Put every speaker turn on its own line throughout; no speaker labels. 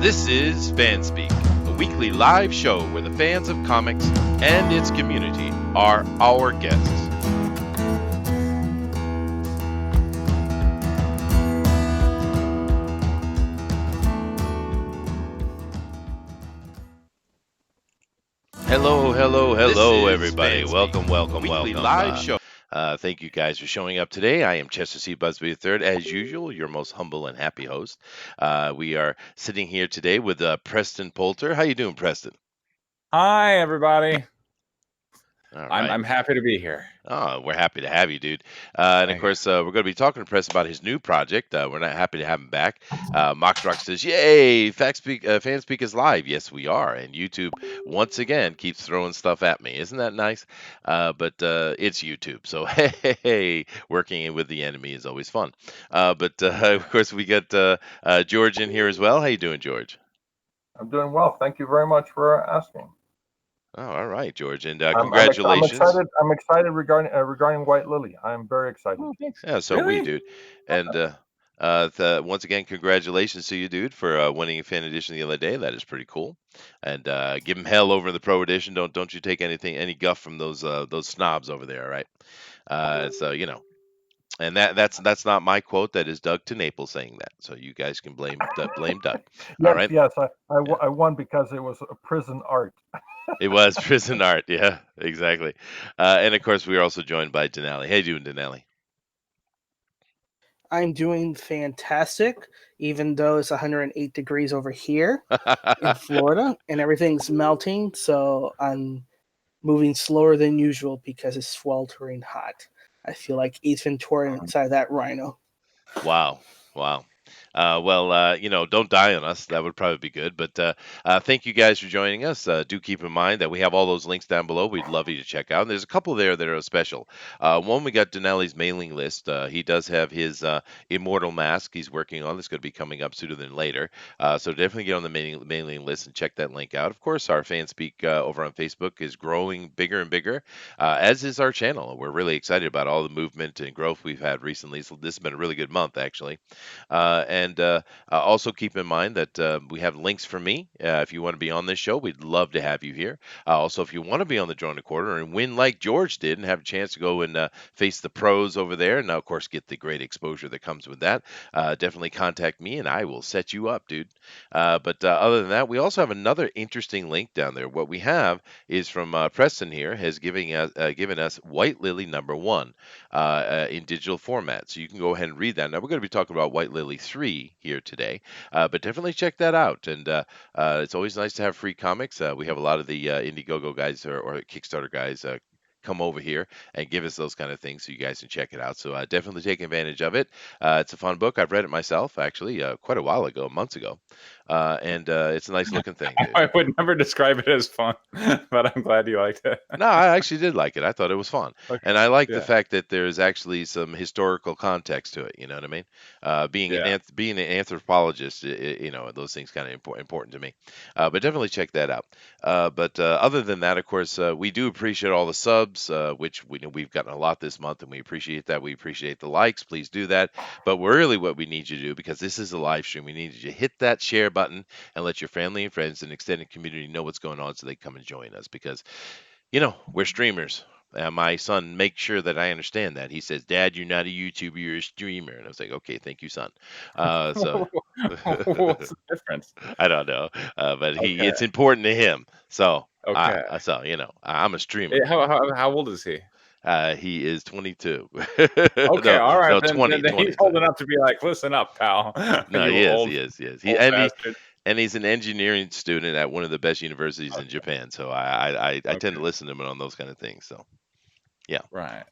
This is FanSpeak, a weekly live show where the fans of comics and its community are our guests. Hello, everybody. Welcome. Weekly live show. Thank you guys for showing up today. I am Chester C. Busby III, as usual, your most humble and happy host. We are sitting here today with Preston Poulter. How you doing, Preston?
Hi, everybody.
All right.
I'm happy to be here.
Oh, we're happy to have you, dude. And of course, we're going to be talking to Preston about his new project. We're not happy to have him back. Moxrock says, "Yay! FanSpeak is live." Yes, we are. And YouTube once again keeps throwing stuff at me. Isn't that nice? But it's YouTube, so hey, working with the enemy is always fun. But of course, we got George in here as well. How you doing, George?
I'm doing well. Thank you very much for asking.
Oh, all right, George, and congratulations.
I'm excited regarding White Lily. I'm very excited.
Oh, thanks.
Yeah, so
Really?
we, dude. And once again, congratulations to you, dude, for winning a fan edition the other day. That is pretty cool. And give him hell over the pro edition. Don't you take any guff from those snobs over there, all right? So and that's not my quote. That is Doug to Naples saying that. So you guys can blame Doug.
Yes,
all right.
Yes, I won because it was a prison art.
It was prison art. Yeah, exactly. And of course, we are also joined by Dinale. How you doing, Dinale?
I'm doing fantastic, even though it's 108 degrees over here in Florida and everything's melting. So I'm moving slower than usual because it's sweltering hot. I feel like Ace Ventura inside that rhino.
Wow. Well, don't die on us. That would probably be good. But thank you guys for joining us. Do keep in mind that we have all those links down below. We'd love you to check out. And there's a couple there that are special. One, we got Dinale's mailing list. He does have his Immortal Mask he's working on. That's going to be coming up sooner than later. So definitely get on the mailing list and check that link out. Of course, our FanSpeak over on Facebook is growing bigger and bigger, as is our channel. We're really excited about all the movement and growth we've had recently. So this has been a really good month, actually. And also keep in mind that we have links for me. If you want to be on this show, we'd love to have you here. Also, if you want to be on the Join the Corner and win like George did and have a chance to go and face the pros over there, and now, of course, get the great exposure that comes with that, definitely contact me and I will set you up, dude. But other than that, we also have another interesting link down there. What we have is from Preston here, has given us White Lily #1 in digital format. So you can go ahead and read that. Now, we're going to be talking about White Lily 3 here today, but definitely check that out. And it's always nice to have free comics. We have a lot of the Indiegogo guys or Kickstarter guys come over here and give us those kind of things so you guys can check it out. So definitely take advantage of it. It's a fun book. I've read it myself, actually, quite a while ago, months ago. And it's a nice looking thing, dude.
I would never describe it as fun, but I'm glad you liked it.
No, I actually did like it. I thought it was fun.
Okay.
And I like the fact that there's actually some historical context to it. You know what I mean? Being an anthropologist, those things kind of important to me. But definitely check that out. But other than that, of course, we do appreciate all the subs, which we've gotten a lot this month, and we appreciate that. We appreciate the likes. Please do that. But really what we need you to do, because this is a live stream, we need you to hit that share button and let your family and friends and extended community know what's going on so they come and join us, because we're streamers. My son makes sure that I understand that. He says, "Dad, you're not a YouTuber, you're a streamer." And I was like, "Okay, thank you, son." So
what's the difference?
I don't know, but it's important to him. So
okay,
I'm a streamer.
Hey, how old is he?
He is 22.
Okay, all right.
No,
then,
20.
then
20.
he's old enough to be like, listen up, pal.
No,
he
is.
Bastard.
And he's an engineering student at one of the best universities in Japan. So I tend to listen to him on those kind of things. So, yeah.
Right.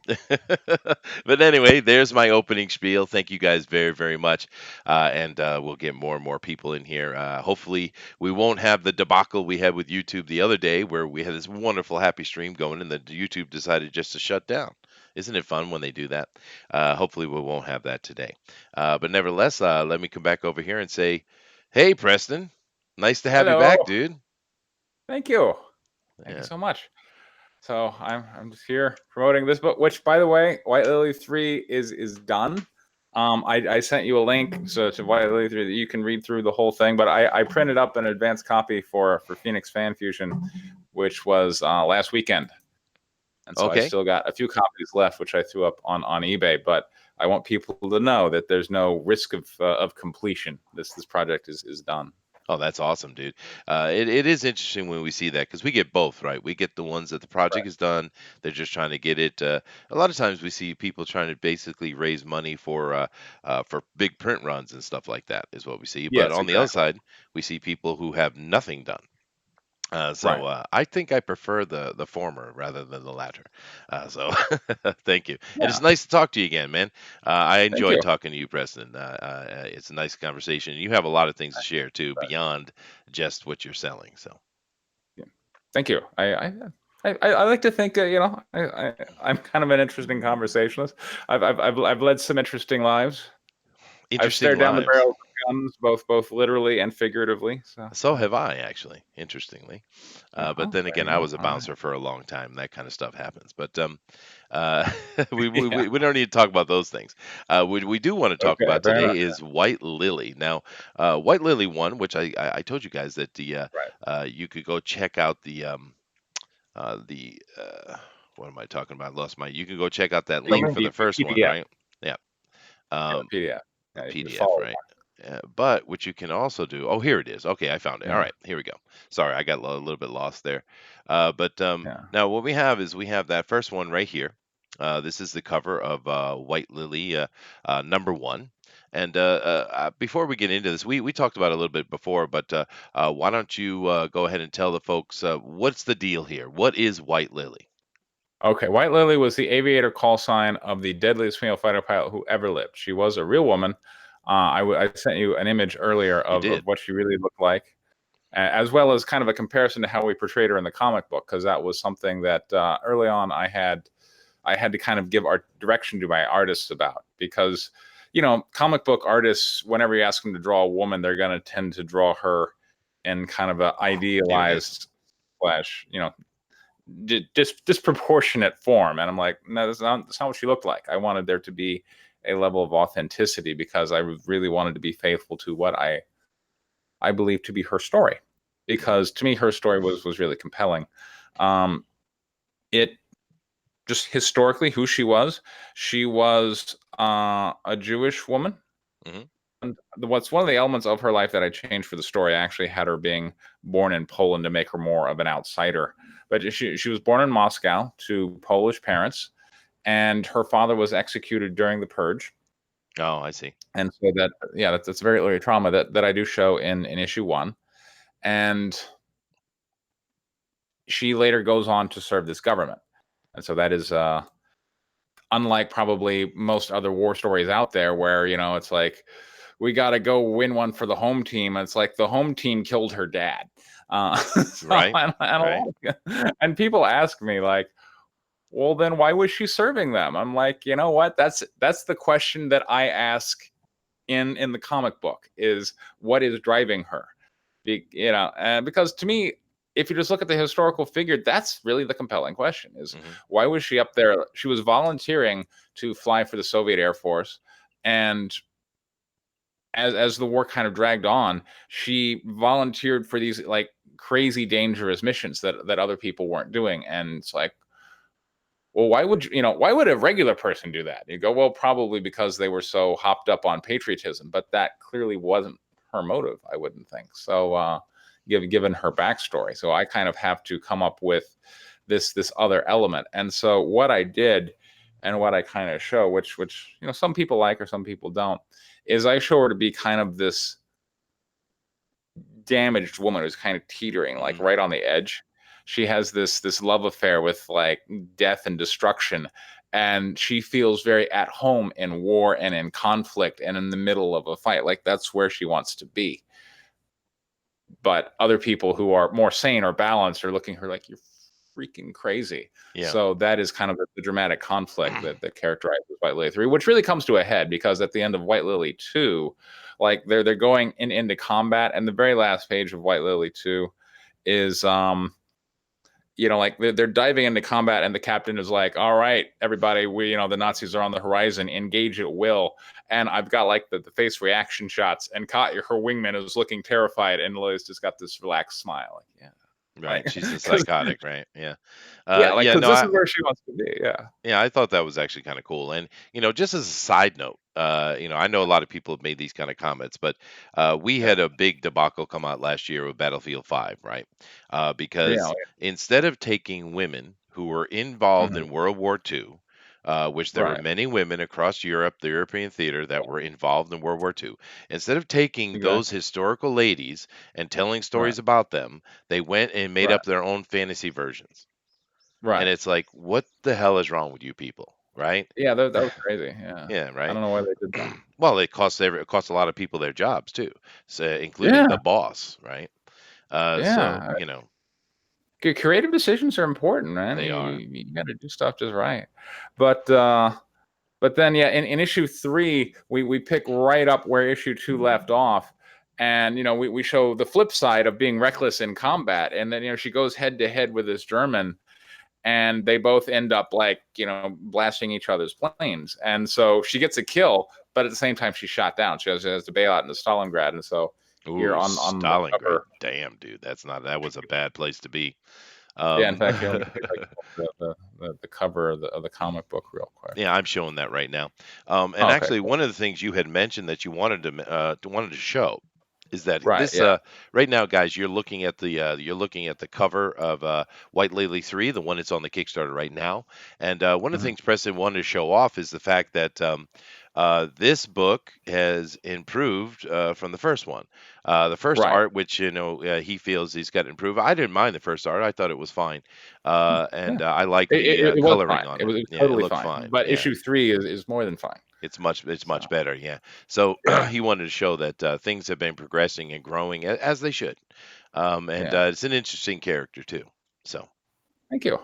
But anyway, there's my opening spiel. Thank you guys very, very much. And we'll get more and more people in here. Hopefully, we won't have the debacle we had with YouTube the other day where we had this wonderful, happy stream going and the YouTube decided just to shut down. Isn't it fun when they do that? Hopefully, we won't have that today. But nevertheless, let me come back over here and say, hey, Preston, nice to have you back, dude.
Thank you. Thank you so much. So I'm just here promoting this book, which, by the way, White Lily 3 is done. I sent you a link to White Lily 3 that you can read through the whole thing, but I printed up an advanced copy for Phoenix Fan Fusion, which was last weekend. And so I
Okay.
still got a few copies left, which I threw up on eBay. But I want people to know that there's no risk of completion. This project is done.
Oh, that's awesome, dude. It is interesting when we see that because we get both, right? We get the ones that the project is done; they're just trying to get it. A lot of times we see people trying to basically raise money for big print runs and stuff like that, is what we see. But
Yes,
on the other
exactly.
side, we see people who have nothing done.
Right.
I think I prefer the former rather than the latter. So thank you, and
Yeah.
it's nice to talk to you again, man. I
Thank
enjoyed
you.
talking to you, Preston. It's a nice conversation. You have a lot of things to share too,
Right.
beyond just what you're selling. So
Yeah. Thank you. I like to think I'm kind of an interesting conversationalist. I've led some interesting lives. I've
interesting
stared down the
lives.
barrels of guns, both literally and figuratively. So
So have I, actually, interestingly. But
oh,
then
there
again,
you
I
go.
was a
All right.
bouncer for a long time. That kind of stuff happens. But we, we
Yeah.
we we don't need to talk about those things. What we do want to talk
Okay.
about
Fair enough.
today is White Lily. Now, White Lily one, which I told you guys that
Right.
you could go check out the what am I talking about? I lost my. You can go check out that link
Coming.
for the
The
first one,
PDF.
right? Yeah.
Yeah, the
Um,
PDF.
the
Yeah, you can just
PDF,
follow
right? But what you can also do, oh, here it is. Okay, I found it. All
along.
right, here we go. Sorry, I got a little bit lost there. But
Yeah.
now what we have is we have that first one right here. This is the cover of White Lily #1. And before we get into this, we talked about it a little bit before, but why don't you go ahead and tell the folks what's the deal here? What is White Lily?
Okay, White Lily was the aviator call sign of the deadliest female fighter pilot who ever lived. She was a real woman. I sent you an image earlier
You
of
did.
what she really looked like, as well as kind of a comparison to how we portrayed her in the comic book, because that was something that early on I had to kind of give art direction to my artists about, because comic book artists, whenever you ask them to draw a woman, they're going to tend to draw her in kind of a
Here it is.
idealized slash disproportionate form. And I'm like, no, that's not what she looked like. I wanted there to be a level of authenticity, because I really wanted to be faithful to what I believe to be her story, because to me her story was really compelling. It just historically who she was a Jewish woman.
Hmm.
And what's one of the elements of her life that I changed for the story, I actually had her being born in Poland to make her more of an outsider. But she was born in Moscow to Polish parents, and her father was executed during the purge.
Oh, I see.
And so that's very early trauma that I do show in issue 1. And she later goes on to serve this government. And so that is unlike probably most other war stories out there, where it's like, we got to go win one for the home team. And it's like the home team killed her dad.
Right. Right.
And people ask me like, well, then why was she serving them? I'm like, you know what? That's the question that I ask in the comic book, is what is driving her? Because to me, if you just look at the historical figure, that's really the compelling question, is why was she up there? She was volunteering to fly for the Soviet Air Force. And as the war kind of dragged on, she volunteered for these like crazy dangerous missions that other people weren't doing. And it's like, well, why would a regular person do that? You go, well, probably because they were so hopped up on patriotism, but that clearly wasn't her motive, I wouldn't think. So given her backstory, so I kind of have to come up with this other element. And so what I did, and what I kind of show, which some people like or some people don't, is I show her to be kind of this damaged woman who's kind of teetering, like right on the edge. She has this love affair with like death and destruction, and she feels very at home in war and in conflict and in the middle of a fight. Like that's where she wants to be. But other people who are more sane or balanced are looking at her like, you're freaking crazy.
Yeah.
So that is kind of the dramatic conflict that characterizes White Lily 3, which really comes to a head because at the end of White Lily 2, like they're going into combat, and the very last page of White Lily 2 is like they're diving into combat, and the captain is like, "All right, everybody, the Nazis are on the horizon. Engage at will." And I've got like the face reaction shots, and her wingman is looking terrified, and Lily's just got this relaxed smile, like, yeah,
Right.
like,
She's a
'cause-
psychotic, right? Yeah.
yeah, like
Yeah.
because
No.
this is where she wants to be. Yeah,
Yeah, I thought that was actually kind of cool. And, just as a side note, I know a lot of people have made these kind of comments, but we
yeah,
had a big debacle come out last year with Battlefield 5, right?
yeah,
Because instead of taking women who were involved
mhm,
in World War II, which there were
right,
many women across Europe, the European theater, that were involved in World War II, instead of taking those
exactly,
historical ladies and telling
right,
stories about them, they went and made
right,
up their own fantasy versions. And
right.
it's like, what the hell is wrong with you people, right?
Yeah, that was crazy. Yeah,
Yeah,
I
right.
don't know why they did that.
Well, it costs a lot of people their jobs too, so including
Yeah,
the boss, right? So
yeah. Creative decisions are important, man.
they
You,
are.
you, you got to do stuff just right. But then yeah, in issue 3, we pick right up where issue 2 left off, and we show the flip side of being reckless in combat, and then she goes head to head with this German, and they both end up like blasting each other's planes, and so she gets a kill, but at the same time she's shot down. She has to bail out into Stalingrad, and so here
Ooh,
on the
Stalingrad.
cover.
Damn, dude, that was a bad place to be.
Yeah, in
Um,
fact, let me see if I can pull the cover of the comic book real quick.
yeah, I'm showing that right now. And
Oh, okay,
actually,
cool.
one of the things you had mentioned that you wanted to show is that
Right,
this
yeah.
right now, guys, you're looking at the cover of White Lily 3, the one that's on the Kickstarter right now. And one of the
Mhm.
things Preston wanted to show off is the fact that this book has improved from the first one. The first
Right.
art, which he feels he's got to improve. I didn't mind the first art; I thought it was fine,
Yeah.
and I like
It,
the
it, it was fine.
coloring on
It
it.
was, it was
Yeah, it
totally
looked
fine.
fine.
But
Yeah.
issue 3 is more than fine.
It's
So
much better, yeah. So
yeah,
he wanted to show that things have been progressing and growing as they should, and
yeah.
it's an interesting character too. So
Thank you.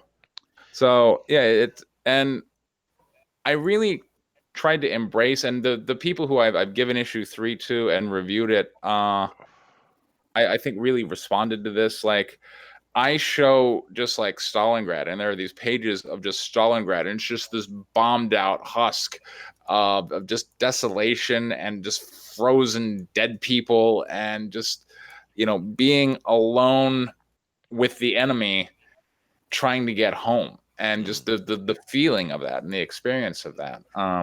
So yeah, and I really tried to embrace, and the people who I've given issue 3 to and reviewed it, I think really responded to this. Like, I show just like Stalingrad, and there are these pages of just Stalingrad, and it's just this bombed out husk of just desolation and just frozen dead people, and just being alone with the enemy, trying to get home, and just
mm,
the feeling of that and the experience of that.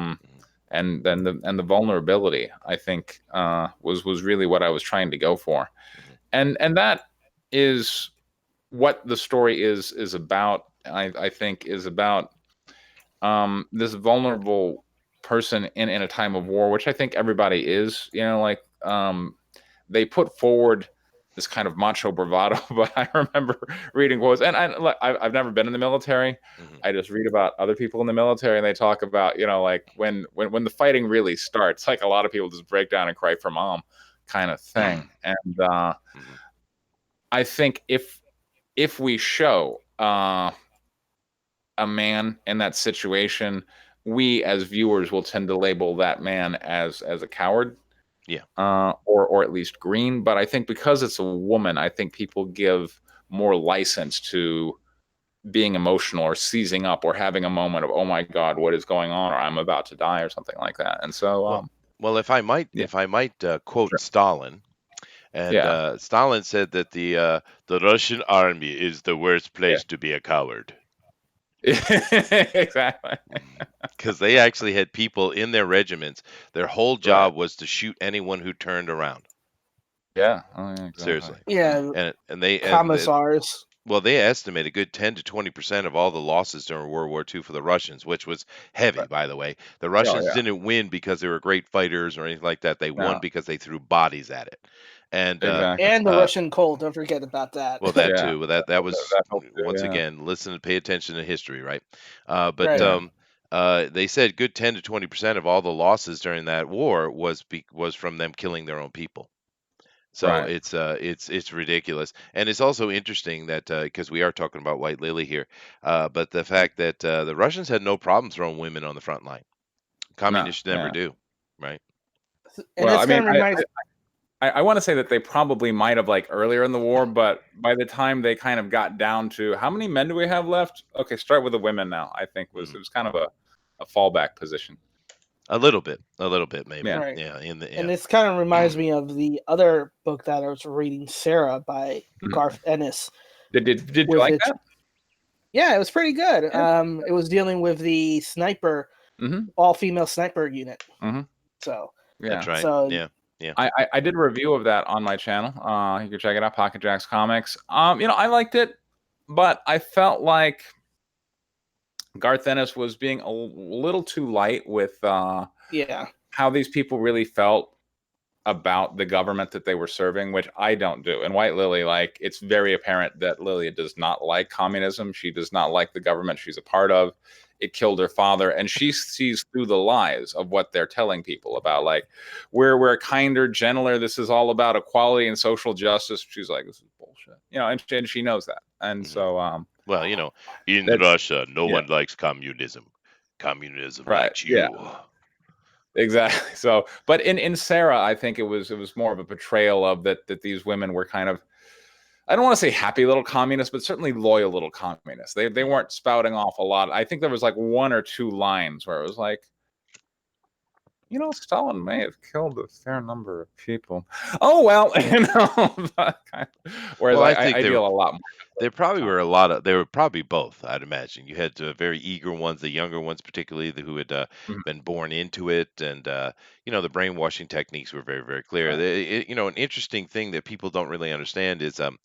mm,
And then the vulnerability, I think, was really what I was trying to go for,
mhm,
and that is what the story is about. I think is about this vulnerable person in a time of war, which I think everybody is. Like, they put forward this kind of macho bravado, but I remember reading quotes, and I've never been in the military.
mhm,
I just read about other people in the military, and they talk about like when the fighting really starts, like a lot of people just break down and cry for mom, kind of thing. And
mhm.
I think if we show a man in that situation, we as viewers will tend to label that man as a coward,
Yeah.
or at least green. But I think because it's a woman, I think people give more license to being emotional or seizing up or having a moment of, oh my god, what is going on, or I'm about to die, or something like that. And so
Well, well,
yeah,
if I might quote
sure.
Stalin, and
Yeah.
Stalin said that the Russian army is the worst
Yeah.
place to be a coward.
Exactly.
Because they actually had people in their regiments. Their whole
Right.
job was to shoot anyone who turned around.
Yeah. Oh yeah, exactly.
Seriously,
Yeah,
and
commissars.
well, they estimate a good 10 to 20% of all the losses during World War II for the Russians, which was heavy,
Right.
by the way. The
Oh
Russians
yeah.
didn't win because they were great fighters or anything like that. They won
No.
because they threw bodies at it. And
Exactly.
And the
uh,
Russian Cold. Don't forget about that.
well, that
Yeah.
too. Well, that was
That helps too.
once
Yeah.
again, listen and pay attention to history, right? But
Right.
Yeah.
they said good 10 to 20% of all the losses during that war was from them killing their own people. So
Right.
it's ridiculous, and it's also interesting that because we are talking about White Lily here, but the fact that the Russians had no problem throwing women on the front line.
No.
Communists never
Yeah.
do, right?
And
Well,
that's
I mean,
going to remind.
I want to say that they probably might have like earlier in the war, but by the time they kind of got down to how many men do we have left? Okay, start with the women now. I think it was kind of a fallback position.
A little bit, maybe.
Yeah.
Right.
Yeah.
And this kind of reminds me of the other book that I was reading, Sarah, by Garth Ennis.
Did you like that?
Yeah, it was pretty good. It was dealing with the sniper, all-female sniper unit. So
yeah, that's right.
So
yeah.
I did a review of that on my channel. You can check it out, Pocket Jacks Comics. I liked it, but I felt like Garth Ennis was being a little too light with how these people really felt about the government that they were serving, which I don't do. And White Lily, like, it's very apparent that Lilia does not like communism. She does not like the government she's a part of. It killed her father, and she sees through the lies of what they're telling people about, like, we're kinder, gentler. This is all about equality and social justice. She's like, this is bullshit, and she knows that. And so,
well, in Russia, no one likes communism. Communism likes you.
Yeah. Exactly. So, but in Sarah, I think it was more of a portrayal of that these women were kind of, I don't want to say happy little communists, but certainly loyal little communists. They weren't spouting off a lot. I think there was like one or two lines where it was like, Stalin may have killed a fair number of people. Oh well, whereas I deal a lot more.
There probably were they were probably both, I'd imagine. You had very eager ones, the younger ones particularly, who had been born into it, and the brainwashing techniques were very, very clear. An interesting thing that people don't really understand is that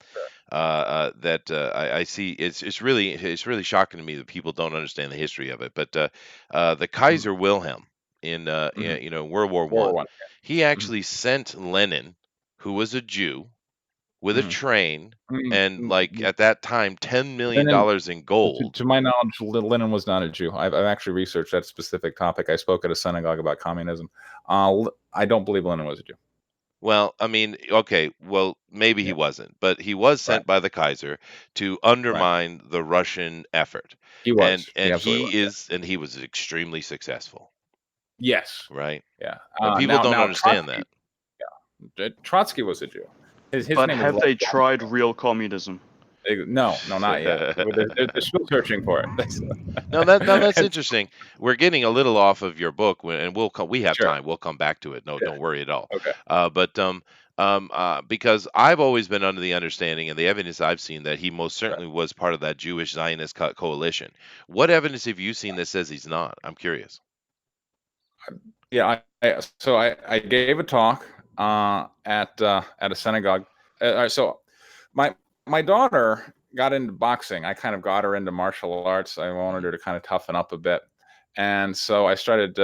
I see it's really shocking to me that people don't understand the history of it. But the Kaiser Wilhelm in World War I, he actually sent Lenin, who was a Jew, with a train and, like, at that time, $10 million in gold.
To my knowledge, Lenin was not a Jew. I've actually researched that specific topic. I spoke at a synagogue about communism. I don't believe Lenin was a Jew.
Well, I mean, okay, well, maybe he wasn't, but he was sent by the Kaiser to undermine the Russian effort.
He was.
And he was extremely successful.
Yes.
Right?
Yeah.
But people don't understand
Trotsky, that. Yeah. Trotsky was a Jew. His
but
name
have they tried real communism?
No, not yet. They're still searching for it.
No, that's interesting. We're getting a little off of your book, and we have time. We'll come back to it. No, don't worry at all.
Okay.
Because I've always been under the understanding, and the evidence I've seen, that he most certainly was part of that Jewish Zionist coalition. What evidence have you seen that says he's not? I'm curious.
Yeah, I gave a talk at a synagogue. So my daughter got into boxing. I kind of got her into martial arts. I wanted her to kind of toughen up a bit, and so I started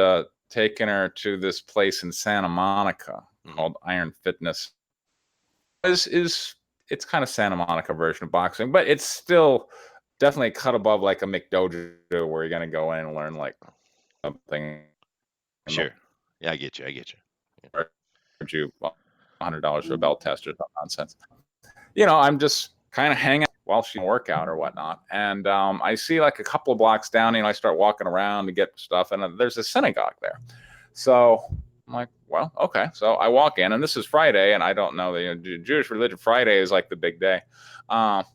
taking her to this place in Santa Monica called Iron Fitness. It's kind of Santa Monica version of boxing, but it's still definitely cut above like a McDojo where you're gonna go in and learn like something.
Sure. Yeah, I get you.
Yeah. You $100 for a belt test or some nonsense. I'm just kind of hanging out while she workout or whatnot, and I see like a couple of blocks down. I start walking around to get stuff, and there's a synagogue there. So I'm like, well, okay. So I walk in, and this is Friday, and I don't know the Jewish religion. Friday is like the big day. But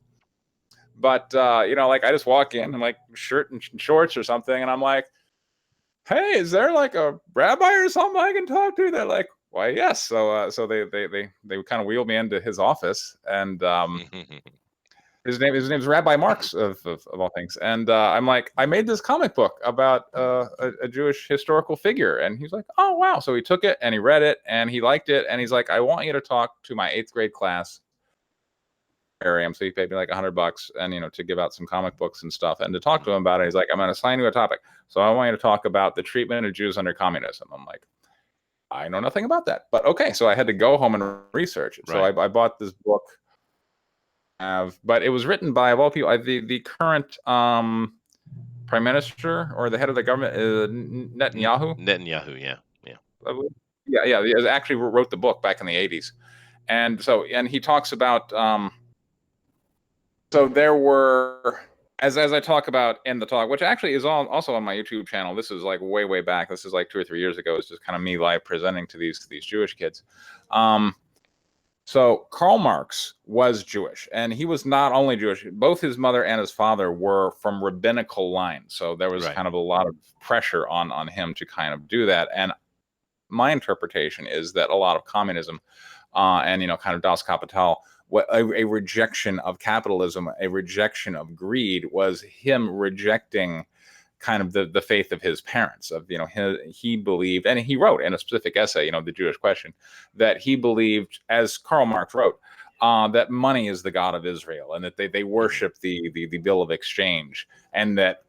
like I just walk in, I'm like shirt and shorts or something, and I'm like, hey, is there like a rabbi or something I can talk to? They're like, why, yes. So they kind of wheeled me into his office, and his name's Rabbi Marks of all things. And I'm like, I made this comic book about a Jewish historical figure, and he's like, oh wow. So he took it and he read it and he liked it, and he's like, I want you to talk to my 8th grade class. So he paid me like $100 and to give out some comic books and stuff and to talk to him about it. He's like, I'm going to assign you a topic, so I want you to talk about the treatment of Jews under communism. I'm like, I know nothing about that, but okay. So I had to go home and research it.
Right.
So I bought this book, but it was written by, of all people, the current prime minister or the head of the government, Netanyahu.
Netanyahu, yeah.
Yeah. He actually wrote the book back in the 80s, and he talks about. So there were, as I talk about in the talk, which actually is also on my YouTube channel. This is like way, way back. This is like 2 or 3 years ago. It's just kind of me live presenting to these Jewish kids. So Karl Marx was Jewish, and he was not only Jewish, both his mother and his father were from rabbinical lines. So there was
Right.
kind of a lot of pressure on him to kind of do that. And my interpretation is that a lot of communism and kind of Das Kapital, a rejection of capitalism, a rejection of greed, was him rejecting kind of the faith of his parents. Of he believed, and he wrote in a specific essay, the Jewish question, that he believed, as Karl Marx wrote, that money is the god of Israel, and that they worship the bill of exchange, and that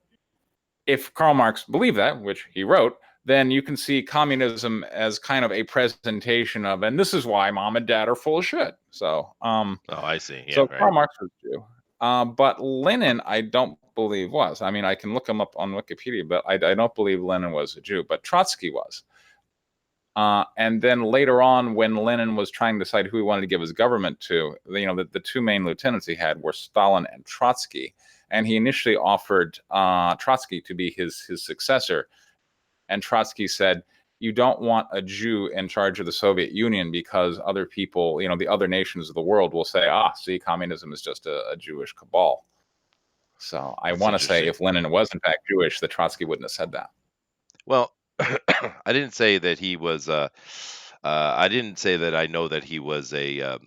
if Karl Marx believed that, which he wrote, then you can see communism as kind of a presentation of, and this is why mom and dad are full of shit. So,
Oh, I see. Yeah,
so
right.
Karl Marx was Jew, but Lenin, I don't believe was. I mean, I can look him up on Wikipedia, but I don't believe Lenin was a Jew. But Trotsky was. And then later on, when Lenin was trying to decide who he wanted to give his government to, the two main lieutenants he had were Stalin and Trotsky. And he initially offered Trotsky to be his successor. And Trotsky said, you don't want a Jew in charge of the Soviet Union because other people, the other nations of the world will say, see, communism is just a Jewish cabal. So I want to say if Lenin was in fact Jewish, that Trotsky wouldn't have said that.
Well, I didn't say that he was. I didn't say that I know that he was a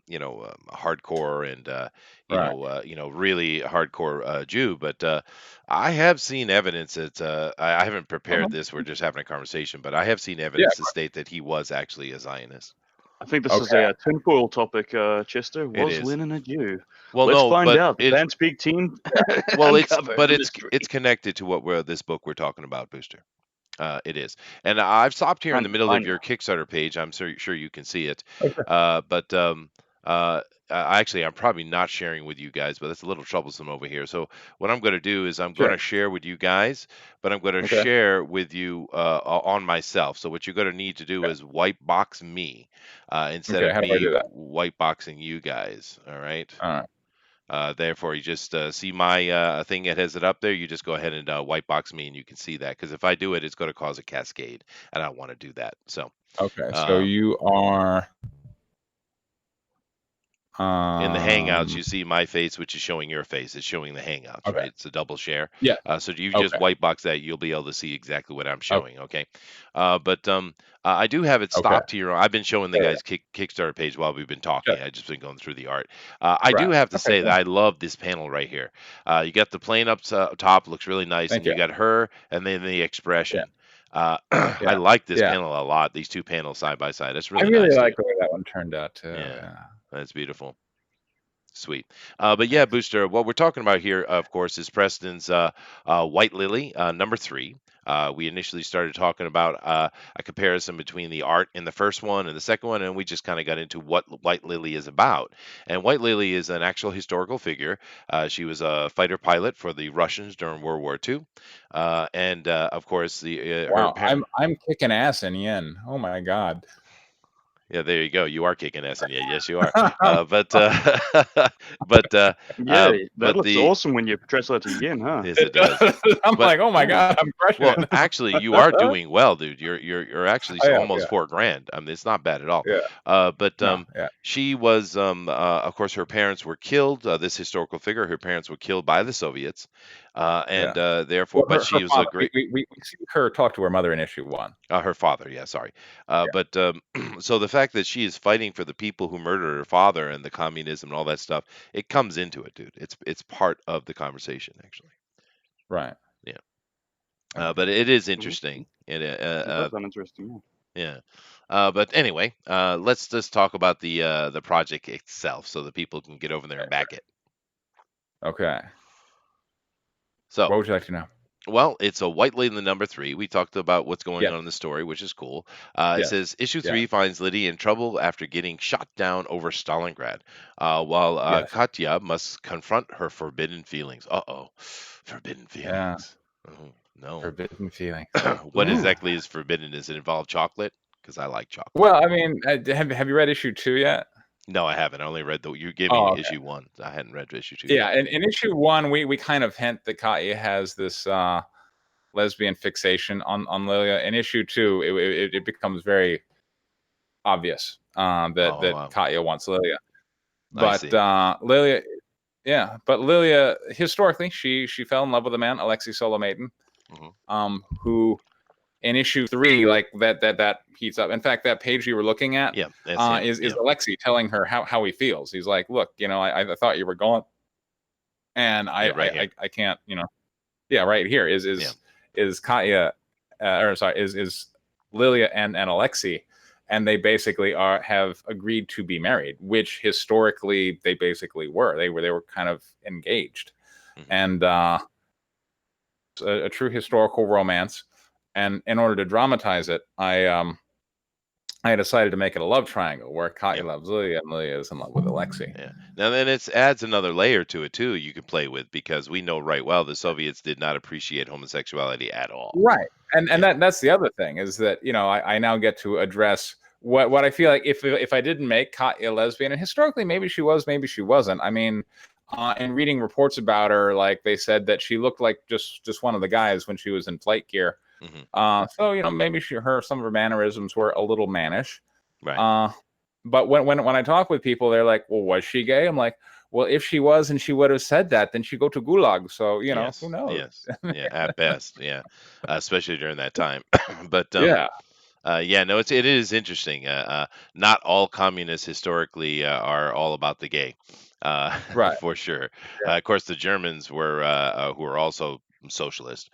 hardcore and really hardcore Jew. But I have seen evidence that I haven't prepared this. We're just having a conversation, but I have seen evidence to state that he was actually a Zionist.
I think this is a tinfoil topic, Chester.
It
Was
is.
Lenin a Jew?
Well,
Let's
no,
find
but
out. The FanSpeak team.
well,
uncover the
it's
mystery.
connected to what this book we're talking about, Booster. It is, and I've stopped here in the middle of your Kickstarter page. I'm sure you can see it, but actually, I'm probably not sharing with you guys, but that's a little troublesome over here. So what I'm going to do is I'm going to share with you guys, but I'm going to share with you on myself. So what you're going to need to do is white box me instead of me white boxing you guys. All right.
All right.
Therefore, you just see my thing that has it up there. You just go ahead and white box me, and you can see that. Because if I do it, it's going to cause a cascade, and I don't want to do that. So,
so you are
in the Hangouts, you see my face, which is showing your face. It's showing the Hangouts, right? It's a double share.
Yeah.
So you just white box that, you'll be able to see exactly what I'm showing. Okay. But I do have it stopped here. I've been showing the guys Kickstarter page while we've been talking. I've just been going through the art. I do have to say that I love this panel right here. You got the plane up top, looks really nice, and you got her, and then the expression. I like this panel a lot. These two panels side by side. That's really nice.
I really like the way that one turned out too. Yeah.
That's beautiful. Sweet. But yeah, Booster, what we're talking about here, of course, is Preston's White Lily, number 3. We initially started talking about a comparison between the art in the first one and the second one, and we just kind of got into what White Lily is about. And White Lily is an actual historical figure. She was a fighter pilot for the Russians during World War II. And of course,
wow, I'm kicking ass in yen. Oh my God.
Yeah, there you go. You are kicking ass, and yes, you are.
Yeah, that looks awesome when you translate to yen, huh?
Yes, it does.
I'm like, oh my God, I'm crushing it.
Actually, you are doing well, dude. You're actually almost $4,000. I mean, it's not bad at all. She was, of course, her parents were killed. This historical figure, her parents were killed by the Soviets, therefore, but she was a great.
We see her talk to her mother in issue 1.
Her father, sorry. But so the fact that she is fighting for the people who murdered her father and the communism and all that stuff, it comes into it, dude. It's part of the conversation, actually.
Right.
Yeah. But it is interesting.
That's interesting.
Yeah. But anyway, let's just talk about the project itself, so that people can get over there and back it.
Okay.
So
what would you like to know?
Well, it's a White Lady number 3. We talked about what's going on in the story, which is cool. It says issue 3 finds Liddy in trouble after getting shot down over Stalingrad, while Katya must confront her forbidden feelings. Forbidden feelings. Oh, no.
Forbidden feelings.
What exactly is forbidden? Does it involve chocolate? Because I like chocolate.
Well, I mean, have you read issue 2 yet?
No, I haven't. I only read you gave me issue 1. I hadn't read issue 2.
Yeah, in issue 1, we kind of hint that Katya has this lesbian fixation on Lilia. In issue 2, it becomes very obvious that Katya wants Lilia. But Lilia, but Lilia historically she fell in love with a man, Alexei Solomatin, who in issue 3 like that heats up. In fact, that page you were looking at is Alexei telling her how he feels. He's like, look, I thought you were gone, and I can't, right here is Katya is Lilia and Alexei, and they basically have agreed to be married, which historically they basically were. They were kind of engaged, and a true historical romance. And in order to dramatize it, I decided to make it a love triangle where Katya loves Lilia and Lilia is in love with Alexei.
Yeah. Now then it adds another layer to it too you can play with, because we know right well the Soviets did not appreciate homosexuality at all.
Right. And that's the other thing is that, I now get to address what I feel like if I didn't make Katya lesbian, and historically maybe she was, maybe she wasn't. I mean, in reading reports about her, like they said that she looked like just one of the guys when she was in flight gear. So maybe some of her mannerisms were a little mannish,
right?
But when I talk with people, they're like, "Well, was she gay?" I'm like, "Well, if she was and she would have said that, then she'd go to Gulag." So who knows?
Yes, yeah, at best, yeah, especially during that time. But no, it is interesting. Not all communists historically are all about the gay,
right?
For sure. Of course, the Germans were who were also socialist.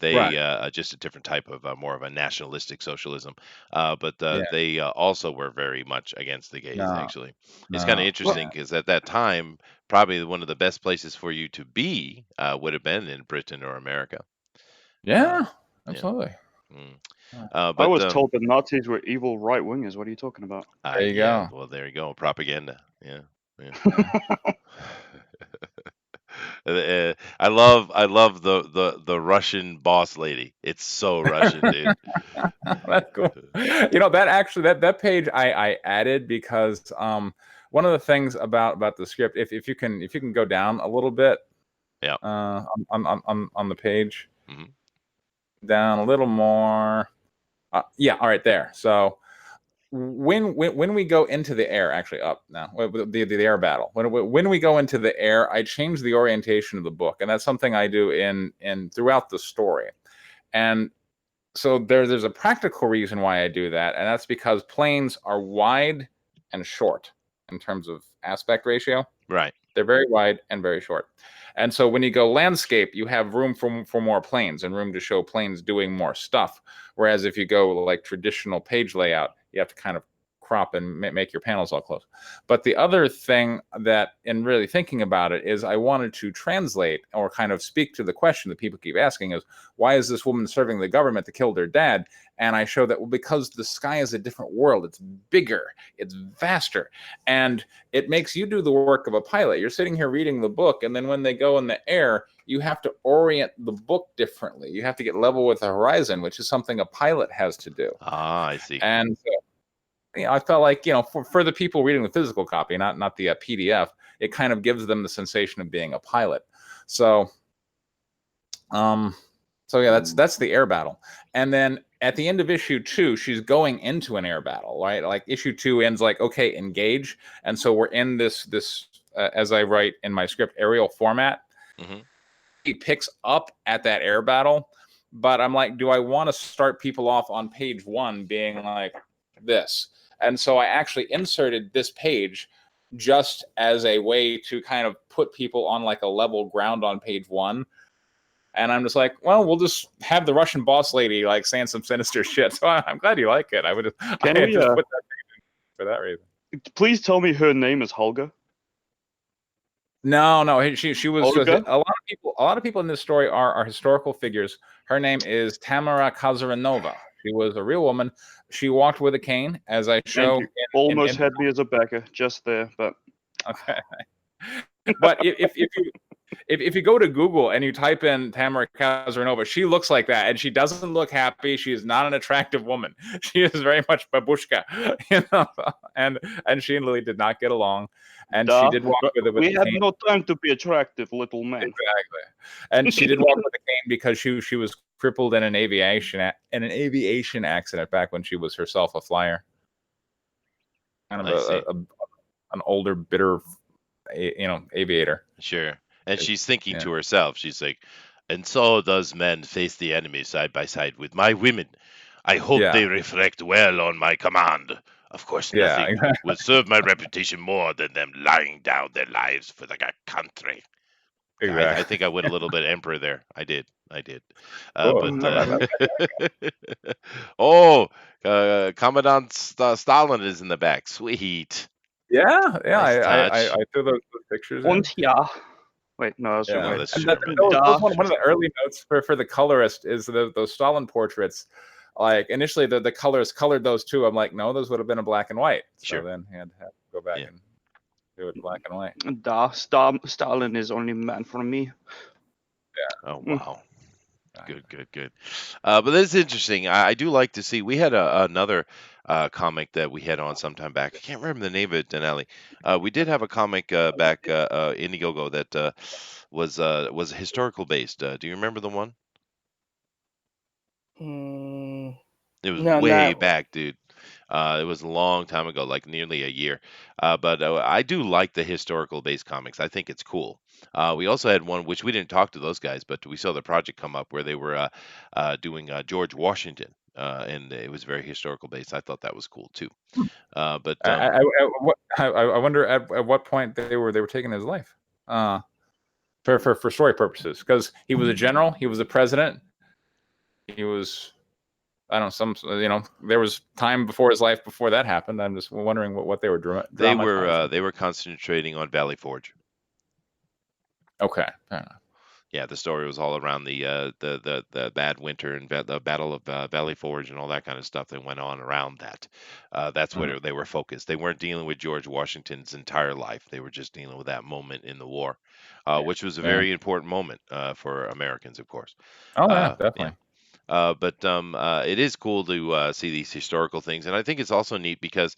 They just a different type of more of a nationalistic socialism. But they also were very much against the gays. Actually, it's kind of interesting because at that time, probably one of the best places for you to be would have been in Britain or America.
Yeah, absolutely.
But
I was told that Nazis were evil right wingers. What are you talking about?
There you go.
Well, there you go. Propaganda. Yeah. I love the Russian boss lady. It's so Russian, dude.
That's cool. That page I added because one of the things about the script, if you can go down a little bit, on the page, down a little more, all right there. So when we go into the air, actually up now, the air battle. When we go into the air, I change the orientation of the book, and that's something I do in throughout the story. And so there's a practical reason why I do that, and that's because planes are wide and short in terms of aspect ratio.
Right.
They're very wide and very short. And so when you go landscape, you have room for more planes and room to show planes doing more stuff. Whereas if you go like traditional page layout, you have to kind of crop and make your panels all close. But the other thing that, in really thinking about it, is I wanted to translate or kind of speak to the question that people keep asking is, why is this woman serving the government that killed her dad? And I show that, well, because the sky is a different world. It's bigger, it's vaster, and it makes you do the work of a pilot. You're sitting here reading the book, and then when they go in the air, you have to orient the book differently. You have to get level with the horizon, which is something a pilot has to do.
I see.
And I felt like, for the people reading the physical copy, not the PDF, it kind of gives them the sensation of being a pilot. So, that's the air battle. And then at the end of issue 2, she's going into an air battle, right? Like issue 2 ends like, okay, engage. And so we're in this as I write in my script, aerial format. He picks up at that air battle, but I'm like, do I want to start people off on page 1 being like this? And so I actually inserted this page just as a way to kind of put people on like a level ground on page 1. And I'm just like, well, we'll just have the Russian boss lady like saying some sinister shit. So I'm glad you like it. I would just put that page in for that reason.
Please tell me her name is Holga.
No, she was a lot of people in this story are historical figures. Her name is Tamara Kazaranova. She was a real woman. She walked with a cane, as I show.
Almost had me as a backer just there, but
okay. But if you go to Google and you type in Tamara Kazaranova, she looks like that, and she doesn't look happy. She is not an attractive woman. She is very much babushka, and she and Lily did not get along, and she did walk with a cane.
We had no time to be attractive, little man.
Exactly, and she did walk with a cane because she was crippled in an aviation accident back when she was herself a flyer. kind of an older, bitter, aviator.
Sure. And she's thinking to herself, she's like, and so does men face the enemy side by side with my women. I hope they reflect well on my command. Of course, nothing will serve my reputation more than them lying down their lives for the country.
Exactly.
I think I went a little bit emperor there. I did.
Cool.
Commandant Stalin is in the back. Sweet.
Yeah.
Nice
I threw those pictures in.
Und ja. Wait, no, that's
No,
right.
that's
And
true.
that was one of the early notes for the colorist is those Stalin portraits. Like initially the colorist colored those too. I'm like, no, those would have been in black and white. So then he had to go back and do it in black and white.
Stalin is only man for me.
Yeah. Oh wow. Good. But this is interesting. I do like to see. We had another comic that we had on sometime back. I can't remember the name of it, Dinale. We did have a comic back Indiegogo that was historical based. Do you remember the one? It was way back, dude. It was a long time ago, like nearly a year. But I do like the historical based comics. I think it's cool. We also had one which we didn't talk to those guys, but we saw the project come up where they were doing George Washington, and it was very historical based. I thought that was cool too. But
I wonder at what point they were taking his life for story purposes, because he was a general, he was a president, he was. I don't know, there was time before his life before that happened. I'm just wondering what they were doing.
They were concentrating on Valley Forge.
Okay, fair enough.
Yeah, the story was all around the bad winter and the Battle of Valley Forge and all that kind of stuff that went on around that. That's where they were focused. They weren't dealing with George Washington's entire life. They were just dealing with that moment in the war, which was a very important moment for Americans, of course.
Oh yeah, definitely.
But it is cool to see these historical things, and I think it's also neat because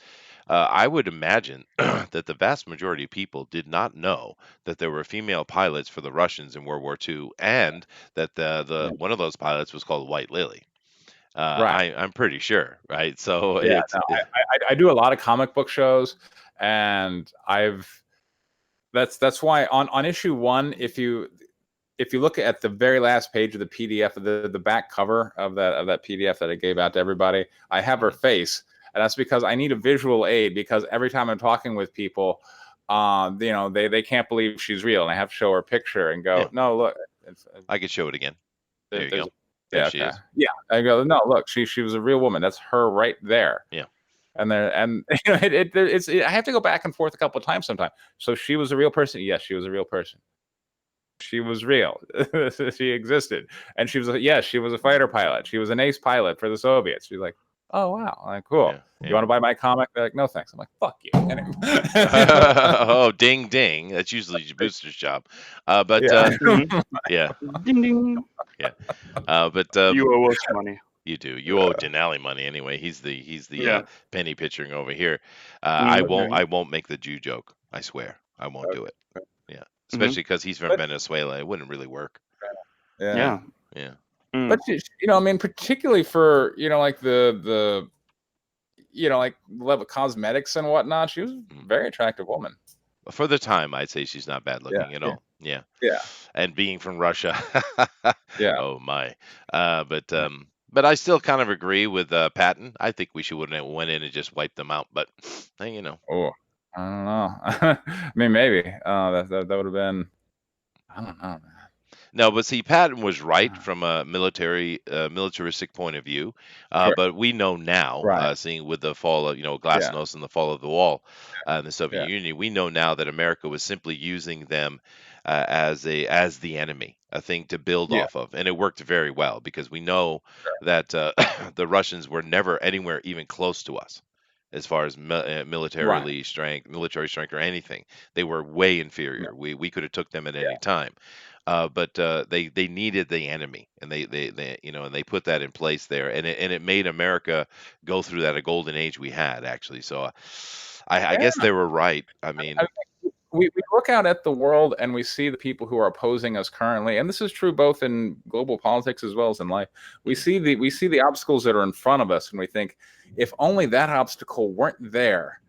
I would imagine that the vast majority of people did not know that there were female pilots for the Russians in World War II, and that the one of those pilots was called White Lily.
Right.
I'm pretty sure, right? So
I do a lot of comic book shows, and that's why on issue 1, if you look at the very last page of the PDF, of the back cover of that PDF that I gave out to everybody, I have her face, and that's because I need a visual aid, because every time I'm talking with people, they can't believe she's real, and I have to show her a picture and go, no, look.
I could show it again. There you go.
There she is. Yeah, I go, no, look, she was a real woman. That's her right there.
Yeah.
And I have to go back and forth a couple of times sometimes. So she was a real person. Yes, she was a real person. She was real. She existed, and she was a fighter pilot. She was an ace pilot for the Soviets. She's like, oh wow, I'm like, cool. You want to buy my comic? They're like, no thanks. I'm like, fuck you.
Oh, ding ding. That's usually your booster's job. But yeah.
Ding ding.
Yeah. But
you owe us money.
You do. You owe Dinale money anyway. He's the penny pitching over here. I won't make the Jew joke. I swear. I won't do it. Yeah. Especially because he's from Venezuela. It wouldn't really work.
Yeah.
Mm.
But particularly for like the like level cosmetics and whatnot, she was a very attractive woman.
For the time, I'd say she's not bad looking at all. Yeah. And being from Russia. Oh my. But I still kind of agree with Patton. I think we should have went in and just wiped them out. But
Oh, I don't know. I mean, maybe that would have been. I don't know, man.
No, but see, Patton was right from a militaristic point of view. But we know now, seeing with the fall of Glasnost and the fall of the wall in the Soviet Union, we know now that America was simply using them as the enemy, a thing to build off of, and it worked very well because we know that the Russians were never anywhere even close to us as far as military strength or anything. They were way inferior. We could have took them at any time. But they needed the enemy, and they put that in place there, and it made America go through that a golden age we had actually. So I guess they were right. I mean,
we look out at the world and we see the people who are opposing us currently, and this is true both in global politics as well as in life. We see the obstacles that are in front of us, and we think, if only that obstacle weren't there,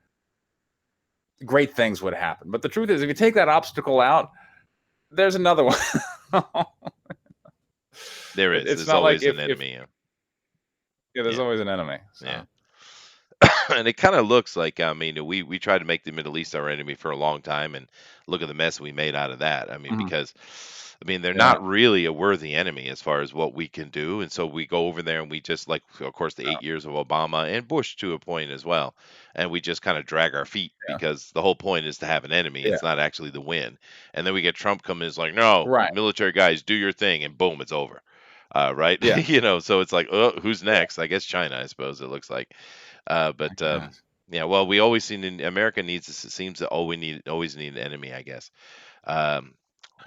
great things would happen. But the truth is, if you take that obstacle out, there's another one.
There is.
It's
There's
not
always
like
an enemy.
there's
Yeah.
always an enemy. So.
Yeah. And it kind of looks like, I mean, we tried to make the Middle East our enemy for a long time, and look at the mess we made out of that. I mean,
Mhm.
because I mean, they're
Yeah.
not really a worthy enemy as far as what we can do, and so we go over there and we just, like, of course, the 8 years of Obama and Bush to a point as well, and we just kind of drag our feet
Yeah.
because the whole point is to have an enemy.
Yeah.
It's not actually the win. And then we get Trump coming, is like, no,
Right.
military guys, do your thing, and boom, it's over. Right?
Yeah.
You know, so it's like, oh, who's next? I guess China, I suppose it looks like. But
Yes.
yeah, well, we always seem in America needs seems to always need an enemy, I guess.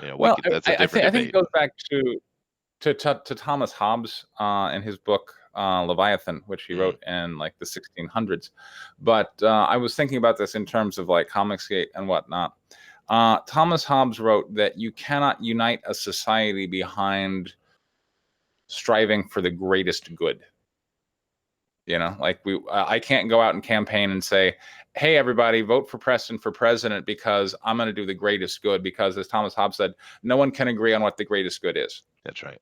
You know, we
Well,
could, that's a
I
different
think it
debate.
goes back to Thomas Hobbes in his book Leviathan, which he wrote in like the 1600s. But I was thinking about this in terms of like Comicsgate and whatnot. Thomas Hobbes wrote that you cannot unite a society behind striving for the greatest good. You know, like I can't go out and campaign and say, hey, everybody, vote for Preston for president because I'm going to do the greatest good. Because as Thomas Hobbes said, no one can agree on what the greatest good is.
That's right.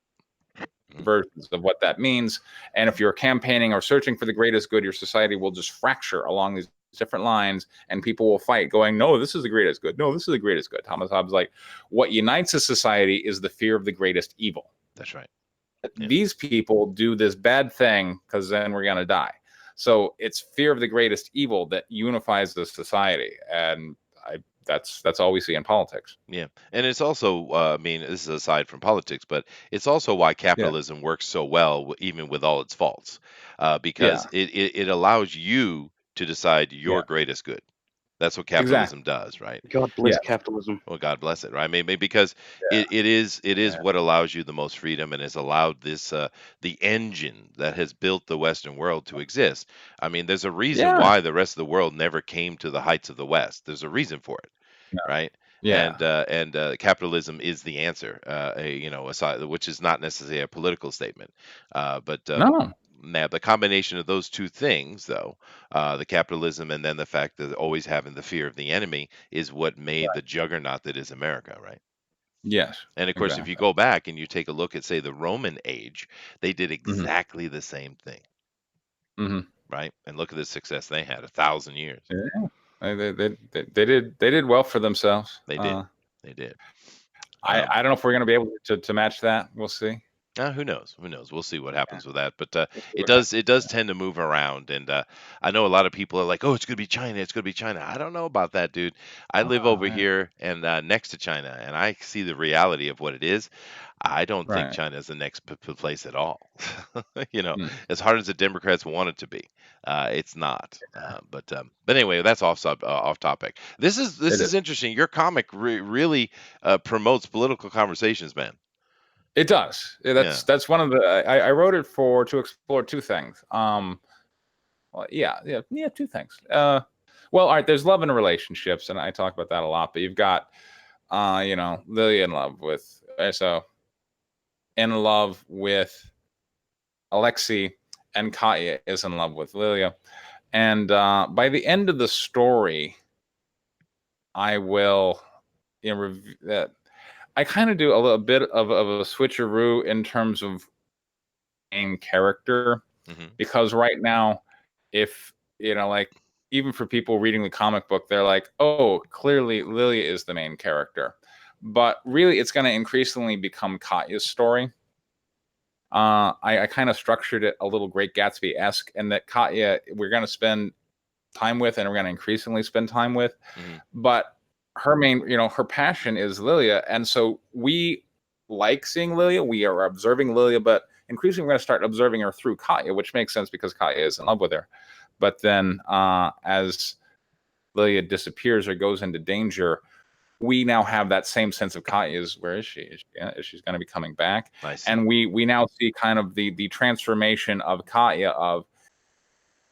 Versions of what that means. And if you're campaigning or searching for the greatest good, your society will just fracture along these different lines, and people will fight going, no, this is the greatest good. No, this is the greatest good. Thomas Hobbes like, what unites a society is the fear of the greatest evil.
That's right.
Yeah. These people do this bad thing because then we're going to die. So it's fear of the greatest evil that unifies the society. And that's all we see in politics.
Yeah, and it's also, I mean, this is aside from politics, but it's also why capitalism works so well, even with all its faults, because it allows you to decide your greatest good. That's what capitalism does, right?
God bless capitalism.
Well, God bless it, right? Maybe because it is what allows you the most freedom and has allowed this the engine that has built the Western world to exist. I mean, there's a reason why the rest of the world never came to the heights of the West. There's a reason for it, right?
Yeah.
And capitalism is the answer, you know, aside, which is not necessarily a political statement, but
No.
now the combination of those two things, though, the capitalism and then the fact that always having the fear of the enemy is what made the juggernaut that is America, right?
Yes.
And of course, if you go back and you take a look at, say, the Roman age, they did exactly the same thing, right? And look at the success they had, 1,000 years.
Yeah, they did well for themselves.
They did. They did.
I don't know if we're going to be able to match that. We'll see.
Who knows? Who knows? We'll see what happens with that. But it does tend to move around, and I know a lot of people are like, "Oh, it's gonna be China. It's gonna be China." I don't know about that, dude. I live over here and next to China, and I see the reality of what it is. I don't think China is the next place at all. You know, as hard as the Democrats want it to be, it's not. But anyway, that's off topic. This is interesting. Your comic really promotes political conversations, man.
It does. That's one of the. I wrote it to explore two things. Well, two things. Well, all right. There's love and relationships, and I talk about that a lot. But you've got, you know, Lily in love with Alexei, and Katya is in love with Lilia, and by the end of the story, I will, you know, review that. I kind of do a little bit of a switcheroo in terms of main character, because right now, if you know, like, even for people reading the comic book, they're like, oh, clearly Lilia is the main character, but really it's going to increasingly become Katya's story. I kind of structured it a little Great Gatsby-esque, and that Katya we're going to spend time with, and we're going to increasingly spend time with, but her main, you know, her passion is Lilia, and so we like seeing Lilia. We are observing Lilia, but increasingly we're going to start observing her through Katya, which makes sense because Katya is in love with her. But then, as Lilia disappears or goes into danger, we now have that same sense of Katya's. Where is she? Is she going to be coming back?
Nice.
And we now see kind of the transformation of Katya, of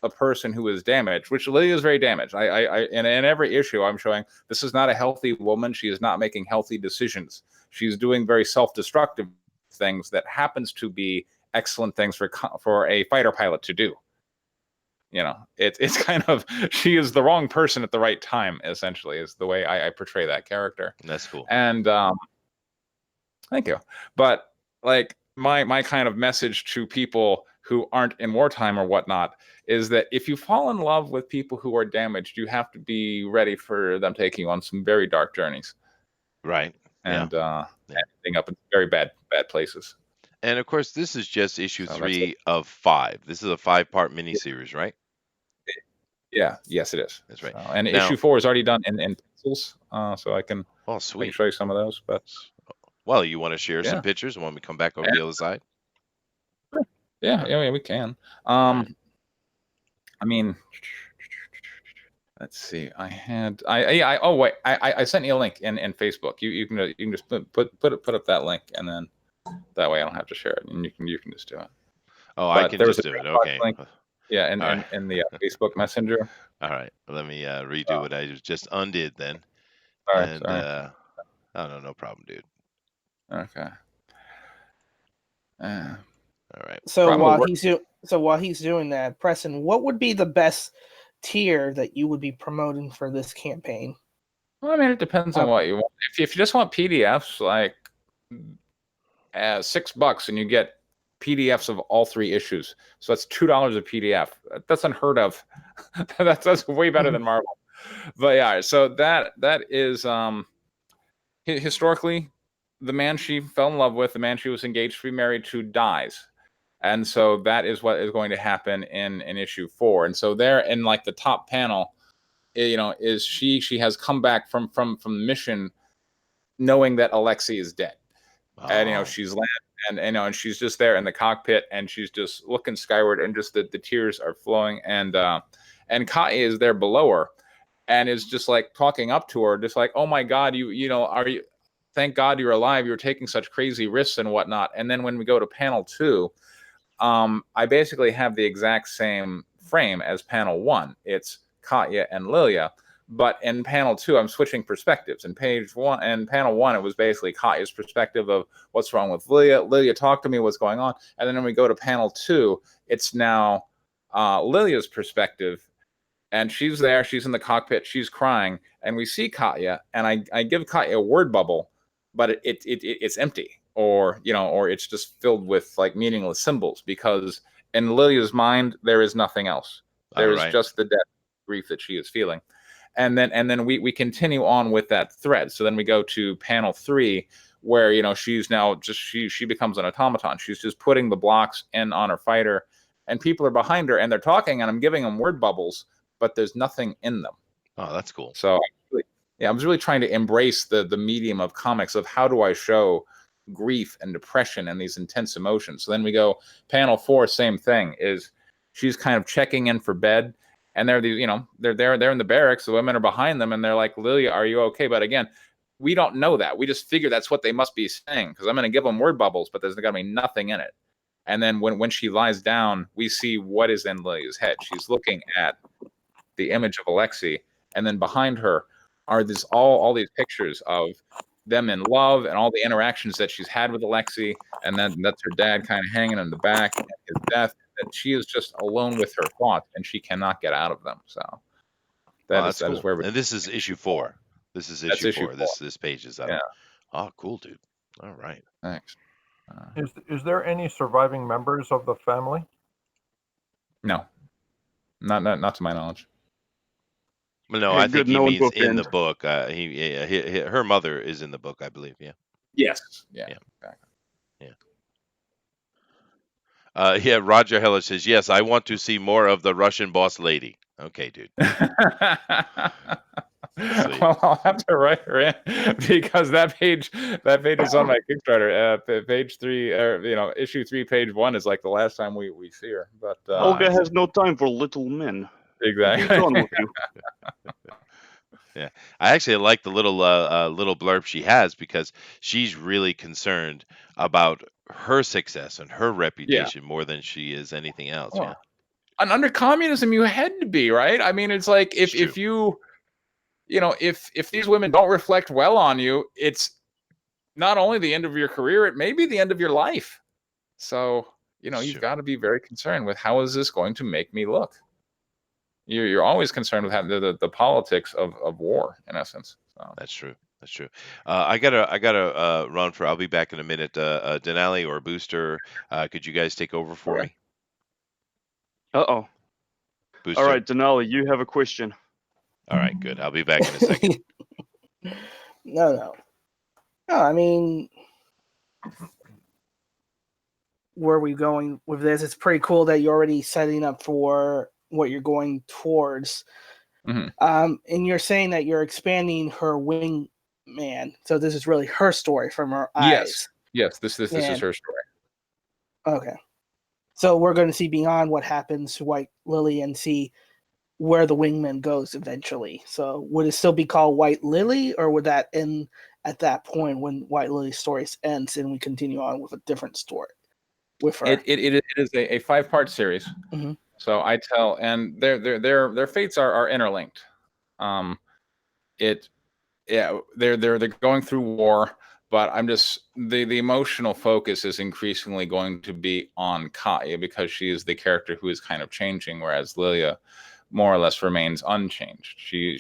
a person who is damaged, which Lilia is very damaged. In every issue I'm showing this is not a healthy woman. She is not making healthy decisions. She's doing very self-destructive things that happens to be excellent things for a fighter pilot to do. it's kind of, she is the wrong person at the right time, essentially, is the way I portray that character.
That's cool.
And thank you. But like my kind of message to people who aren't in wartime or whatnot is that if you fall in love with people who are damaged, you have to be ready for them taking you on some very dark journeys.
Right.
And ending up in very bad places.
And of course, this is just issue 3 of 5. This is a 5-part miniseries, right?
Yeah. Yes, it is.
That's right.
And now, issue 4 is already done in pencils, so I can show you some of those. But
well, you want to share some pictures when we come back over the other side?
Yeah, we can. I mean, let's see. I sent you a link in Facebook. You can just put up that link, and then that way I don't have to share it, and you can just do it.
Oh, I can just do it. Okay.
Link, and in the Facebook Messenger.
All right. Let me redo what I just undid then.
All right.
And no problem, dude.
Okay.
All right.
So while he's doing that, Preston, what would be the best tier that you would be promoting for this campaign?
Well, I mean, it depends on what you want. If you just want PDFs, like $6, and you get PDFs of all 3 issues, so that's $2 a PDF. That's unheard of. that's way better than Marvel. But yeah, so that is historically the man she fell in love with, the man she was engaged to be married to, dies. And so that is what is going to happen in issue 4. And so there in like the top panel, is she has come back from the mission knowing that Alexei is dead. And she's landed and she's just there in the cockpit, and she's just looking skyward, and just the tears are flowing, and Katya is there below her and is just like talking up to her, just like, oh my God, thank God you're alive. You're taking such crazy risks and whatnot. And then when we go to panel 2, I basically have the exact same frame as panel 1. It's Katya and Lilia, but in panel 2, I'm switching perspectives. In panel 1, it was basically Katya's perspective of what's wrong with Lilia. Lilia, talk to me, what's going on? And then when we go to panel 2, it's now Lilia's perspective, and she's there, she's in the cockpit, she's crying, and we see Katya, and I give Katya a word bubble, but it's empty, or it's just filled with like meaningless symbols, because in Lilia's mind there is nothing else. There is just the death, grief that she is feeling. And then we continue on with that thread. So then we go to panel 3, where she's now just she becomes an automaton. She's just putting the blocks in on her fighter, and people are behind her and they're talking, and I'm giving them word bubbles, but there's nothing in them.
Oh, that's cool.
So I was really trying to embrace the medium of comics, of how do I show grief and depression and these intense emotions. So then we go panel 4, same thing, is she's kind of checking in for bed, and they're they're in the barracks, the women are behind them, and they're like, Lilia, are you okay? But again, we don't know that. We just figure that's what they must be saying, because I'm going to give them word bubbles, but there's going to be nothing in it. And then when she lies down, we see what is in Lilia's head. She's looking at the image of Alexei, and then behind her are all these pictures of them in love and all the interactions that she's had with Alexei, and then that's her dad kind of hanging in the back, and his death, and she is just alone with her thoughts, and she cannot get out of them. So that
cool.
is where we.
And this is issue 4. This is issue 4. This page is out. Yeah. Oh, cool, dude. All right.
Thanks.
Is there any surviving members of the family?
No, not to my knowledge.
No, I think he means in the book. Her mother is in the book, I believe. Yeah.
Yes. Yeah.
Exactly. Yeah. Roger Heller says, yes, I want to see more of the Russian boss lady. Okay, dude.
Well, I'll have to write her in, because that page is on my Kickstarter. Page 3, or issue 3, page 1 is like the last time we see her. But
Olga has no time for little men.
Exactly.
Yeah, I actually like the little blurb she has, because she's really concerned about her success and her reputation more than she is anything else.
Oh. Yeah. And under communism, you had to be, right. I mean, it's like if you, if these women don't reflect well on you, it's not only the end of your career, it may be the end of your life. So you've got to be very concerned with, how is this going to make me look? you're always concerned with having the politics of war, in essence. So.
That's true. That's true. I gotta run for. I'll be back in a minute. Dinale or Booster, could you guys take over for me?
Uh-oh.
Booster.
All right, Dinale, you have a question.
All right, good. I'll be back in a second.
No. I mean, where are we going with this? It's pretty cool that you're already setting up for what you're going towards.
Mm-hmm.
And you're saying that you're expanding her wingman, so this is really her story from her eyes.
Yes. This is her story.
Okay, so we're going to see beyond what happens to White Lily and see where the wingman goes eventually. So would it still be called White Lily, or would that end at that point when White Lily's story ends and we continue on with a different story with her?
It is a 5-part series.
Mm-hmm.
So I tell, and their fates are interlinked. They're going through war, but I'm just the emotional focus is increasingly going to be on Katya because she is the character who is kind of changing, whereas Lilia more or less remains unchanged. She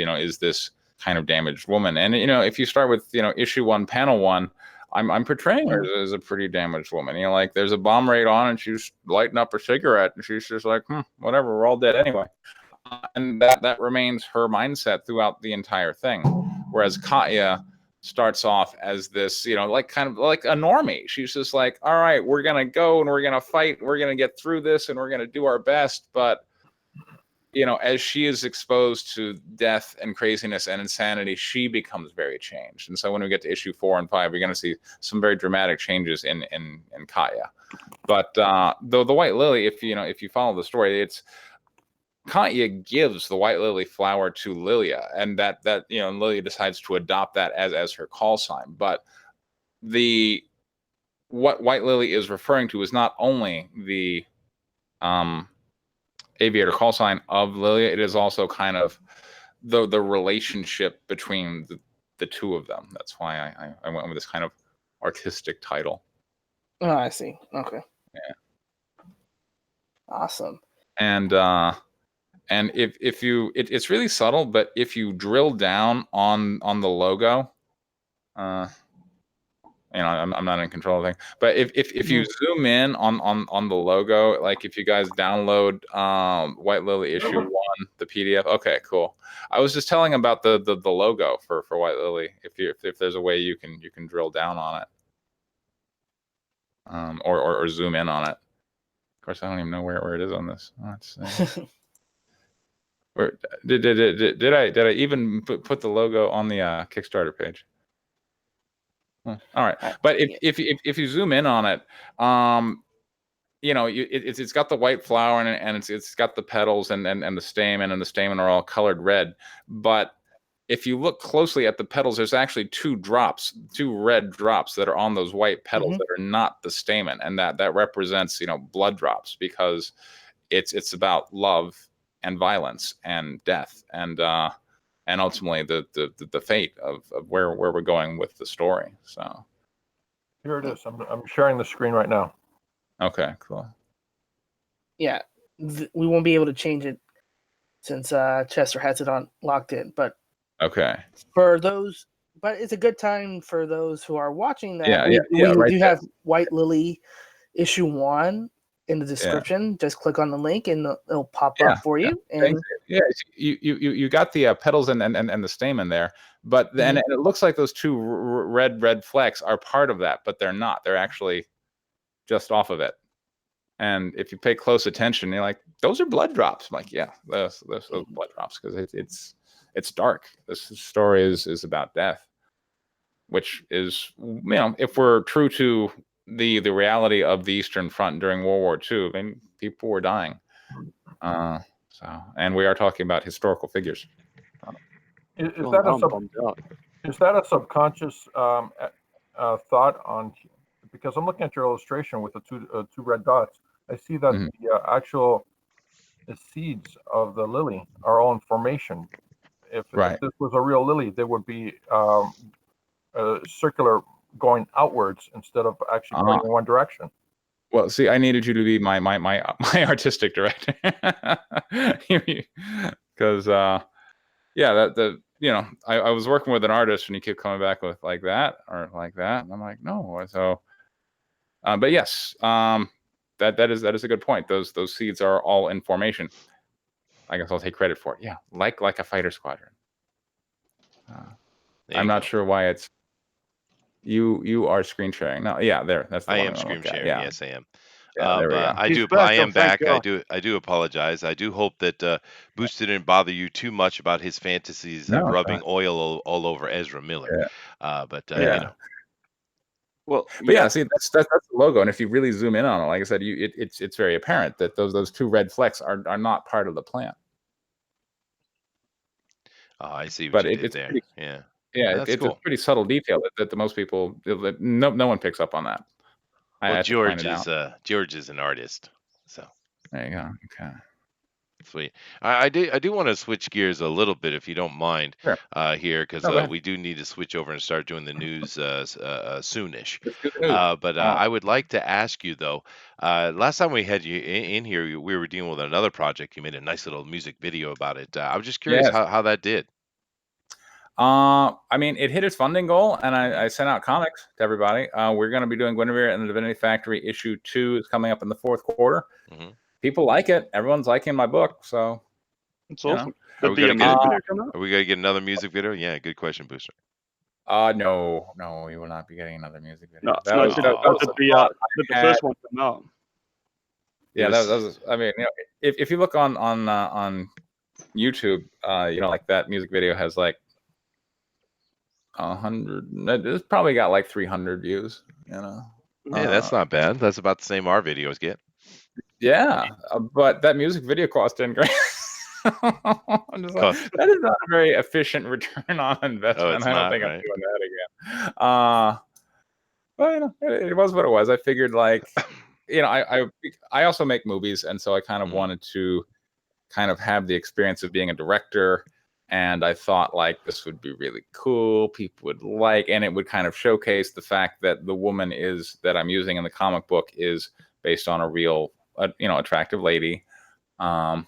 is this kind of damaged woman, and if you start with issue 1, panel 1. I'm portraying her as a pretty damaged woman. Like there's a bomb raid on, and she's lighting up a cigarette, and she's just like, whatever, we're all dead anyway. And that remains her mindset throughout the entire thing. Whereas Katya starts off as this, like kind of like a normie. She's just like, all right, we're gonna go and we're gonna fight, we're gonna get through this, and we're gonna do our best. But as she is exposed to death and craziness and insanity, she becomes very changed. And so when we get to issue 4 and 5, we're going to see some very dramatic changes in Katya. But the White Lily, if you follow the story, it's Katya gives the White Lily flower to Lilia, and that Lilia decides to adopt that as her call sign. But what White Lily is referring to is not only the aviator call sign of Lilia, it is also kind of the relationship between the two of them. That's why I went with this kind of artistic title.
Oh, I see. Okay.
Yeah.
Awesome.
And if you it's really subtle, but if you drill down on the logo, I'm not in control of things, but if you zoom in on the logo, like if you guys download White Lily issue 1, the PDF. Okay, cool. I was just telling about the logo for White Lily. If there's a way you can drill down on it, or zoom in on it. Of course, I don't even know where it is on this. Let's see. Where did I even put the logo on the Kickstarter page? All right, but if you zoom in on it, it's got the white flower in it, and it's got the petals and the stamen, and the stamen are all colored red. But if you look closely at the petals, there's actually two red drops that are on those white petals that are not the stamen, and that represents blood drops, because it's about love and violence and death and ultimately the fate of where we're going with the story. So
here it is. I'm sharing the screen right now.
Okay, cool.
Yeah, we won't be able to change it since Chester has it on locked in. But
okay,
but it's a good time for those who are watching that.
We
do have White Lily issue 1 in the description. Yeah. Just click on the link and it'll pop up for you. And
you got the petals and the stamen there, but then it looks like those two red flecks are part of that, but they're not. They're actually just off of it. And if you pay close attention, you're like, those are blood drops. I'm like, yeah, those blood drops, because it's dark. This story is about death, which is, if we're true to the reality of the Eastern Front during World War II, I mean, people were dying. And we are talking about historical figures.
Is that a subconscious thought on? Because I'm looking at your illustration with the two red dots. I see that the seeds of the lily are all in formation. If this was a real lily, they would be circular, going outwards instead of actually going in one direction.
Well, see, I needed you to be my artistic director, because I was working with an artist and he kept coming back with like that or like that, and I'm like, no. So, but yes, that is a good point. Those seeds are all in formation. I guess I'll take credit for it. Yeah, like a fighter squadron. I'm not sure why it's you are screen sharing. No, yeah, there. That's the
I
one
am
I'm
screen
look at.
sharing.
Yeah.
Yes, I am.
Yeah, there we go.
I am back. I do apologize. I do hope that Booster didn't bother you too much about his fantasies of
No,
rubbing oil all over Ezra Miller.
yeah.
You know.
Well,
but yeah, see, that's the logo, and if you really zoom in on it, like I said, it's very apparent that those two red flecks are not part of the plant.
Oh, I see what
But
you did
it's
there.
pretty,
Yeah.
it's
cool.
a pretty subtle detail that most people, no one picks up on that.
Well,
I have to point it out.
George is an artist, so
there you go. Okay.
Sweet. I do want to switch gears a little bit, if you don't mind,
Sure.
here, because
No, go ahead.
we do need to switch over and start doing the news soonish.
Let's do the news.
But I would like to ask you though. Last time we had you in here, we were dealing with another project. You made a nice little music video about it. I was just curious
Yes.
how that did.
I mean, it hit its funding goal, and I sent out comics to everybody. We're going to be doing Guinevere and the Divinity Factory issue 2 is coming up in the 4th quarter.
Mm-hmm.
People like it. Everyone's liking my book, so
it's awesome.
Are we going to get another music video? Yeah, good question, Booster.
No, we will not be getting another music video.
No, the first one come out.
Yeah, that was. I mean, if you look on YouTube, like that music video has like 100. It's probably got like 300 views.
Yeah, that's not bad. That's about the same our videos get.
Yeah, but that music video cost 10 grand. I'm just like, that is not a very efficient return on investment. I don't think I'm doing that again. Well, it was what it was. I figured, like, I also make movies, and so I kind of wanted to kind of have the experience of being a director, and I thought, like, this would be really cool. People would like, and it would kind of showcase the fact that the woman that I'm using in the comic book is based on a real, attractive lady. So,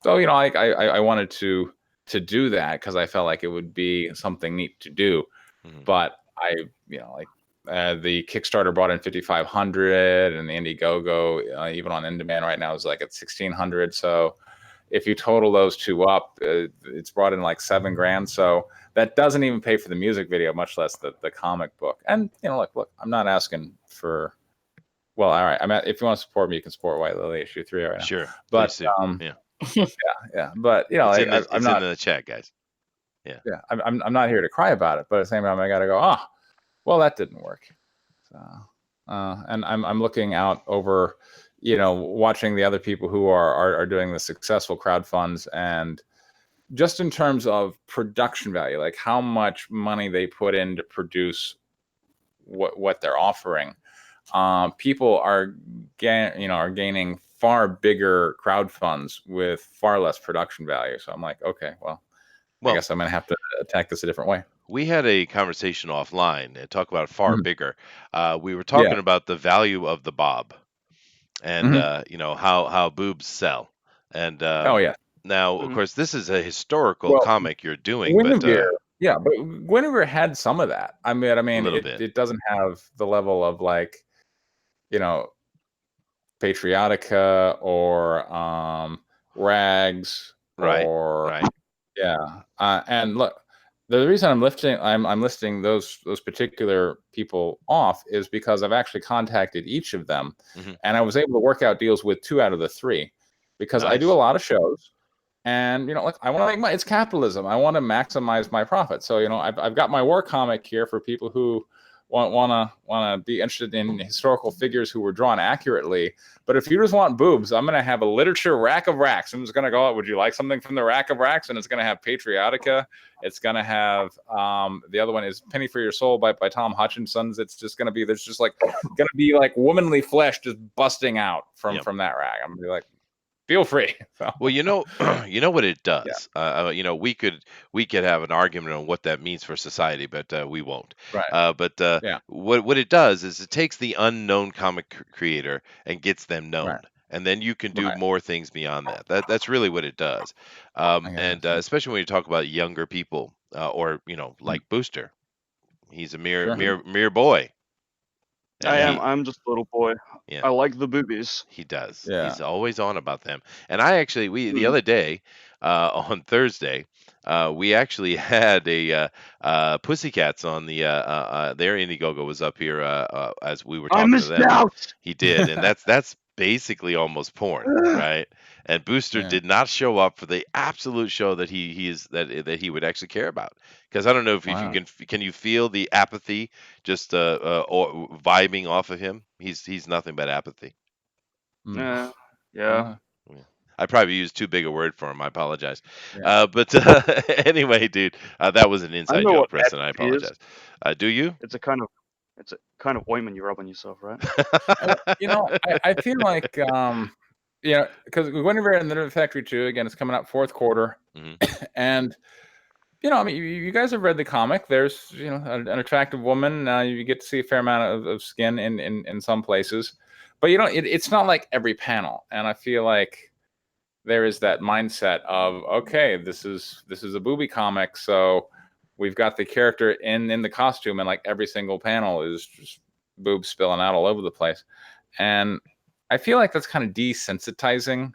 I wanted to do that because I felt like it would be something neat to do. Mm-hmm. But the Kickstarter brought in 5,500, and the Indiegogo, even on in-demand right now, is like at 1,600. So if you total those two up, it's brought in like $7 grand. So that doesn't even pay for the music video, much less the comic book. And look, I'm not asking for. Well, all right. If you want to support me, you can support White Lily issue 3 right now.
Sure,
but
yeah.
yeah. But
I'm not in the chat, guys. Yeah.
I'm not here to cry about it, but at the same time, I got to go. Well, that didn't work. So, and I'm looking out over, watching the other people who are doing the successful crowdfunds, and just in terms of production value, like how much money they put in to produce what they're offering. People are gaining far bigger crowdfunds with far less production value. So I'm like, okay, well, I guess I'm going to have to attack this a different way.
We had a conversation offline and talk about far bigger. We were talking about the value of the bob, and how boobs sell. And now, of course, this is a historical comic you're doing,
Guinevere, but Guinevere had some of that. I mean, it doesn't have the level of, like, Patriotica or Rags,
right.
And look, the reason I'm listing those particular people off is because I've actually contacted each of them, and I was able to work out deals with 2 out of the 3, because I do a lot of shows, and look, I want to make money. It's capitalism. I want to maximize my profit. So I've got my war comic here for people who want to be interested in historical figures who were drawn accurately. But if you just want boobs, I'm going to have a literature rack of racks. I'm just going to go, would you like something from the rack of racks? And it's going to have Patriotica. It's going to have the other one is Penny for Your Soul by Tom Hutchinson's. It's just going to be, there's just like going to be like womanly flesh just busting out from that rack. I'm going to be like, feel free. So.
Well, you know what it does. We could have an argument on what that means for society, but we won't.
Right.
But
Yeah.
what it does is it takes the unknown comic creator and gets them known,
Right.
and then you can do
Right.
more things beyond that. That's really what it does.
I
And
guess.
especially when you talk about younger people, or like Booster, he's a
Sure.
mere boy, and
I'm just a little boy.
yeah.
I like the boobies.
He does.
Yeah.
He's always on about them. And I actually, the other day, on Thursday, we actually had a Pussycats on their Indiegogo was up here as we were
I
talking to
missed
them.
out.
He did, and that's basically almost porn, right? And Booster
Yeah.
did not show up for the absolute show that that he would actually care about. Because I don't know if
Wow.
you can you feel the apathy just or vibing off of him. He's nothing but apathy.
Yeah.
Yeah. I probably used too big a word for him. I apologize.
Yeah.
But anyway, dude, that was an
I
inside
know
joke,
what
Preston. I
apathy is.
apologize. Do you?
It's a kind of ointment you rub on yourself, right?
I feel like because Guinevere and the Nerve Factory 2 again is coming out fourth quarter, and I mean, you guys have read the comic. There's an attractive woman. You get to see a fair amount of skin in some places, but it's not like every panel. And I feel like there is that mindset of, okay, this is a booby comic, so we've got the character in the costume, and like every single panel is just boobs spilling out all over the place. And I feel like that's kind of desensitizing.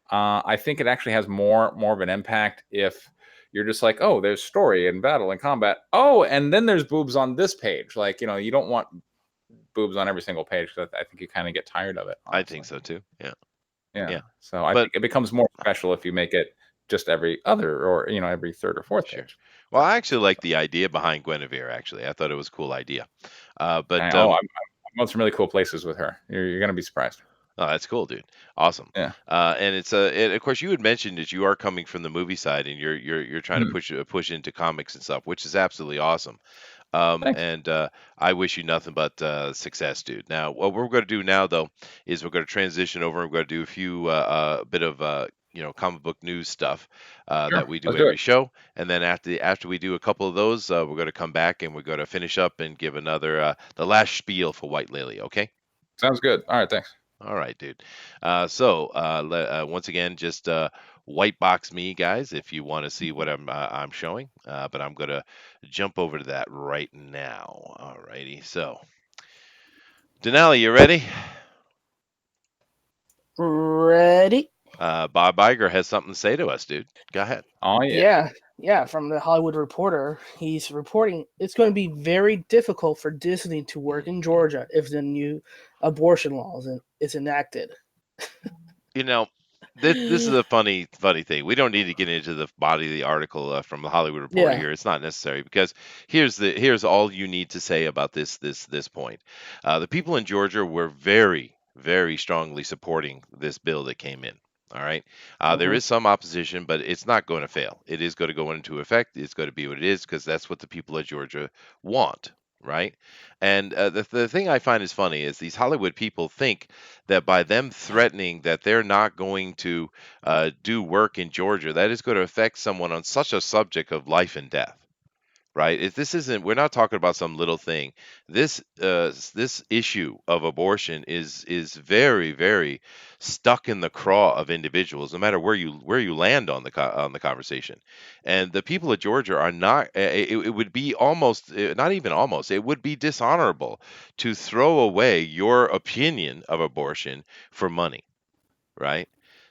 I think it actually has more of an impact if you're just like, oh, there's story and battle and combat. Oh, and then there's boobs on this page. Like, you don't want boobs on every single page, because I think you kind of get tired of it. Honestly.
I think so too. Yeah.
So I think it becomes more special if you make it just every other, or every third or fourth page.
Well, I actually like the idea behind Guinevere. Actually, I thought it was a cool idea. But
I've gone some really cool places with her. You're gonna be surprised.
Oh, that's cool, dude. Awesome.
Yeah.
And it's of course you had mentioned that you are coming from the movie side and you're trying to push into comics and stuff, which is absolutely awesome. And I wish you nothing but success, dude. Now, what we're going to do now, though, is we're going to transition over and we're going to do a few bit of comic book news stuff that we do every show, and then after we do a couple of those, we're going to come back and we're going to finish up and give another the last spiel for White Lily. Okay.
Sounds good. All right. Thanks.
All right, dude. Once again, just white box me, guys, if you want to see what I'm showing. But I'm gonna jump over to that right now. All righty. So, Dinale, you ready?
Ready.
Bob Iger has something to say to us, dude. Go ahead.
Oh
yeah. From the Hollywood Reporter, he's reporting it's going to be very difficult for Disney to work in Georgia if the new abortion law is enacted.
This is a funny thing. We don't need to get into the body of the article from the Hollywood Reporter here. It's not necessary, because here's all you need to say about this point. The people in Georgia were very, very strongly supporting this bill that came in. All right. There is some opposition, but it's not going to fail. It is going to go into effect. It's going to be what it is, because that's what the people of Georgia want. Right. And the thing I find is funny is these Hollywood people think that by them threatening that they're not going to do work in Georgia, that is going to affect someone on such a subject of life and death. Right? We're not talking about some little thing. This issue of abortion is very, very stuck in the craw of individuals, no matter where you land on the conversation. And the people of Georgia are not. It would be almost not even almost. It would be dishonorable to throw away your opinion of abortion for money. Right?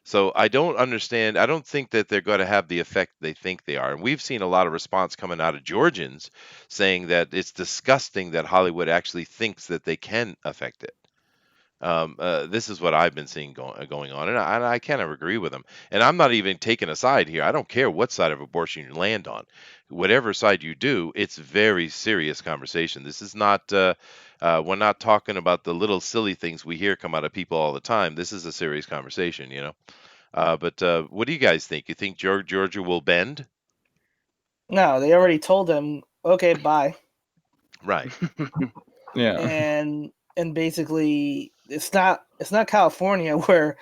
So I don't understand. I don't think that they're going to have the effect they think they are. And we've seen a lot of response coming out of Georgians saying that it's disgusting that Hollywood actually thinks that they can affect it. This is what I've been seeing going on, and I kind of agree with them. And I'm not even taking a side here. I don't care what side of abortion you land on. Whatever side you do, it's very serious conversation. This is not. We're not talking about the little silly things we hear come out of people all the time. This is a serious conversation, But what do you guys think? You think Georgia will bend?
No, they already told them, okay, bye.
Right.
Yeah.
And basically, it's not California where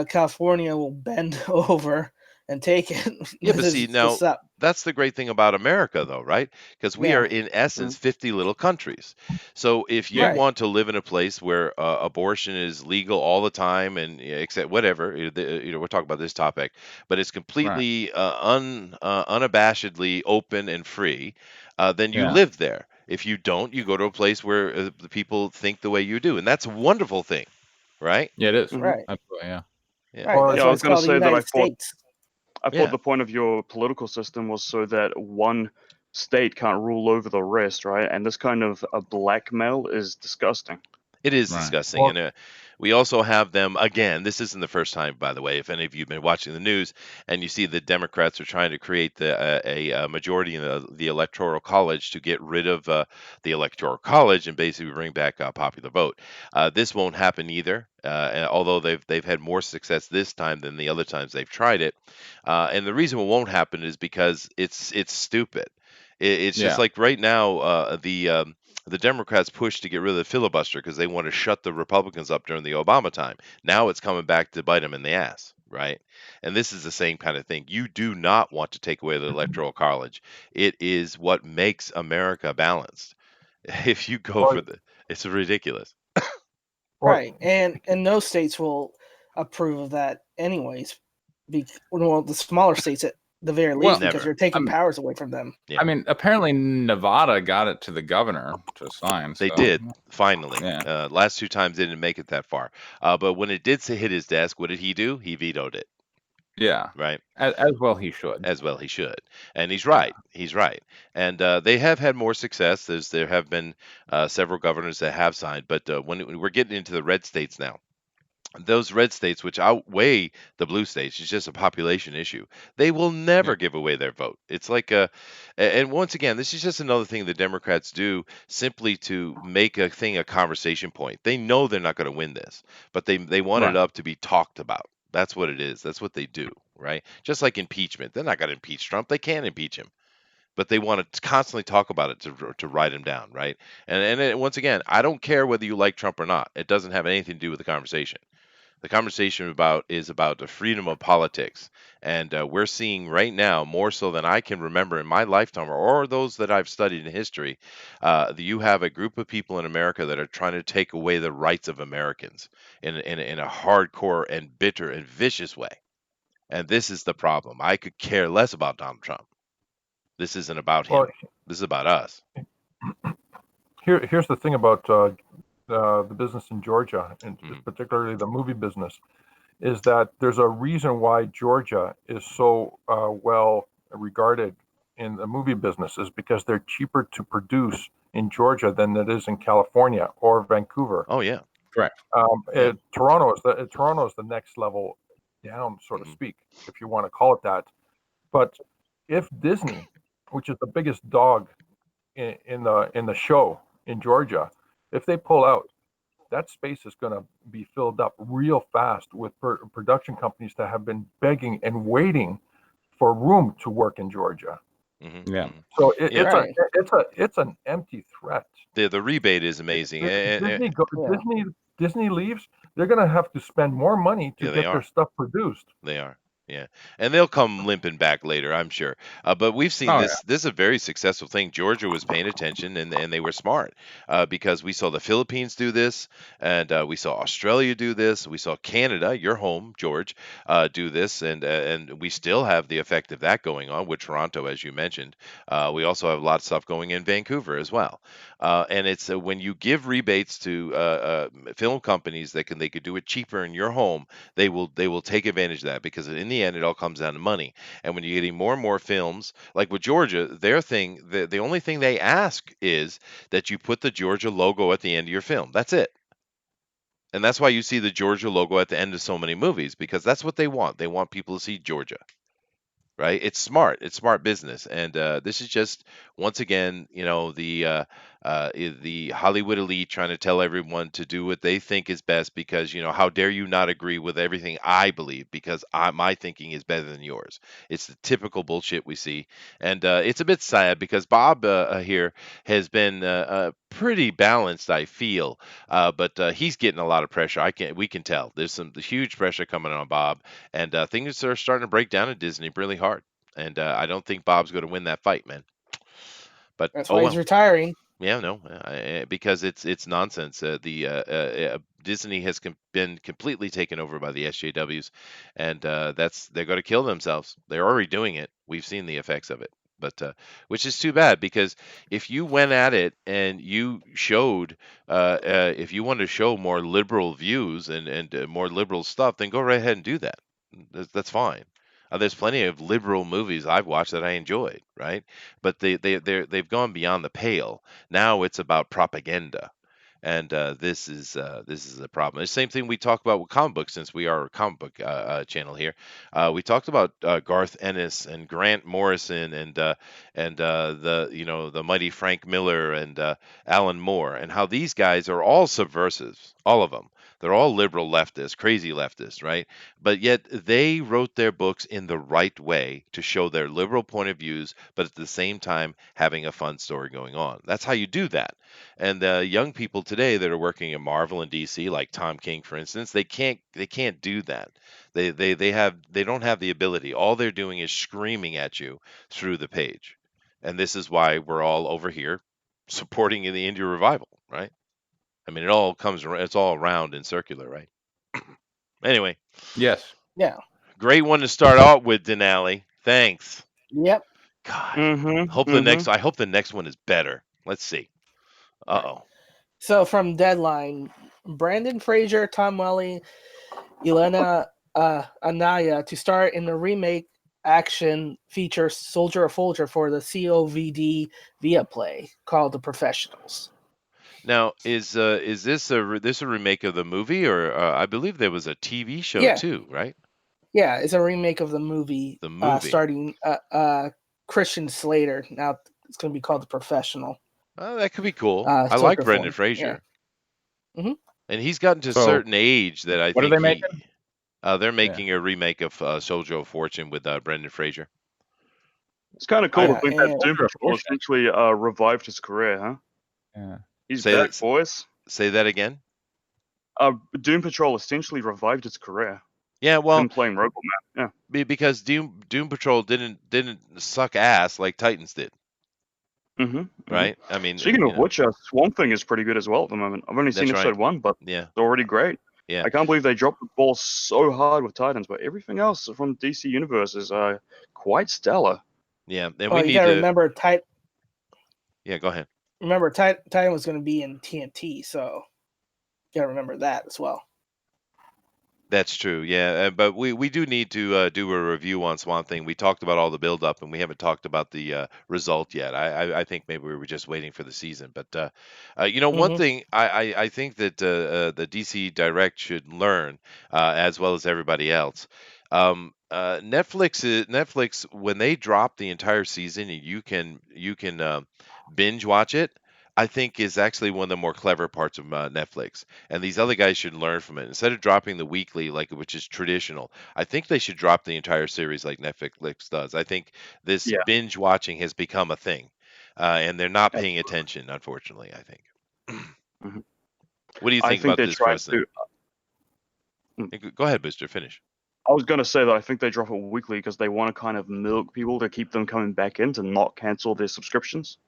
California will bend over and take it.
Yeah, but see, now
up.
that's the great thing about America, though, right? Because we
Yeah.
are, in essence, 50 little countries. So if you
Right.
want to live in a place where abortion is legal all the time, and except whatever, we're talking about this topic, but it's completely unabashedly open and free, then you
Yeah.
live there. If you don't, you go to a place where the people think the way you do, and that's a wonderful thing, right?
Yeah, it is.
Right.
Absolutely, yeah.
Yeah.
Right. That's
Yeah, I
why
was
it's
going to
called the
say that
United States.
I thought
Yeah.
the point of your political system was so that one state can't rule over the rest, right? And this kind of a blackmail is disgusting.
It is
Right.
disgusting,
Well-
and we also have them again. This isn't the first time, by the way. If any of you've been watching the news and you see the Democrats are trying to create a majority in the Electoral College to get rid of the Electoral College and basically bring back a popular vote. This won't happen either. And although they've had more success this time than the other times they've tried it, and the reason it won't happen is because it's stupid. It's just
Yeah.
like right now the Democrats pushed to get rid of the filibuster because they want to shut the Republicans up during the Obama time. Now it's coming back to bite them in the ass, right? And this is the same kind of thing. You do not want to take away the Electoral College. It is what makes America balanced. If you go for it's ridiculous.
Right. And those states will approve of that anyways. Well, the smaller states at the very least, because
Never.
you're taking powers away from them.
Yeah.
I mean, apparently Nevada got it to the governor to sign.
They
so-
did finally.
Yeah.
Last two times they didn't make it that far. But when it did hit his desk, what did he do? He vetoed it.
Yeah.
Right.
As well he should.
As well he should, and he's right. He's right, and they have had more success. There have been several governors that have signed, but when we're getting into the red states now, those red states which outweigh the blue states, it's just a population issue. They will never give away their vote. It's like and once again, this is just another thing the Democrats do simply to make a thing a conversation point. They know they're not going to win this, but they want it
Right.
up to be talked about. That's what it is. That's what they do, right? Just like impeachment. They're not going to impeach Trump. They can't impeach him, but they want to constantly talk about it to write him down, right? Once again, I don't care whether you like Trump or not. It doesn't have anything to do with the conversation. The conversation is about the freedom of politics, and we're seeing right now more so than I can remember in my lifetime, or those that I've studied in history. You have a group of people in America that are trying to take away the rights of Americans in a hardcore and bitter and vicious way, and this is the problem. I could care less about Donald Trump. This isn't about him. This is about us.
Here's the thing about the business in Georgia, and particularly the movie business, is that there's a reason why Georgia is so well regarded in the movie business, is because they're cheaper to produce in Georgia than it is in California or Vancouver.
Oh yeah,
correct.
Toronto is the next level down, so to speak, if you want to call it that. But if Disney, which is the biggest dog in the show in Georgia, if they pull out, that space is going to be filled up real fast with production companies that have been begging and waiting for room to work in Georgia.
Yeah.
So it's an empty threat.
The rebate is amazing.
If Disney leaves, they're going to have to spend more money to get their stuff produced.
They are. Yeah, and they'll come limping back later, I'm sure. But we've seen this. This is a very successful thing. Georgia was paying attention, and they were smart because we saw the Philippines do this, and we saw Australia do this. We saw Canada, your home, George, do this, and we still have the effect of that going on with Toronto, as you mentioned. We also have a lot of stuff going in Vancouver as well. And it's when you give rebates to film companies they could do it cheaper in your home, they will take advantage of that, because in the end it all comes down to money. And when you're getting more and more films, like with Georgia, their thing, the only thing they ask is that you put the Georgia logo at the end of your film. That's it. And that's why you see the Georgia logo at the end of so many movies, because that's what they want. They want people to see Georgia. Right? It's smart. It's smart business. And this is just, once again, the the Hollywood elite trying to tell everyone to do what they think is best because, how dare you not agree with everything I believe because my thinking is better than yours. It's the typical bullshit we see. And it's a bit sad because Bob here has been pretty balanced, I feel. But he's getting a lot of pressure. We can tell there's some huge pressure coming on Bob, and things are starting to break down at Disney really hard. And I don't think Bob's going to win that fight, man. But
That's
oh
why he's
well.
retiring.
Yeah, no, because it's nonsense. Disney has been completely taken over by the SJWs, and they're going to kill themselves. They're already doing it. We've seen the effects of it, but which is too bad because if you went at it and you showed, if you want to show more liberal views and more liberal stuff, then go right ahead and do that. That's fine. There's plenty of liberal movies I've watched that I enjoyed, right? But they've gone beyond the pale. Now it's about propaganda, and this is a problem. The same thing we talk about with comic books, since we are a comic book channel here. We talked about Garth Ennis and Grant Morrison and the mighty Frank Miller and Alan Moore, and how these guys are all subversives, all of them. They're all liberal leftists, crazy leftists, right? But yet they wrote their books in the right way to show their liberal point of views, but at the same time having a fun story going on. That's how you do that. And the young people today that are working at Marvel and DC, like Tom King, for instance, they can't do that. They don't have the ability. All they're doing is screaming at you through the page. And this is why we're all over here supporting the India revival, right? I mean, it's all round and circular, right? Anyway,
Yes.
Yeah.
great one to start out with, Dinale. Thanks.
Yep.
God,
Mm-hmm.
I hope the next one is better. Let's see. Uh-oh.
So from Deadline, Brandon Fraser, Tom Welly, Elena Anaya to star in the remake action feature Soldier of Folger for the COVD via play called The Professionals.
Now, is this a remake of the movie, or I believe there was a TV show
Yeah.
too, right?
Yeah, it's a remake of the movie,
The movie.
starting Christian Slater. Now it's going to be called The Professional.
That could be cool. I
Soldier
like
of
Brendan
Folger.
Fraser.
Yeah. Mm-hmm.
And he's gotten to a
So,
certain age that I
what are
think
they making?
they're making a remake of Soldier of Fortune with Brendan Fraser.
It's kind of cool
I-
to think that
and-
Doom Patrol essentially revived his career, huh?
Yeah.
He's
Say
back,
that-
boys.
Say that again.
Doom Patrol essentially revived his career.
Yeah, well,
Him playing Robot Man.
because Doom Patrol didn't suck ass like Titans did,
Yeah. Mm-hmm.
right? I mean,
Speaking of which, Swamp Thing is pretty good as well at the moment. I've only seen
That's
episode
right.
1, but
yeah,
it's already great.
yeah,
I can't believe they dropped the ball so hard with Titans, but everything else from DC Universe is quite stellar.
yeah. And
Oh,
we
you
need
got to
to.
remember,
Yeah, go ahead.
Titan was going to be in TNT, so you got to remember that as well.
That's true. Yeah, but we do need to do a review on Swamp Thing. We talked about all the build up, and we haven't talked about the result yet. I think maybe we were just waiting for the season. But one
Mhm.
thing I think that the DC Direct should learn, as well as everybody else. Netflix when they drop the entire season and you can binge watch it. I think is actually one of the more clever parts of Netflix, and these other guys should learn from it. Instead of dropping the weekly, which is traditional, I think they should drop the entire series like Netflix does. I think this
Yeah.
binge watching has become a thing, and they're not paying
Absolutely.
attention, unfortunately. I think.
Mhm.
What do you
I
think
think
about
they
this,
tried
Preston? Go ahead, Booster. Finish.
I was going to say that I think they drop it weekly because they want to kind of milk people to keep them coming back in to not cancel their subscriptions.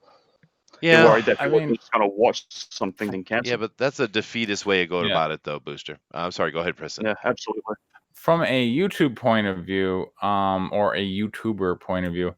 They're
Yeah,
worried that
I
people are
mean-
just going to watch something then cancel.
yeah, but that's a defeatist way of going
Yeah.
about it, though, Booster. I'm sorry. Go ahead, Preston.
Yeah, absolutely.
From a YouTube point of view, or a YouTuber point of view,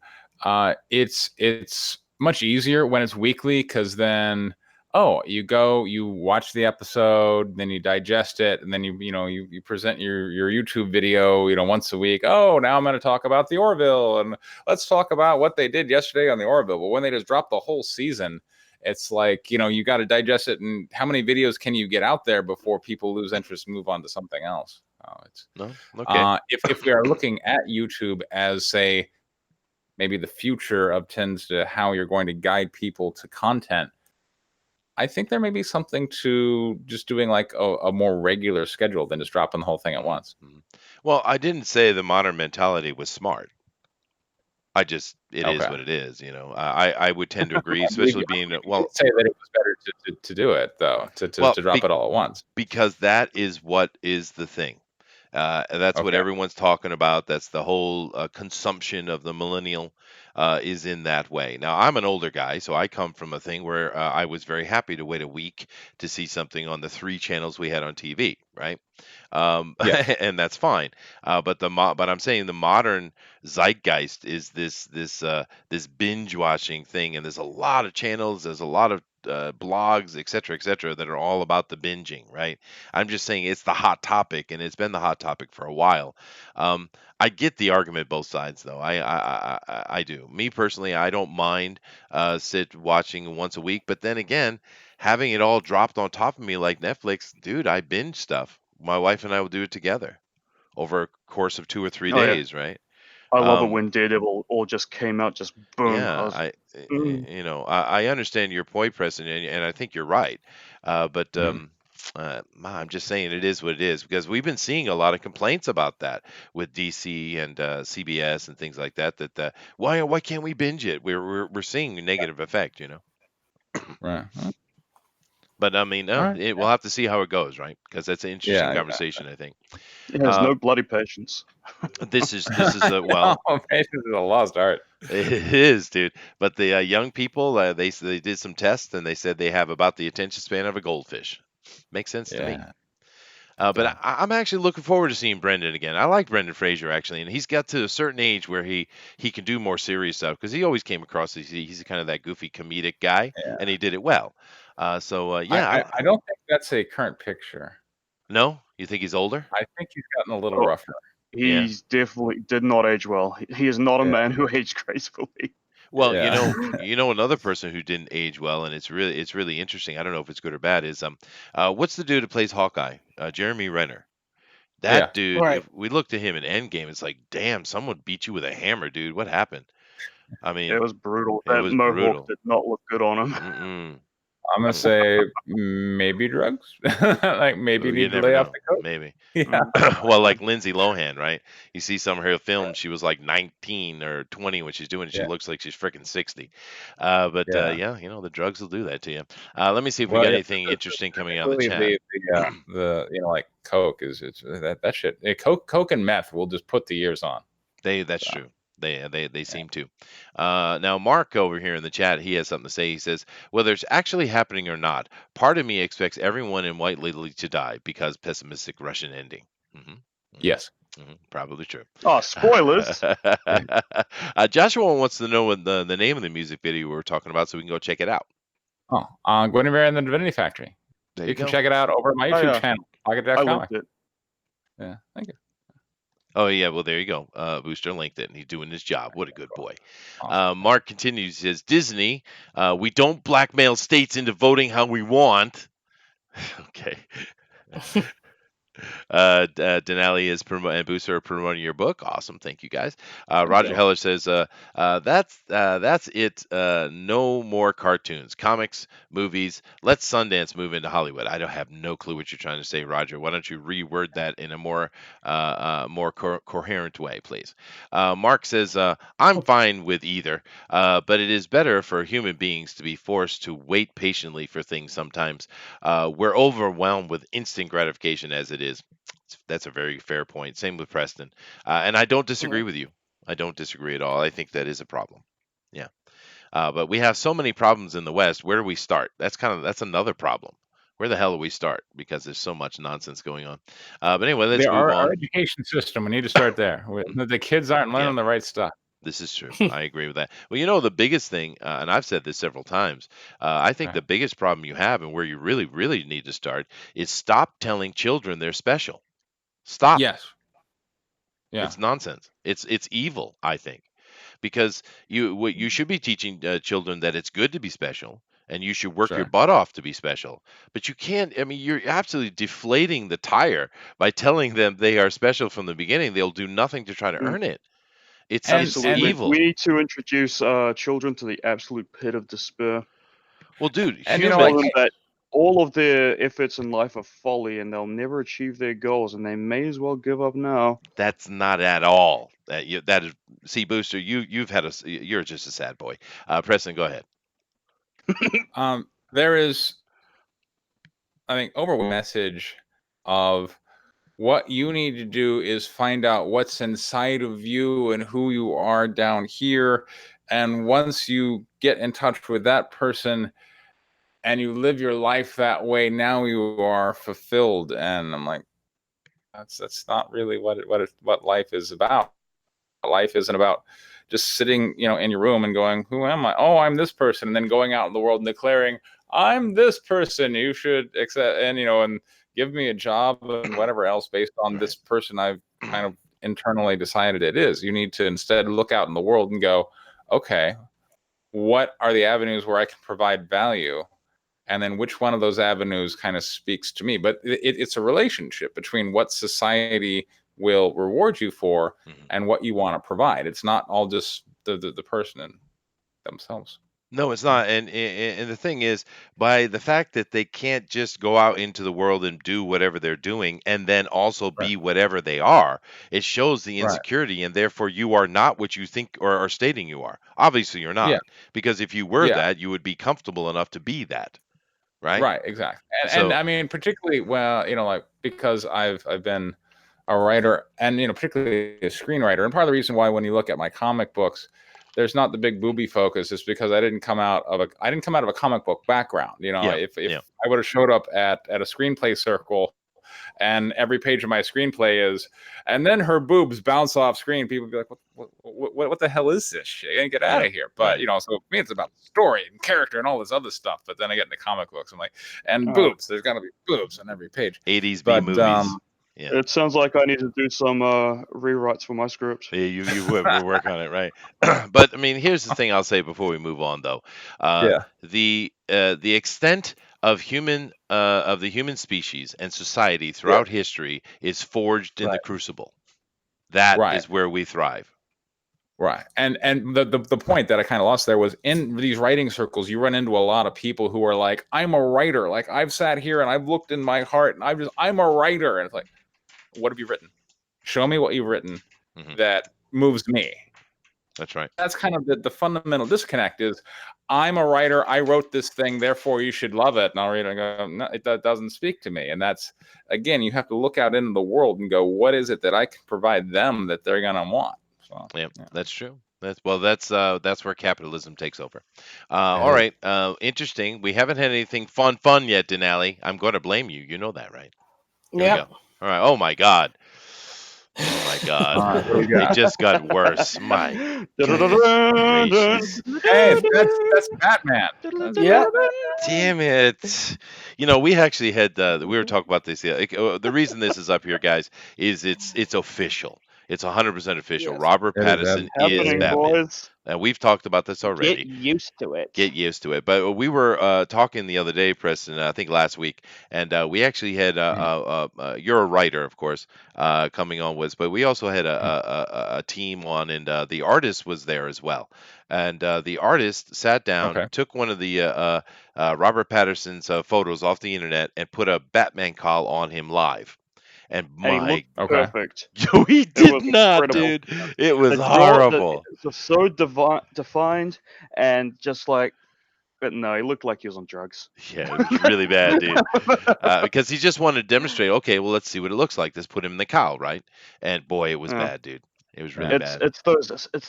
it's much easier when it's weekly because then you watch the episode, then you digest it, and then you present your YouTube video once a week. Oh, now I'm going to talk about the Orville, and let's talk about what they did yesterday on the Orville. But when they just drop the whole season, it's like you got to digest it, and how many videos can you get out there before people lose interest and move on to something else?
No. Okay.
If we are looking at YouTube as, say, maybe the future of tends to how you're going to guide people to content, I think there may be something to just doing like a more regular schedule than just dropping the whole thing at once.
Well, I didn't say the modern mentality was smart. It is
Okay.
what it is, you know. I would tend to agree,
I believe
especially
you. I
being
believe you
well,
did say that it was better to do it though,
well,
to drop it all at once.
because that is what is the thing. That's what
Okay.
everyone's talking about. That's the whole consumption of the millennial is in that way. Now, I'm an older guy, so I come from a thing where I was very happy to wait a week to see something on the 3 channels we had on TV, right?
Yes.
And that's fine. But I'm saying the modern zeitgeist is this binge watching thing, and there's a lot of channels, there's a lot of blogs, et cetera, that are all about the binging, right? I'm just saying it's the hot topic, and it's been the hot topic for a while. I get the argument both sides, though. I do. Me personally, I don't mind sit watching once a week, but then again, having it all dropped on top of me like Netflix, dude, I binge stuff. My wife and I will do it together over a course of 2 or 3
Oh yeah,
days, right?
I love it
Um,
when Daredevil all just came out, just boom. I
yeah,
was, mm.
I understand your point, Preston, and I think you're right. But
Mhm.
I'm just saying it is what it is because we've been seeing a lot of complaints about that with DC and CBS and things like that. Why can't we binge it? We're seeing a negative effect, you know.
Right.
But I mean,
All right.
we'll have to see how it goes, right? Because that's an interesting
Yeah.
conversation, I think.
It has
Uh,
no bloody patience.
this is a well,
Oh, patience is a lost art.
it is, dude. But the young people, they did some tests and they said they have about the attention span of a goldfish. Makes sense to me.
Yeah.
But I'm actually looking forward to seeing Brendan again. I like Brendan Fraser actually, and he's got to a certain age where he can do more serious stuff because he always came across as he's kind of that goofy comedic guy,
Yeah.
and he did it well. Yeah,
I don't think that's a current picture.
no, you think he's older?
I think he's gotten a little
Oh,
rougher.
Yeah.
He's definitely did not age well. He is not a
Yeah.
man who aged gracefully.
Well,
Yeah.
you know another person who didn't age well, and it's really interesting. I don't know if it's good or bad. Is what's the dude who plays Hawkeye? Jeremy Renner.
Yeah.
That dude.
Right.
If we looked at him in Endgame, it's like, damn, someone beat you with a hammer, dude. What happened? I mean,
It was brutal.
it
That
was
mohawk
brutal.
did not look good on him.
Mm-mm.
I'm gonna say maybe drugs. Like maybe you
You
need to
never
lay off
know.
the coke.
Maybe.
Yeah.
Well, like Lindsay Lohan, right? You see some of her films, she was like 19 or 20 when she's doing it. She
Yeah.
looks like she's freaking 60.
Yeah.
Yeah, the drugs will do that to you. Let me see if we
Well,
got
yeah,
anything interesting coming out of the
particularly
chat.
the like coke is that shit. Coke and meth will just put the years on.
That's
So
true. They seem to. Now, Mark over here in the chat, he has something to say. He says, whether it's actually happening or not, part of me expects everyone in White Lily to die because pessimistic Russian ending. hmm
yes.
Probably true.
Oh, spoilers!
Joshua wants to know what the name of the music video we were talking about so we can go check it out.
Oh, Guinevere and the Divinity Factory.
There
You
you
can
go.
check it out over at my
Oh,
YouTube
yeah.
channel,
I
pocket.com.
linked it.
Yeah, thank you.
Oh, yeah. Well, there you go. Booster linked it, and he's doing his job. What a good boy.
Awesome.
Mark continues, says, Disney, we don't blackmail states into voting how we want. Okay. Dinale and Booster are promoting your book. Awesome, thank you guys. Roger
you.
Heller says, that's it. No more cartoons, comics, movies. Let Sundance move into Hollywood. I don't have no clue what you're trying to say, Roger. Why don't you reword that in a more coherent way, please? Mark says, I'm fine with either, but it is better for human beings to be forced to wait patiently for things sometimes. We're overwhelmed with instant gratification as it is. That's a very fair point. Same with Preston. And I don't disagree with you. I don't disagree at all. I think that is a problem. Yeah. But we have so many problems in the West. Where do we start? That's another problem. Where the hell do we start? Because there's so much nonsense going on. But anyway, let's move
Our
on.
education system, we need to start there. The kids aren't learning the right stuff.
This is true. I agree with that. Well, the biggest thing, and I've said this several times, I think the biggest problem you have and where you really, really need to start is stop telling children they're special. Stop.
Yes. Yeah.
It's nonsense. It's evil, I think, because you should be teaching children that it's good to be special and you should work your butt off to be special. But you can't. I mean, you're absolutely deflating the tire by telling them they are special from the beginning. They'll do nothing to try to earn it. It's
Absolutely.
evil.
We need to introduce children to the absolute pit of despair.
Well, dude,
And
Tell
humans.
them that all of their efforts in life are folly, and they'll never achieve their goals, and they may as well give up now.
That's not at all. That is. See, Booster, you've had you're just a sad boy. Preston, go ahead.
There is, I think, overall message of what you need to do is find out what's inside of you and who you are down here. And once you get in touch with that person and you live your life that way, now you are fulfilled. And I'm like, that's not really what life is about. Life isn't about just sitting, in your room and going, "Who am I? Oh, I'm this person," and then going out in the world and declaring, "I'm this person. You should accept," and give me a job and whatever else based on
Right.
this person I've kind of internally decided it is. You need to instead look out in the world and go, "Okay, what are the avenues where I can provide value?" And then which one of those avenues kind of speaks to me. But it's a relationship between what society will reward you for and what you want to provide. It's not all just the person in themselves.
No, it's not. And the thing is, by the fact that they can't just go out into the world and do whatever they're doing and then also
Right.
be whatever they are, it shows the
Right.
insecurity, and therefore you are not what you think or are stating you are. Obviously, you're
Yeah.
not, because if you were
Yeah.
that, you would be comfortable enough to be that, right?
Right. Exactly. And
So,
I mean, particularly, well, like, because I've been a writer and particularly a screenwriter, and part of the reason why when you look at my comic books, there's not the big booby focus is because I didn't come out of a comic book background.
yeah,
If
yeah.
I would have showed up at a screenplay circle and every page of my screenplay is, and then her boobs bounce off screen, people would be like, what the hell is this shit? I get out
Yeah,
of here. But
right.
so for me, it's about story and character and all this other stuff. But then I get into comic books, I'm like, and
Uh,
boobs. There's got to be boobs on every page.
80s B
But
movies. Yeah.
it sounds like I need to do some rewrites for my script.
Yeah, you would. We'll work on it, right? But I mean, here's the thing I'll say before we move on, though.
Yeah.
The extent of the human species and society throughout history is forged in the
Right.
crucible. That
Right.
is where we thrive.
Right. And the point that I kind of lost there was in these writing circles, you run into a lot of people who are like, I'm a writer. Like I've sat here and I've looked in my heart and I'm a writer. And it's like, what have you written? Show me what you've written
Mhm.
that moves me.
That's right.
That's kind of the fundamental disconnect is I'm a writer. I wrote this thing, therefore you should love it. And I'll read it and go, no, that doesn't speak to me. And that's, again, you have to look out into the world and go, what is it that I can provide them that they're going to want? So,
Yeah, that's true. That's where capitalism takes over. All
Yeah.
right. Interesting. We haven't had anything fun yet, Dinale. I'm going to blame you. You know that, right? Here we
Yep.
go. All right. Oh my God. Oh my God.
All right, what do we got?
It just got worse. My
Dun-dun-dun-dun,
gracious.
Hey, that's Batman.
Yeah.
Damn it. We actually had we were talking about this. Yeah, the reason this is up here, guys, is it's official. It's 100% official.
Yes.
Robert
It is
Pattinson is
happening,
Batman.
boys.
And we've talked about this
Get
already.
used to it.
Get used to it. But we were talking the other day, Preston, I think last week, and we actually had you're a writer, of course, coming on with, but we also had a team on, and the artist was there as well. And the artist sat down,
Okay.
took one of the Robert Patterson's photos off the internet, and put a Batman cowl on him live. And
And he
my,
looked
Okay.
perfect.
he
It
did
was
not,
incredible.
dude. It was
The jaw,
horrible.
it was so defined and just like, but no, he looked like he was on drugs.
Yeah, it was really bad, dude. Because he just wanted to demonstrate, okay, well, let's see what it looks like. Let's put him in the cowl, right? And boy, it was
Yeah.
bad, dude. It was really
It's
bad.
it's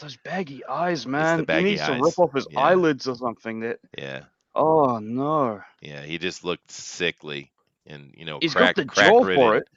those baggy eyes, man. He
baggy
needs to
eyes.
rip off his
Yeah.
eyelids or something.
Yeah,
Oh no,
yeah. He just looked sickly and
he's got the jaw
crack ridden.
for it.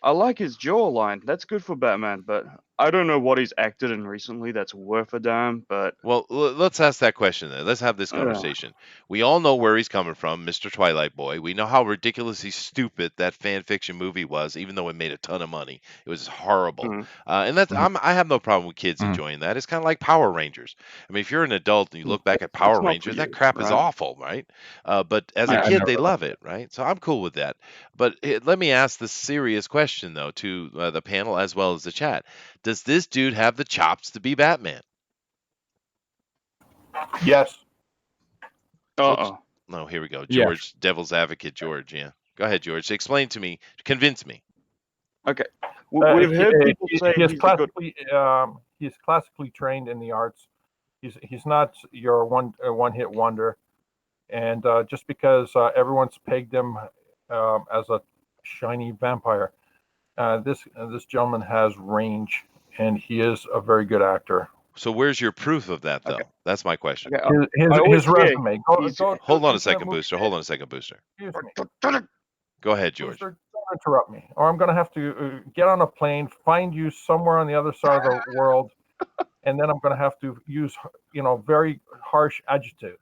I like his jawline. That's good for Batman, but I don't know what he's acted in recently that's worth a damn. But
Well, let's ask that question then. Let's have this conversation. We all know where he's coming from, Mr. Twilight Boy. We know how ridiculously stupid that fan fiction movie was, even though it made a ton of money. It was horrible.
Mhm.
And that's I have no problem with kids
Mhm.
enjoying that. It's kind of like Power Rangers. I mean, if you're an adult and you look back at Power
not for
Rangers, that
you,
crap is
right?
awful, right? But as a
Yeah, I
kid,
never
they
liked
love it, right? So I'm cool with that. But let me ask the serious question, though, to the panel as well as the chat. Does this dude have the chops to be Batman?
Yes.
No, here we go.
Yeah.
George, devil's advocate, George. Yeah. Go ahead, George. Explain to me. Convince me.
Okay. We've heard people say
he is
he's a good.
classically trained in the arts. He's not your one hit wonder, and just because everyone's pegged him as a shiny vampire, this gentleman has range, and he is a very good actor.
So where's your proof of that, though?
Okay.
That's my question.
Okay.
His resume.
Hold on a second, Booster. Hold on a second, Booster.
Excuse me.
Go ahead, George.
Booster, don't interrupt me, or I'm going to have to get on a plane, find you somewhere on the other side of the world, and then I'm going to have to use, very harsh adjective.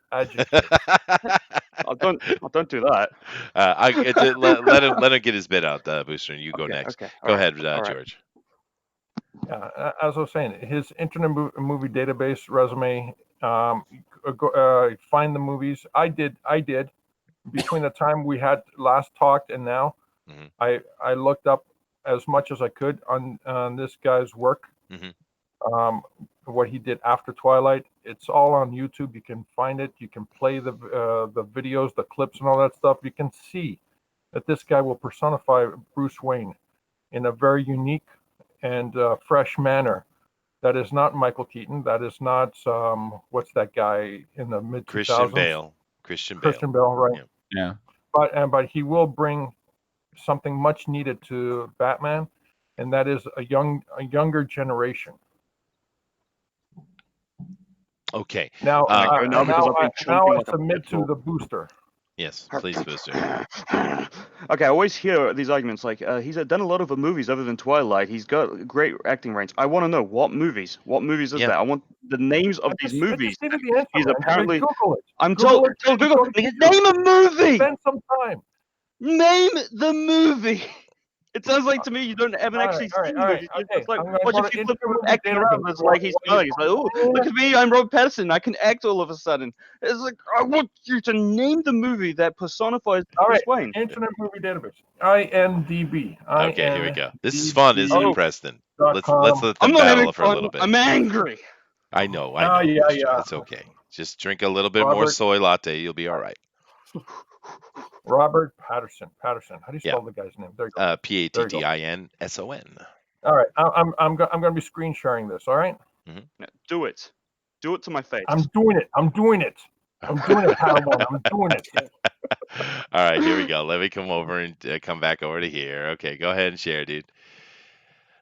Don't do that.
Let him get his bit out, Booster, and you go next.
Okay.
Go ahead,
All right.
George.
As I was saying, his Internet Movie Database resume. Find the movies. I did. Between the time we had last talked and now,
Mhm.
I looked up as much as I could on this guy's work.
Mhm.
What he did after Twilight. It's all on YouTube. You can find it. You can play the videos, the clips, and all that stuff. You can see that this guy will personify Bruce Wayne in a very unique and fresh manner. That is not Michael Keaton. That is not what's that guy in the mid 2000s?
Christian
Bale, right?
Yeah.
But he will bring something much needed to Batman, and that is a younger generation.
Okay.
Now I submit to
petrol.
the Booster.
Yes, please, Booster.
Okay, I always hear these arguments like he's done a lot of movies other than Twilight. He's got great acting range. I want to know what movies. What movies is that? I want the names of these movies. He's apparently.
Google it.
I'm told Google. Name a movie.
Spend some time.
Name the movie. It sounds like to me you haven't actually seen the movie. It's like watching a few clips of acting around. It's like he's smiling. He's like, oh, look at me, I'm Robert Pattinson. I can act all of a sudden. It's like I want you to name the movie that personifies Bruce Wayne.
Internet Movie Database. IMDb.
Okay, here we go. This is fun, isn't it, Preston? Let's let them battle for a little bit.
I'm angry.
I know.
Yeah.
It's okay. Just drink a little bit more soy latte. You'll be all right.
Robert Pattinson. How do you spell the guy's name? There you go.
Pattinson.
All right. I'm going to be screen sharing this. All right.
Mm-hmm. Do it. Do it to my face.
I'm doing it, Padawan. I'm doing it.
All right. Here we go. Let me come over and come back over to here. Okay. Go ahead and share, dude.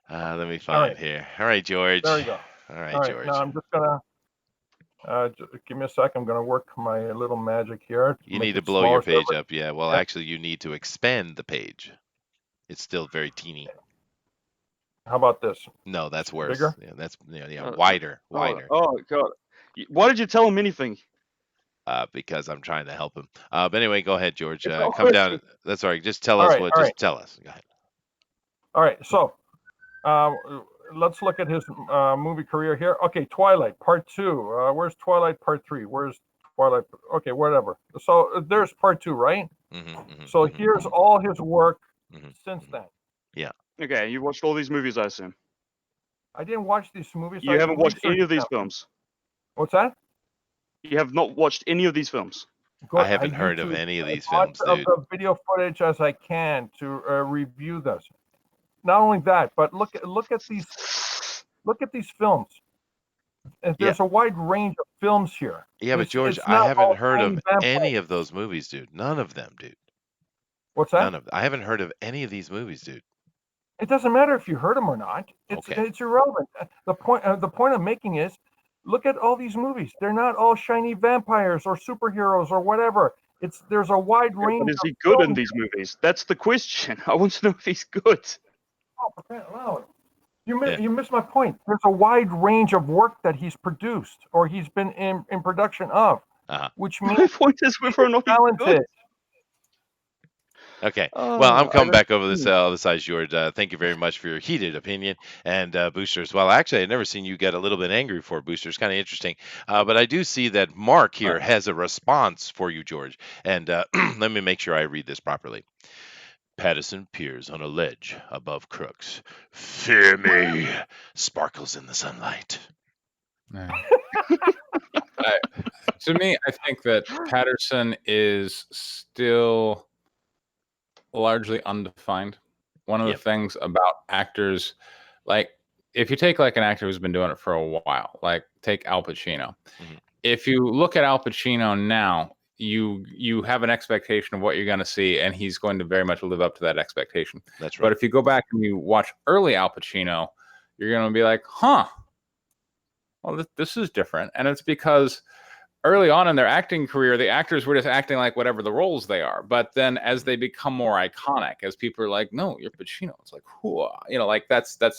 Let me find here. All right, George.
There you go.
All right, George.
Now I'm just gonna. Give me a sec. I'm going to work my little magic here.
You need to blow your page up. Yeah. Well, actually, you need to expand the page. It's still very teeny.
How about this?
No, that's worse.
Bigger?
Yeah, that's wider.
Oh God! Why did you tell him anything?
Because I'm trying to help him. But anyway, go ahead, George. Come down. That's all right. Just tell us what. Just tell us. Go ahead.
All right. So, let's look at his movie career here. Okay, Twilight Part 2. Where's Twilight Part 3? Where's Twilight? Okay, whatever. So there's Part 2, right? So here's all his work since then.
Yeah.
Okay, you watched all these movies, I assume.
I didn't watch these movies.
You haven't watched any of these films.
What's that?
You have not watched any of these films.
I haven't heard of any of these films, dude.
The video footage as I can to review this. Not only that, but look at these films. There's a wide range of films here.
Yeah, but George, I haven't heard of any of those movies, dude. None of them, dude.
What's that?
None of them. I haven't heard of any of these movies, dude.
It doesn't matter if you heard them or not. It's irrelevant. The point I'm making is, look at all these movies. They're not all shiny vampires or superheroes or whatever. There's a wide range.
But is he good in these movies? That's the question. I want to know if he's good.
Oh, you missed my point. There's a wide range of work that he's produced or he's been in production of, which means
my point is we're not
talented.
Good.
Okay. Well, I'm coming back over this other side, George. Thank you very much for your heated opinion. And Booster as well. Actually, I've never seen you get a little bit angry for Booster. It's kind of interesting. But I do see that Mark here has a response for you, George. And let me make sure I read this properly. Pattinson peers on a ledge above crooks. Fear me. Sparkles in the sunlight.
To me, I think that Patterson is still largely undefined. One of the things about actors, like if you take like an actor who's been doing it for a while, like take Al Pacino. If you look at Al Pacino now, you have an expectation of what you're going to see, and he's going to very much live up to that expectation.
That's right.
But if you go back and you watch early Al Pacino, you're going to be like, huh, well, this is different. And it's because early on in their acting career, the actors were just acting like whatever the roles they are. But then as they become more iconic, as people are like, no, you're Pacino. It's like, you know, like that's the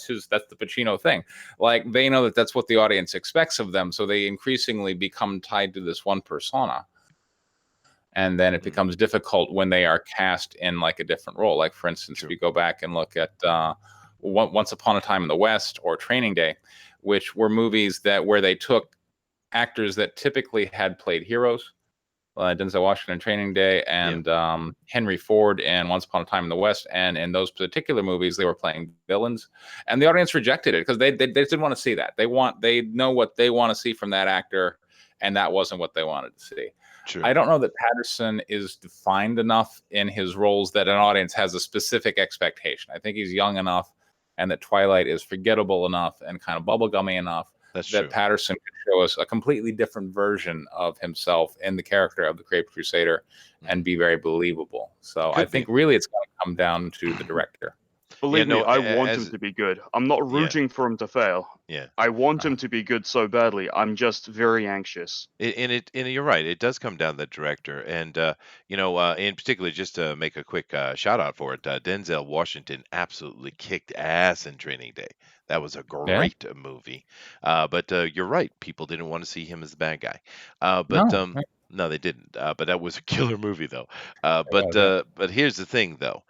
Pacino thing. Like they know that that's what the audience expects of them. So they increasingly become tied to this one persona. And then it becomes difficult when they are cast in like a different role. Like for instance, if you go back and look at Once Upon a Time in the West or Training Day, which were movies where they took actors that typically had played heroes, Denzel Washington, Training Day, and Henry Ford in Once Upon a Time in the West. And in those particular movies, they were playing villains, and the audience rejected it because they didn't want to see that. They know what they want to see from that actor, and that wasn't what they wanted to see.
True.
I don't know that Patterson is defined enough in his roles that an audience has a specific expectation. I think he's young enough, and that Twilight is forgettable enough and kind of bubblegummy enough that Patterson could show us a completely different version of himself in the character of the Caped Crusader and be very believable. So I think really it's going to come down to the director.
Believe me, I want him to be good. I'm not rooting for him to fail.
Yeah.
I want him to be good so badly. I'm just very anxious.
And you're right. It does come down to the director, and in particular, just to make a quick shout out for it, Denzel Washington absolutely kicked ass in Training Day. That was a great movie. But you're right. People didn't want to see him as the bad guy. No, they didn't. But that was a killer movie, though. But here's the thing, though.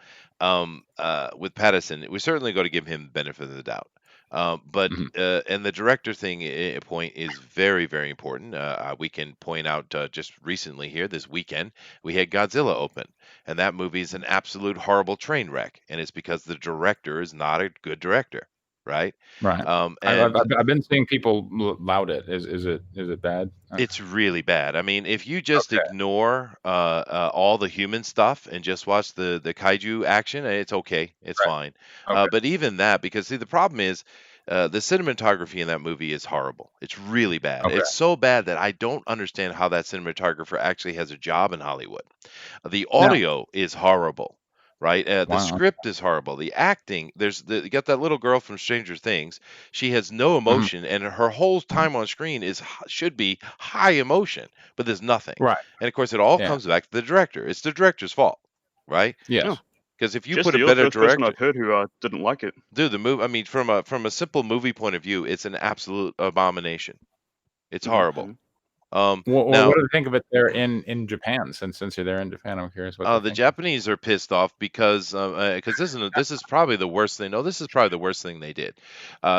With Patterson, we certainly got to give him the benefit of the doubt. And the director thing point is very, very important. We can point out just recently here this weekend we had Godzilla open, and that movie is an absolute horrible train wreck, and it's because the director is not a good director, right?
Right. I've been seeing people laud it. Is it bad?
It's really bad. I mean, if you just ignore all the human stuff and just watch the kaiju action, it's okay. It's fine. But even that, because see, the problem is the cinematography in that movie is horrible. It's really bad. It's so bad that I don't understand how that cinematographer actually has a job in Hollywood. The audio is horrible. Right, the script is horrible. The acting, you got that little girl from Stranger Things. She has no emotion, and her whole time on screen should be high emotion, but there's nothing.
Right,
and of course, it all comes back to the director. It's the director's fault, right?
Yes.
Because if you
Just
put a
the
better
first person
director,
I've heard who didn't like it.
dude, the movie. I mean, from a simple movie point of view, it's an absolute abomination. It's horrible.
What do you think of it there in Japan? Since you're there in Japan, I'm curious what
the Japanese are pissed off because this is probably the worst thing. No, this is probably the worst thing they did.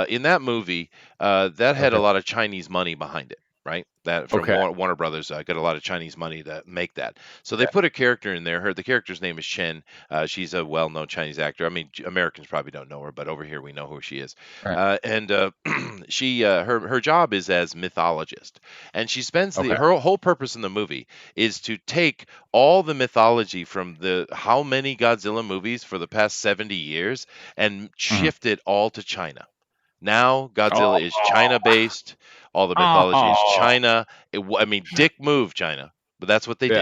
In that movie, that had a lot of Chinese money behind it, right? That from Warner Brothers got a lot of Chinese money to make that. So they put a character in there. The character's name is Chen. She's a well-known Chinese actor. I mean, Americans probably don't know her, but over here we know who she is. And she her job is as mythologist, and she spends her whole purpose in the movie is to take all the mythology from the how many Godzilla movies for the past 70 years and shift it all to China. Now Godzilla is China-based. All the mythology is China. I mean, dick move, China. But that's what they did.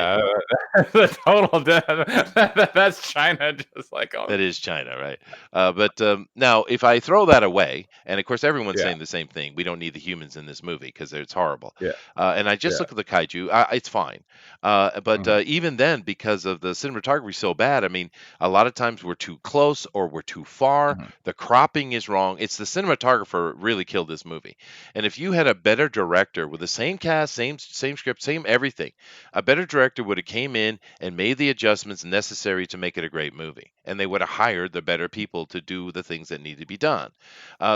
The total that's China, just like
that is China, right? But now, if I throw that away, and of course everyone's saying the same thing, we don't need the humans in this movie because it's horrible. And I just look at the kaiju, it's fine. But even then, because of the cinematography so bad, I mean, a lot of times we're too close or we're too far. The cropping is wrong. It's the cinematographer really killed this movie. And if you had a better director with the same cast, same script, same everything, a better director would have came in and made the adjustments necessary to make it a great movie, and they would have hired the better people to do the things that need to be done.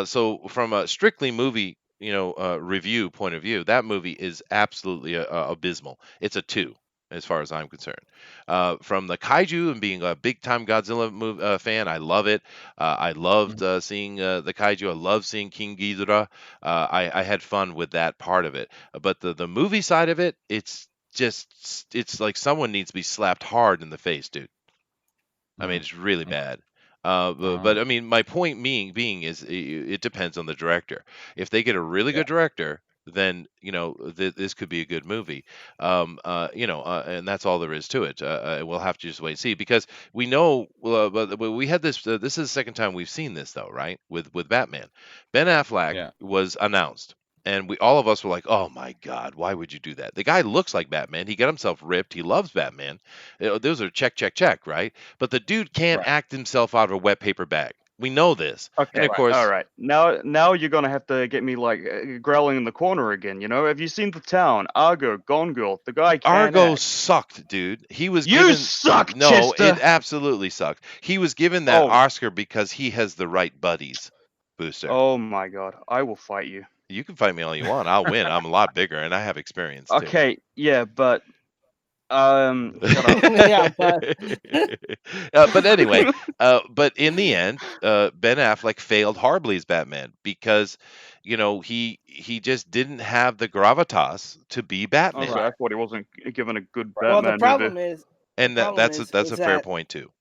So from a strictly movie review point of view, that movie is absolutely abysmal. It's a 2. as far as I'm concerned. From the kaiju and being a big time Godzilla fan, I love it. I loved seeing the kaiju. I love seeing King Ghidorah. I had fun with that part of it. But the movie side of it, it's like someone needs to be slapped hard in the face, dude. I mean, it's really bad. But I mean, my point being is it depends on the director. If they get a really good director, then this could be a good movie. And that's all there is to it. We'll have to just wait and see because we know. But we had this. This is the second time we've seen this though, right? With Batman, Ben Affleck was announced. And all of us were like, "Oh my God, why would you do that?" The guy looks like Batman. He got himself ripped. He loves Batman. Those are check, right? But the dude can't act himself out of a wet paper bag. We know this.
Okay,
and of course,
all right. Now you're gonna have to get me like growling in the corner again. Have you seen The Town, Argo, Gone Girl? The guy can't
Argo
act.
sucked, dude. He was
You
given.
suck,
No,
Chester.
it absolutely sucked. He was given that
Oh.
Oscar because he has the right buddies. Booster.
Oh my God, I will fight you.
You can fight me all you want. I'll win. I'm a lot bigger and I have experience too.
Okay, yeah, but shut up.
Yeah, but
but anyway, but in the end, Ben Affleck failed horribly as Batman because, he just didn't have the gravitas to be Batman.
Also, I thought he wasn't given a good
well,
Batman
the problem
movie.
is,
And that's a fair point too.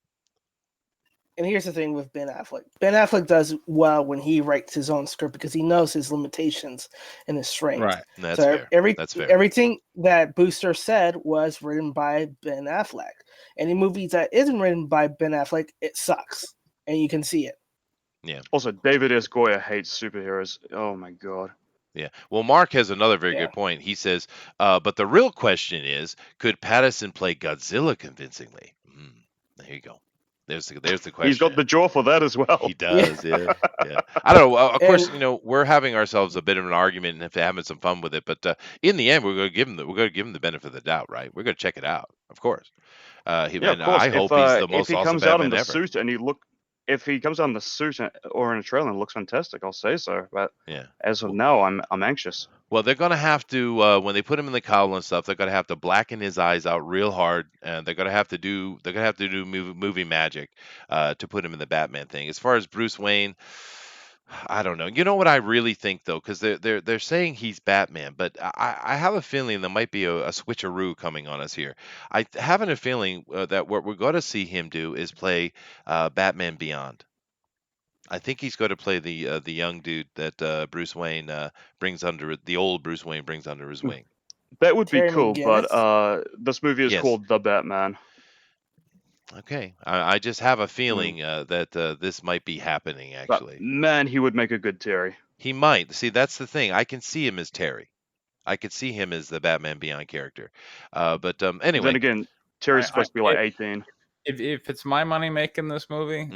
and here's the thing with Ben Affleck. Ben Affleck does well when he writes his own script because he knows his limitations and his strengths.
Right.
That's fair. That's fair.
Everything that Booster said was written by Ben Affleck. Any movies that isn't written by Ben Affleck, it sucks, and you can see it.
Yeah.
Also, David S. Goyer hates superheroes. Oh my God.
Yeah. Well, Mark has another very good point. He says, but the real question is, could Pattinson play Godzilla convincingly? There you go. There's the question.
He's got the jaw for that as well.
He does, yeah. I don't know. Of course, we're having ourselves a bit of an argument and having some fun with it, but in the end, we're going to give him the benefit of the doubt, right? We're going to check it out, of course.
Of course.
I hope he's the most awesome Batman ever.
Suit and if he comes out in the suit or in a trailer and looks fantastic, I'll say so. But as of now, I'm anxious.
Well, they're going to have to when they put him in the cowl and stuff. They're going to have to blacken his eyes out real hard, and they're going to have to do movie magic to put him in the Batman thing. As far as Bruce Wayne, I don't know. You know what I really think though, because they're saying he's Batman, but I have a feeling there might be a switcheroo coming on us here. I have a feeling that what we're going to see him do is play Batman Beyond. I think he's going to play the young dude that Bruce Wayne brings under the old Bruce Wayne brings under his wing.
That would be
Terry
cool,
McGinnis?
but this movie is called The Batman.
Okay, I just have a feeling that this might be happening. Actually,
but, man, he would make a good Terry.
He might. See, that's the thing. I can see him as Terry. I could see him as the Batman Beyond character. But anyway.
Then again, Terry's supposed to be like 18.
If it's my money making this movie,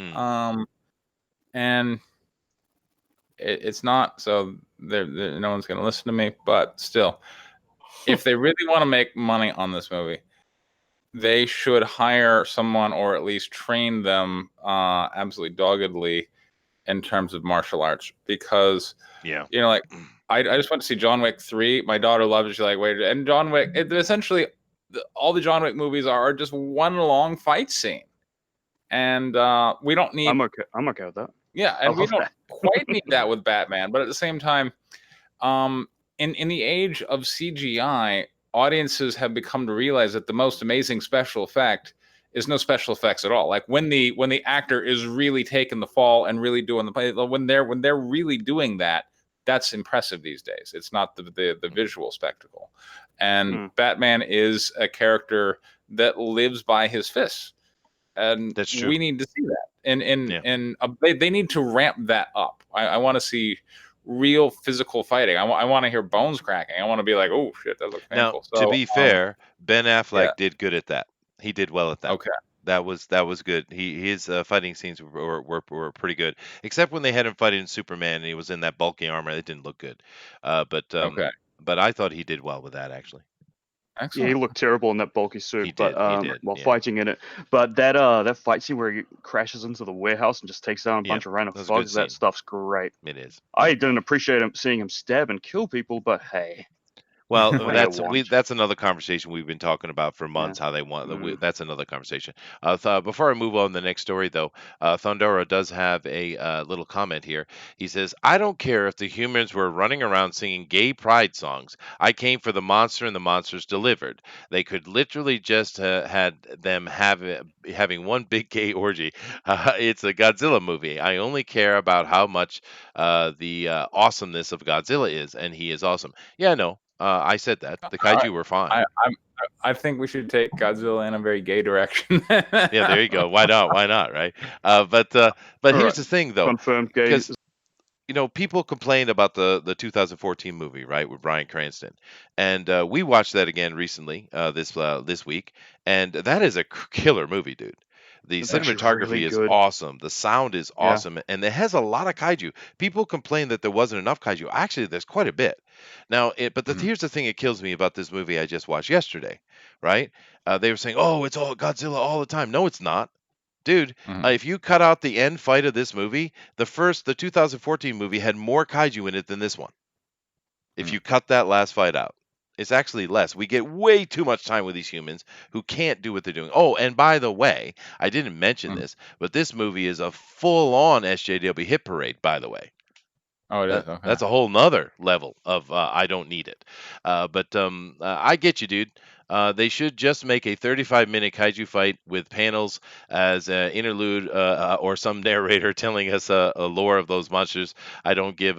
and it's not, so no one's going to listen to me, but still, if they really want to make money on this movie, they should hire someone or at least train them absolutely doggedly in terms of martial arts, because like I just went to see John Wick 3. My daughter loves it. She's like, wait, and John Wick, essentially all the John Wick movies are just one long fight scene. And we don't need.
I'm okay with that.
Yeah, and we don't quite need that with Batman. But at the same time, in the age of CGI, audiences have become to realize that the most amazing special effect is no special effects at all. Like when the actor is really taking the fall and really doing the play, when they're really doing that, that's impressive these days. It's not the visual spectacle. And Batman is a character that lives by his fists. And
that's true.
We need to see that, and they need to ramp that up. I want to see real physical fighting. I want to hear bones cracking. I want to be like, oh shit, that looks painful.
Now, to be fair, Ben Affleck did good at that. He did well at that.
Okay,
that was good. His fighting scenes were pretty good, except when they had him fighting Superman and he was in that bulky armor. It didn't look good. But I thought he did well with that actually.
Excellent.
Yeah, he looked terrible in that bulky suit,
he did,
while fighting in it. But that fight scene where he crashes into the warehouse and just takes down a bunch of random thugs, that stuff's great.
It is.
I didn't appreciate seeing him stab and kill people, but hey.
Well,
What
that's another conversation we've been talking about for months. How they want that's another conversation. Before I move on to the next story, though, Thondora does have a little comment here. He says, "I don't care if the humans were running around singing gay pride songs. I came for the monster, and the monsters delivered. They could literally just had them having one big gay orgy. It's a Godzilla movie. I only care about how much the awesomeness of Godzilla is, and he is awesome. Yeah, no." I said that. The kaiju were fine.
I think we should take Godzilla in a very gay direction.
Yeah, there you go. Why not? Why not? Right? But here's the thing, though,
Confirmed gay.
because people complained about the 2014 movie, right, with Bryan Cranston, and we watched that again recently, this week, and that is a killer movie, dude. The
It's actually
cinematography
really
is
good.
awesome. The sound is
Yeah.
awesome, and it has a lot of kaiju. People complain that there wasn't enough kaiju. Actually, there's quite a bit. Now, here's the thing that kills me about this movie I just watched yesterday, right? They were saying, "Oh, it's all Godzilla all the time." No, it's not. Dude, if you cut out the end fight of this movie, the 2014 movie had more kaiju in it than this one. If you cut that last fight out, it's actually less. We get way too much time with these humans who can't do what they're doing. Oh, and by the way, I didn't mention this, but this movie is a full-on SJW hit parade, by the way.
Oh, it is. Okay.
That's a whole nother level of I don't need it. But I get you, dude. They should just make a 35-minute kaiju fight with panels as an interlude or some narrator telling us a lore of those monsters. I don't give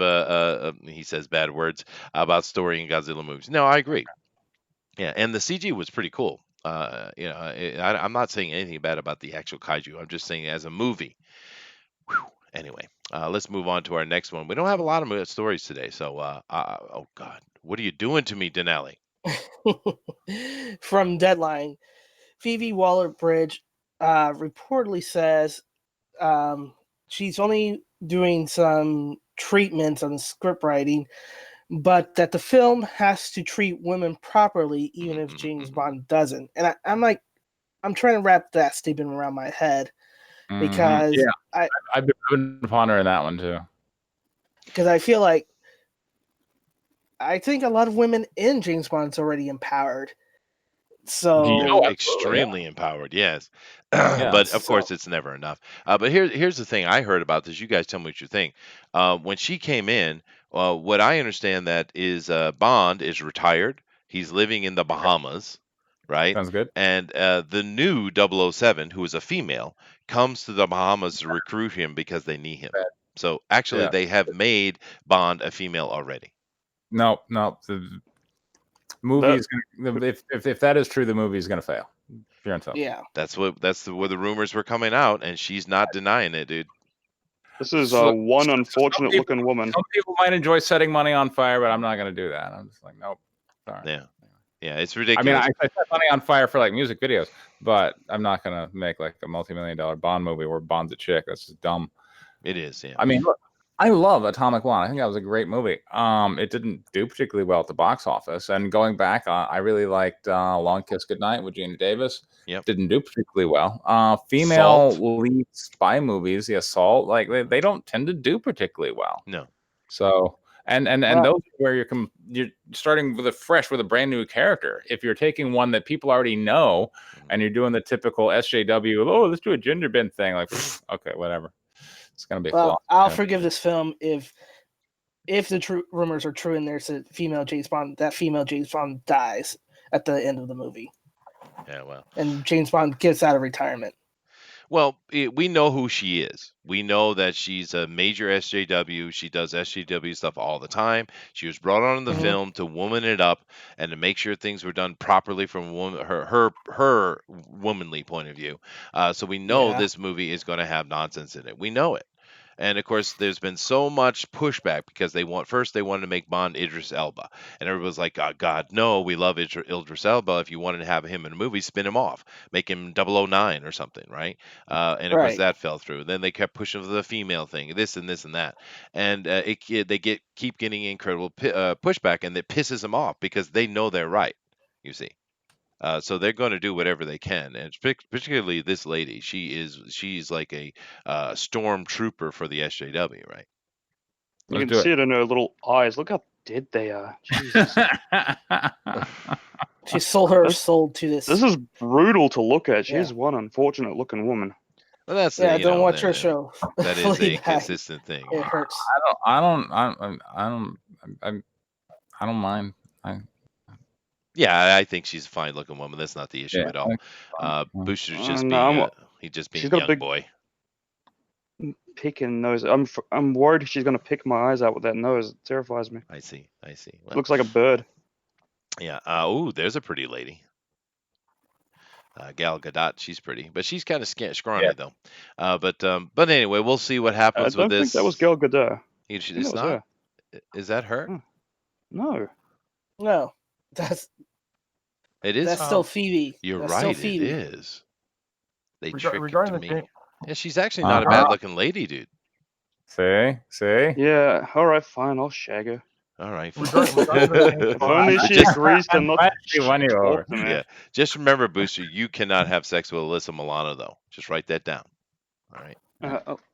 he says bad words about story in Godzilla movies. No, I agree. Yeah, and the CG was pretty cool. I'm not saying anything bad about the actual kaiju. I'm just saying as a movie. Whew. Anyway, let's move on to our next one. We don't have a lot of stories today, so oh God, what are you doing to me, Dinale?
From Deadline, Phoebe Waller-Bridge reportedly says she's only doing some treatments on script writing, but that the film has to treat women properly, even if James Bond doesn't. And I'm trying to wrap that statement around my head because
I've been pondering that one too.
Because I feel like I think a lot of women in James Bond's already empowered. So
extremely empowered, yes. But of course, it's never enough. But here's the thing I heard about this. You guys tell me what you think. When she came in, what I understand that is Bond is retired. He's living in the Bahamas, right?
Sounds good.
And the new 007, who is a female, comes to the Bahamas to recruit him because they need him. So actually, they have made Bond a female already.
No. The movie's if that is true, the movie's going to fail.
Yeah,
that's where the rumors were coming out, and she's not denying it, dude.
This is one unfortunate looking woman.
Some people might enjoy setting money on fire, but I'm not going to do that. I'm just like, nope. Sorry.
Yeah, it's ridiculous.
I mean, I set money on fire for like music videos, but I'm not going to make like a multi-million-dollar Bond movie where Bond's a chick. That's just dumb.
It is. Yeah.
I mean, look, I love Atomic Blonde. I think that was a great movie. It didn't do particularly well at the box office. And going back, I really liked Long Kiss Goodnight with Gina Davis.
Yep.
Didn't do particularly well. Female lead spy movies, the Assault, like they don't tend to do particularly well.
No.
So and those where you're starting with a brand new character. If you're taking one that people already know and you're doing the typical SJW, oh, let's do a gender bend thing, like okay, whatever. It's gonna be.
I'll forgive this film if the true rumors are true and there's a female James Bond. That female James Bond dies at the end of the movie.
Yeah, well.
And James Bond gets out of retirement.
Well, we know who she is. We know that she's a major SJW. She does SJW stuff all the time. She was brought on in the film to woman it up and to make sure things were done properly from her womanly point of view. So we know this movie is going to have nonsense in it. We know it. And of course, there's been so much pushback because they wanted to make Bond Idris Elba, and everybody's like, oh, God, no, we love Idris Elba. If you wanted to have him in a movie, spin him off, make him 009 or something, right? And of course that fell through. Then they kept pushing for the female thing, this and this and that, and they keep getting incredible pushback, and it pisses them off because they know they're right. You see. So they're going to do whatever they can, and particularly this lady. She's like a stormtrooper for the SJW, right?
You can see it in her little eyes. Look how dead they are. Jesus.
She sold her soul to this.
This is brutal to look at. She's
Yeah.
one unfortunate looking woman.
Well, that's
Yeah, don't watch her
that,
show.
that is a
Fleabag.
consistent thing.
It hurts.
I don't mind.
Yeah, I think she's a fine looking woman. That's not the issue
Yeah,
at all. Booster's just
no,
being he's just being
she's
a
got a
young
big-
boy.
Picking nose. I'm worried she's gonna pick my eyes out with that nose. It terrifies me.
I see. Well,
Looks like a bird.
yeah. Ooh, there's a pretty lady. Gal Gadot, she's pretty, but she's kind of scrawny though. But anyway, we'll see what
I
happens with
don't
this.
think that was Gal Gadot.
It's not.
Her.
Is that her?
No.
No, that's
It is.
that's still Phoebe.
You're
That's
right.
Still
It
Phoebe.
is. They
Regarding
tricked
the
me.
game,
Yeah, she's actually not a bad looking lady, dude.
See?
Yeah. All right. Fine. I'll shag her.
All right.
If only she agrees to not talk to me.
Yeah. Just remember, Booster, you cannot have sex with Alyssa Milano, though. Just write that down. All right.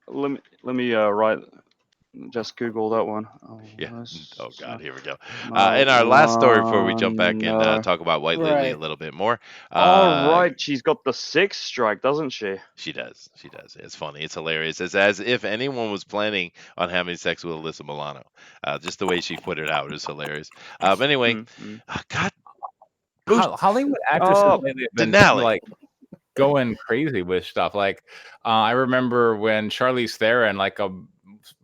Let me write. Just Google that one.
Yeah. Oh God, here we go.
No,
In our last story, before we jump back and
no.
talk about White Lily a
Right.
little bit more.
All right, she's got the 6 strike, doesn't she?
She does. It's funny. It's hilarious. It's as if anyone was planning on having sex with Alyssa Milano. Just the way she put it out is hilarious. Anyway, God,
Hollywood actresses lately have been
Dinale.
like going crazy with stuff. Like I remember when Charlize Theron, like a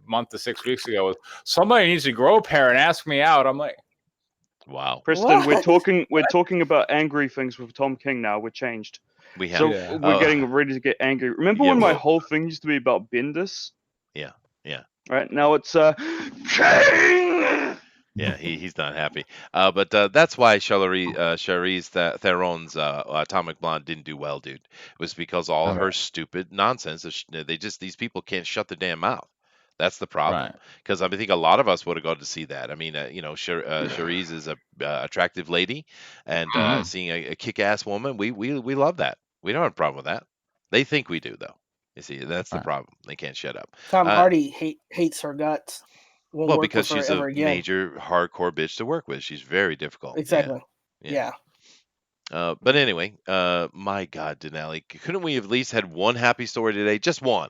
month to 6 weeks ago, was somebody needs to grow a pair and ask me out. I'm like,
wow,
Preston,
What?
we're talking about angry things with Tom King now. We're changed.
we have.
So we're getting ready to get angry. Remember when my whole thing used to be about Bendis?
Yeah.
Right now it's King.
Yeah, he's not happy. But that's why Charlize Theron's Atomic Blonde didn't do well, dude. It was because all her stupid nonsense. These people can't shut the damn mouth. That's the problem. Because I think a lot of us would have gone to see that. I mean, Charlize is a attractive lady, and seeing a kick-ass woman, we love that. We don't have a problem with that. They think we do, though. You see, that's the problem. They can't shut up.
Tom Hardy hates her guts. Won't
Well,
work
because
with her
she's
ever
a
again.
major hardcore bitch to work with. She's very difficult.
Exactly. Yeah.
But anyway, my God, Dinale, couldn't we have at least had one happy story today? Just one.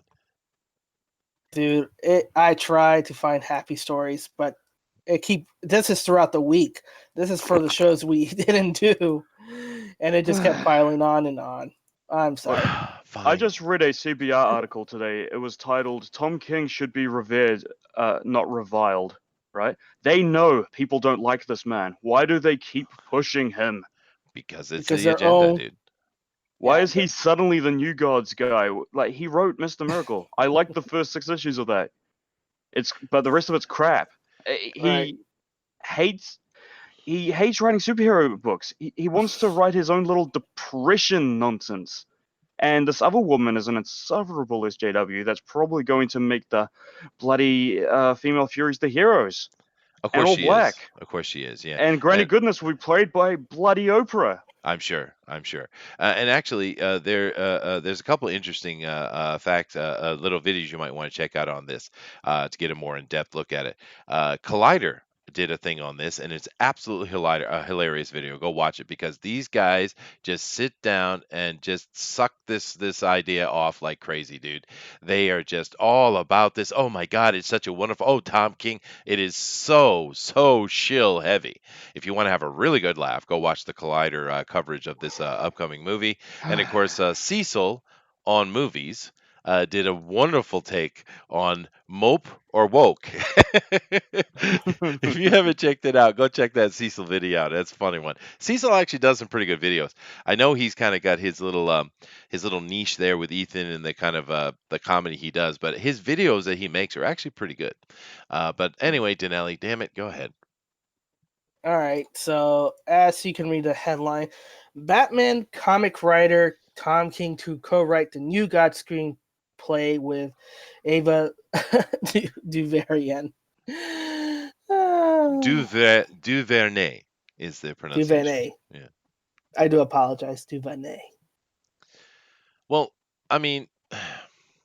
Dude, I try to find happy stories, but this is throughout the week. This is for the shows we didn't do, and it just kept piling on and on. I'm sorry.
I just read a CBR article today. It was titled "Tom King should be revered, not reviled." Right? They know people don't like this man. Why do they keep pushing him?
Because it's the agenda, dude.
Why is he suddenly the New Gods guy? Like, he wrote Mr. Miracle. I like the first 6 issues of that. But the rest of it's crap. He hates writing superhero books. He wants to write his own little depression nonsense. And this other woman is an insufferable SJW that's probably going to make the bloody female Furies the heroes.
Of course
and all black.
Is. Of course she is, yeah.
And Granny Goodness will be played by bloody Oprah.
I'm sure. And actually, there's a couple of interesting facts, little videos you might want to check out on this to get a more in-depth look at it. Collider did a thing on this, and it's absolutely hilarious video. Go watch it, because these guys just sit down and just suck this idea off like crazy, dude. They are just all about this. Oh my God, it's such a wonderful. Oh, Tom King, it is so shill heavy. If you want to have a really good laugh, go watch the Collider coverage of this upcoming movie. And of course, Cecil on movies did a wonderful take on Mope or Woke. If you haven't checked it out, go check that Cecil video out. That's a funny one. Cecil actually does some pretty good videos. I know he's kind of got his little niche there with Ethan and the kind of the comedy he does, but his videos that he makes are actually pretty good. But anyway, Dinale, damn it, go ahead.
All right. So as you can read the headline, Batman comic writer Tom King to co-write the New God screenplay with Ava DuVernay.
DuVernay is the pronunciation.
DuVernay.
Yeah.
I do apologize, DuVernay.
Well, I mean,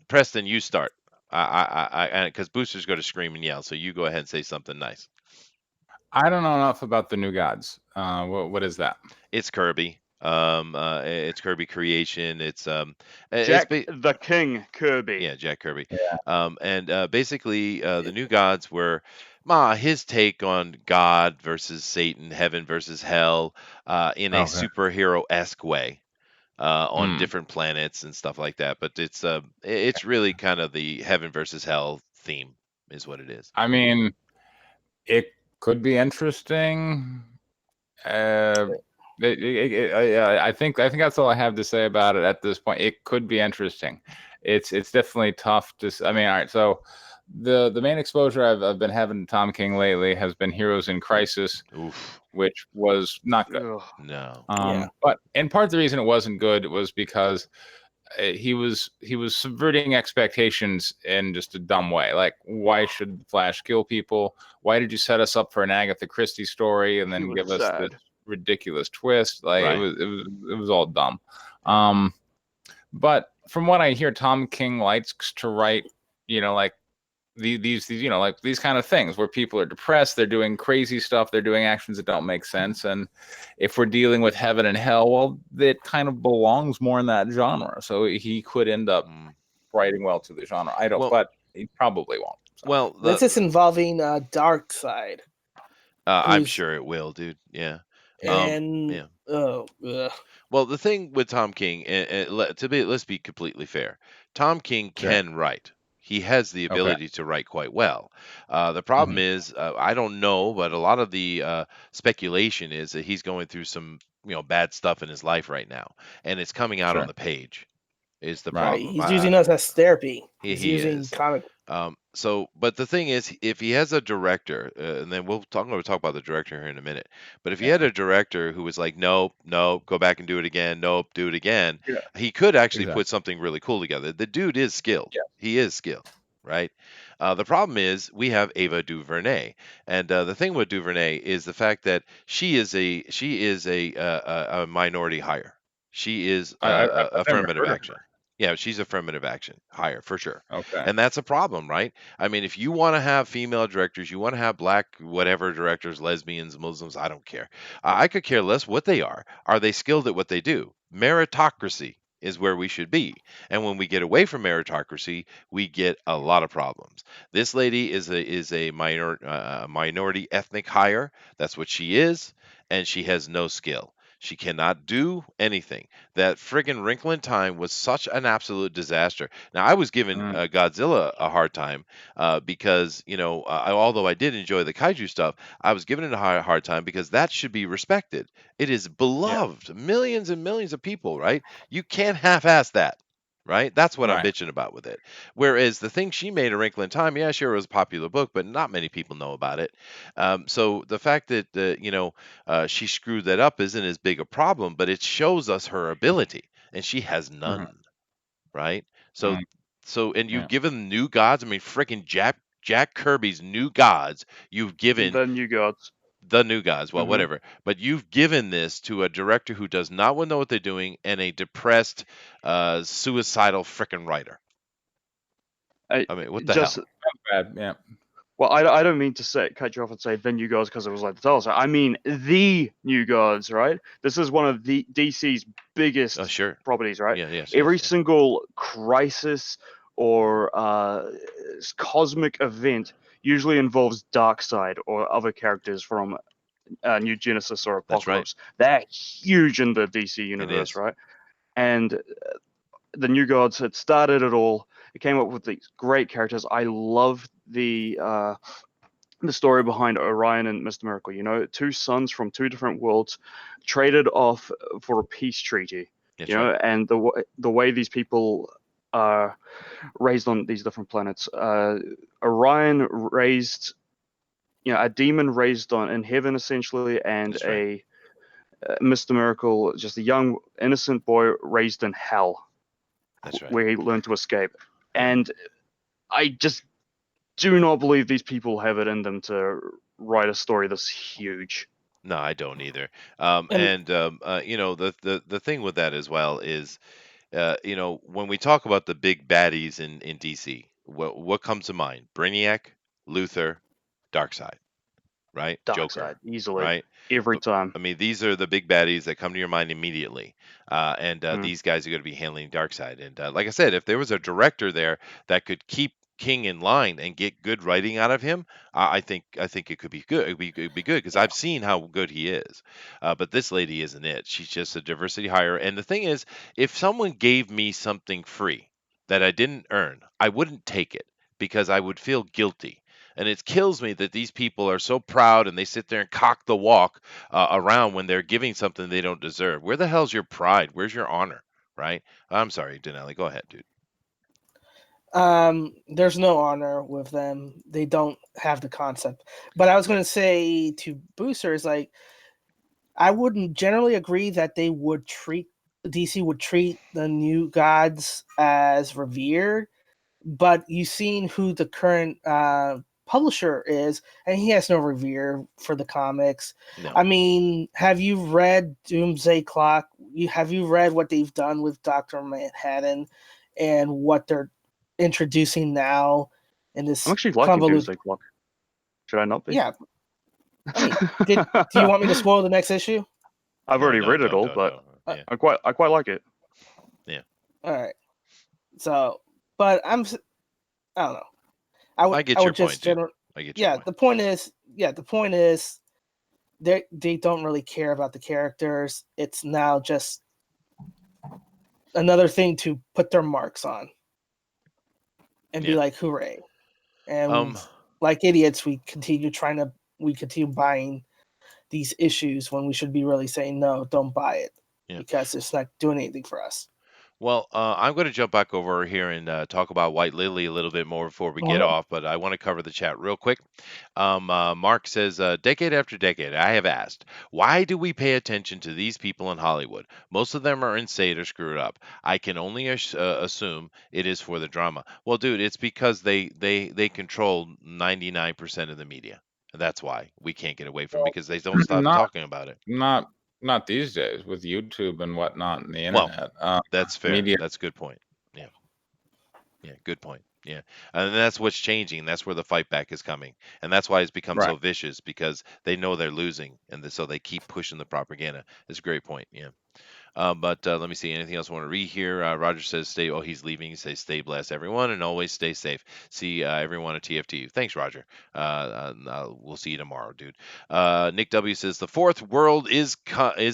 Preston, you start. I because Booster's going to scream and yell, so you go ahead and say something nice.
I don't know enough about the New Gods. What is that?
It's Kirby. It's Kirby creation.
Jack
ba-
the King Kirby.
yeah, Jack Kirby.
Yeah.
And basically, the New Gods were his take on God versus Satan, heaven versus hell, in a
Okay.
superhero-esque way. On
Hmm.
different planets and stuff like that. But it's really kind of the heaven versus hell theme, is what it is.
I mean, it could be interesting. I think that's all I have to say about it at this point. It could be interesting. It's definitely tough to. I mean, all right. So the main exposure I've been having to Tom King lately has been Heroes in Crisis,
Oof.
which was not good.
Ugh.
No.
Yeah.
But in part the reason it wasn't good was because he was subverting expectations in just a dumb way. Like, why should Flash kill people? Why did you set us up for an Agatha Christie story and
He
then
was
give us this
sad.
ridiculous twist? Like,
Right.
it was all dumb. But from what I hear, Tom King likes to write, like these like these kind of things where people are depressed, they're doing crazy stuff, they're doing actions that don't make sense. And if we're dealing with heaven and hell, well, it kind of belongs more in that genre. So he could end up writing well to the genre. I don't, but he probably won't. So.
Well,
this is involving Dark Side.
I'm sure it will, dude. Yeah.
And
yeah.
Well,
the thing with Tom King, let's be completely fair. Tom King can write. He has the ability to write quite well. The problem is, I don't know, but a lot of the speculation is that he's going through some, bad stuff in his life right now, and it's coming out on the page. Is the problem?
He's using us as therapy.
He's
using
is.
comic.
But the thing is, if he has a director, and then I'm going to talk about the director here in a minute. But if he had a director who was like, nope, go back and do it again, nope, do it again, he could actually put something really cool together. The dude is skilled.
Yeah.
He is skilled, right? The problem is we have Ava DuVernay, and the thing with DuVernay is the fact that she is a minority hire. She is affirmative action. Yeah, she's affirmative action hire for sure.
Okay.
And that's a problem, right? I mean, if you want to have female directors, you want to have black whatever directors, lesbians, Muslims, I don't care. I could care less what they are. Are they skilled at what they do? Meritocracy is where we should be. And when we get away from meritocracy, we get a lot of problems. This lady is a minority ethnic hire. That's what she is, and she has no skill. She cannot do anything. That friggin' Wrinkle in Time was such an absolute disaster. Now, I was giving Godzilla a hard time because, although I did enjoy the kaiju stuff, I was giving it a hard time because that should be respected. It is beloved. Millions and millions of people, right? You can't half-ass that. Right? That's what I'm bitching about with it. Whereas the thing she made, A Wrinkle in Time, yeah, sure, it was a popular book, but not many people know about it. So the fact that, she screwed that up isn't as big a problem, but it shows us her ability, and she has none. Right? So, and you've given New Gods, I mean, freaking Jack Kirby's New Gods, you've given
The New Gods.
The New Gods, well, whatever. But you've given this to a director who does not know what they're doing and a depressed, suicidal frickin' writer. I mean, what the hell?
Bad, yeah.
Well, I don't mean to cut you off and say The New Gods because it was like the title. I mean The New Gods, right? This is one of the DC's biggest properties, right?
Yeah,
Every single crisis or cosmic event usually involves Darkseid or other characters from New Genesis or Apocalypse. They're huge in the DC universe, right? And the New Gods had started it all. It came up with these great characters. I love the story behind Orion and Mr. Miracle. Two sons from two different worlds traded off for a peace treaty. And the way these people are raised on these different planets. Orion raised, a demon raised in heaven essentially, and a Mr. Miracle, just a young innocent boy raised in hell. Where he learned to escape. And I just do not believe these people have it in them to write a story this huge.
No, I don't either. The thing with that as well is, when we talk about the big baddies in DC, what comes to mind? Brainiac, Luthor, Darkseid. right?
Darkseid,
Joker,
easily,
right?
every time.
I mean, these are the big baddies that come to your mind immediately, and these guys are going to be handling Darkseid. And like I said, if there was a director there that could keep King in line and get good writing out of him, I think it could be good. It'd be good because
Yeah.
I've seen how good he is. But this lady isn't it. She's just a diversity hire. And the thing is, if someone gave me something free that I didn't earn, I wouldn't take it because I would feel guilty. And it kills me that these people are so proud and they sit there and cock the walk around when they're giving something they don't deserve. Where the hell's your pride? Where's your honor? Right? I'm sorry, Dinale. Go ahead, dude.
There's no honor with them. They don't have the concept. But I was going to say to boosters, like, I wouldn't generally agree that they would treat DC would treat the new gods as revered, but you've seen who the current publisher is, and he has no revere for the comics.
No.
I mean, have you read Doomsday Clock? Have you read what they've done with Dr. Manhattan and what they're introducing now in this
I'm actually liking Doomsday Clock. Should I not be?
Yeah. I mean, do you want me to spoil the next issue?
I've already read it all, but
yeah.
I quite like it.
Yeah.
All right. So, but I don't know.
I get your point, dude. I get your point.
The point is, they don't really care about the characters. It's now just another thing to put their marks on and be like, hooray. And like idiots, we continue buying these issues when we should be really saying, no, don't buy it because it's not doing anything for us.
Well, I'm going to jump back over here and talk about White Lily a little bit more before we get off, but I want to cover the chat real quick. Mark says, decade after decade, I have asked, why do we pay attention to these people in Hollywood? Most of them are insane or screwed up. I can only assume it is for the drama. Well, dude, it's because they control 99% of the media. That's why we can't get away from it because they don't stop talking about it.
Not these days with YouTube and whatnot and the internet.
That's fair.
Media.
That's a good point. Yeah. Yeah, good point. Yeah. And that's what's changing. That's where the fight back is coming. And that's why it's become so vicious because they know they're losing. And so they keep pushing the propaganda. It's a great point. Yeah. But let me see. Anything else I want to read here? Roger says, he's leaving. He says, stay blessed, everyone, and always stay safe. See everyone at TFT. Thanks, Roger. We'll see you tomorrow, dude. Nick W says, the fourth world is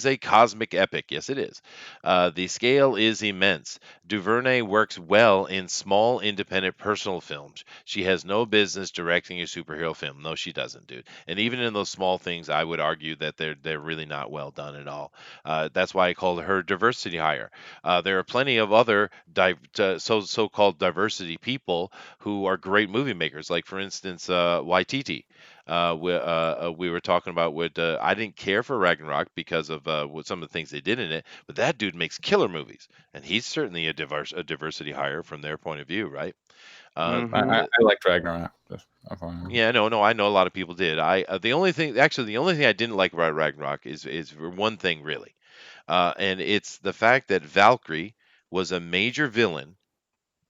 a cosmic epic. Yes, it is. The scale is immense. DuVernay works well in small, independent personal films. She has no business directing a superhero film. No, she doesn't, dude. And even in those small things, I would argue that they're really not well done at all. That's why I called her diversity hire. There are plenty of other so-called diversity people who are great movie makers. Like, for instance, Waititi. We were talking about I didn't care for Ragnarok because of some of the things they did in it, but that dude makes killer movies, and he's certainly a diversity hire from their point of view, right?
I liked Ragnarok.
Yeah, no, I know a lot of people did. The only thing I didn't like about Ragnarok is one thing really. And it's the fact that Valkyrie was a major villain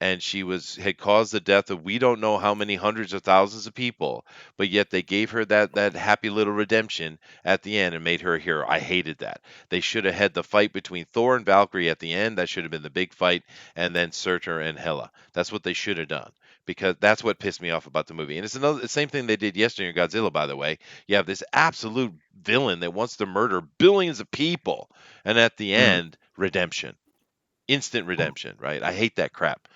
and she had caused the death of we don't know how many hundreds of thousands of people, but yet they gave her that happy little redemption at the end and made her a hero. I hated that. They should have had the fight between Thor and Valkyrie at the end. That should have been the big fight, and then Surtur and Hela. That's what they should have done. Because that's what pissed me off about the movie. And it's the same thing they did yesterday in Godzilla, by the way. You have this absolute villain that wants to murder billions of people. And at the end, redemption. Instant redemption, right? I hate that crap.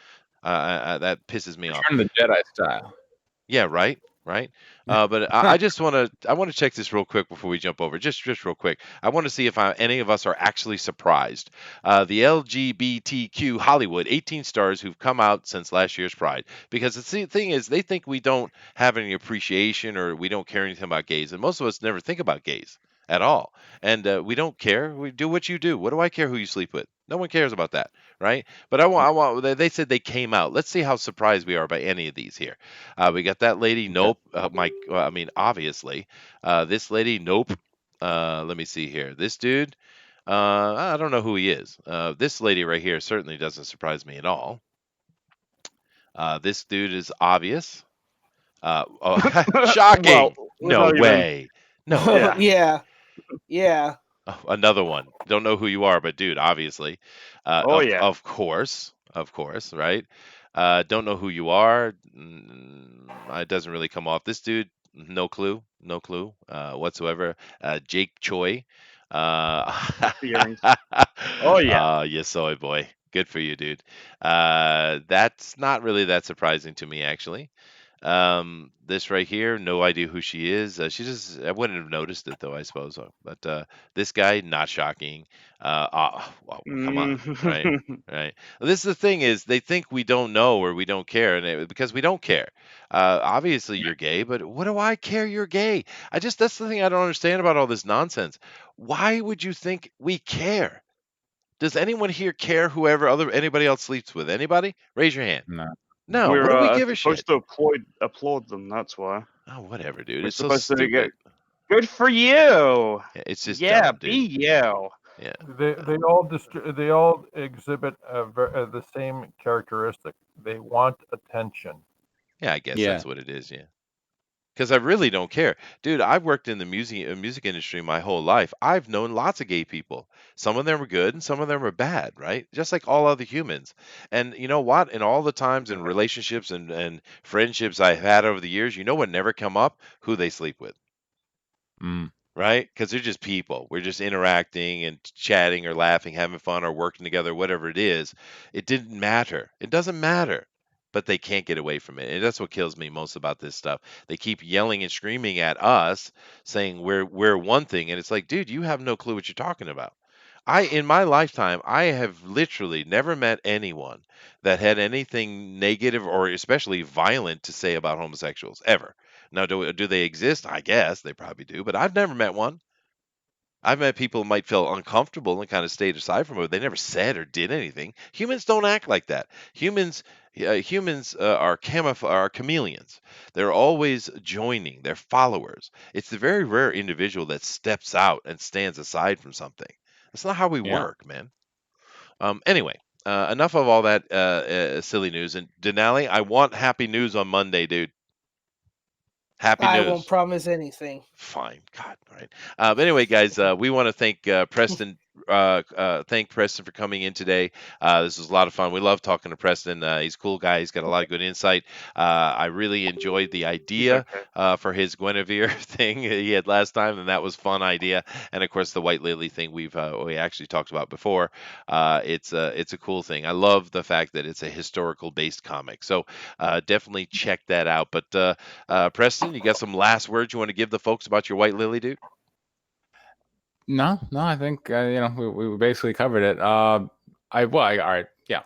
That pisses me off.
Turn the Jedi style.
Yeah, right. But I just want to check this real quick before we jump over. Just real quick. I want to see if any of us are actually surprised. The LGBTQ Hollywood 18 stars who've come out since last year's Pride. Because the thing is, they think we don't have any appreciation or we don't care anything about gays, and most of us never think about gays at all. And we don't care. We do what you do. What do I care who you sleep with? No one cares about that, right? But I want. They said they came out. Let's see how surprised we are by any of these here. We got that lady. Nope. Obviously, this lady. Nope. Let me see here. This dude. I don't know who he is. This lady right here certainly doesn't surprise me at all. This dude is obvious. Shocking. No
not even.
way. No way.
Yeah.
Yeah.
Oh, another one. Don't know who you are, but dude, obviously,
Oh yeah.
of course, right? Don't know who you are. It doesn't really come off. This dude, no clue, whatsoever. Jake Choi.
Feelings. Oh yeah.
You soy boy. Good for you, dude. That's not really that surprising to me, actually. This right here, no idea who she is. She just, I wouldn't have noticed it though, I suppose. But this guy, not shocking. Well, come on, right? Right. Well, this is the thing is they think we don't know or we don't care, and because we don't care. Obviously you're gay, but what do I care? You're gay. That's the thing I don't understand about all this nonsense. Why would you think we care? Does anyone here care? Anybody else sleeps with anybody? Raise your hand.
No.
No. What
We're
do we give a shit?
supposed to applaud them. That's why.
Oh, whatever, dude.
We're
It's so
supposed to get
stupid.
good for you.
Yeah, it's just
Yeah,
dumb,
be
dude.
you.
Yeah.
They all exhibit the same characteristic. They want attention.
Yeah, I guess
Yeah.
that's what it is, yeah. Because I really don't care. Dude, I've worked in the music industry my whole life. I've known lots of gay people. Some of them were good and some of them were bad, right? Just like all other humans. And you know what? In all the times in relationships and friendships I've had over the years, you know what never come up? Who they sleep with.
Mm.
Right? Because they're just people. We're just interacting and chatting or laughing, having fun or working together, whatever it is. It didn't matter. It doesn't matter. But they can't get away from it. And that's what kills me most about this stuff. They keep yelling and screaming at us, saying we're one thing, and it's like, dude, you have no clue what you're talking about. In my lifetime, I have literally never met anyone that had anything negative or especially violent to say about homosexuals ever. Now, do they exist? I guess they probably do, but I've never met one. I've met people who might feel uncomfortable and kind of stayed aside from it. They never said or did anything. Humans don't act like that. Humans are chameleons. They're always joining. They're followers. It's the very rare individual that steps out and stands aside from something. That's not how we
Yeah.
work, man. Anyway, enough of all that silly news. And Denali, I want happy news on Monday, dude. Happy
I won't
news.
promise anything.
Fine. God, right. Anyway, guys, we want to thank Preston. Thank Preston for coming in today. This was a lot of fun. We love talking to Preston. He's a cool guy. He's got a lot of good insight. I really enjoyed the idea for his Guinevere thing he had last time, and that was a fun idea. And of course, the White Lily thing we actually talked about before. It's a cool thing. I love the fact that it's a historical based comic. So definitely check that out. But Preston, you got some last words you want to give the folks about your White Lily, dude?
No, I think we basically covered it. All right, yeah.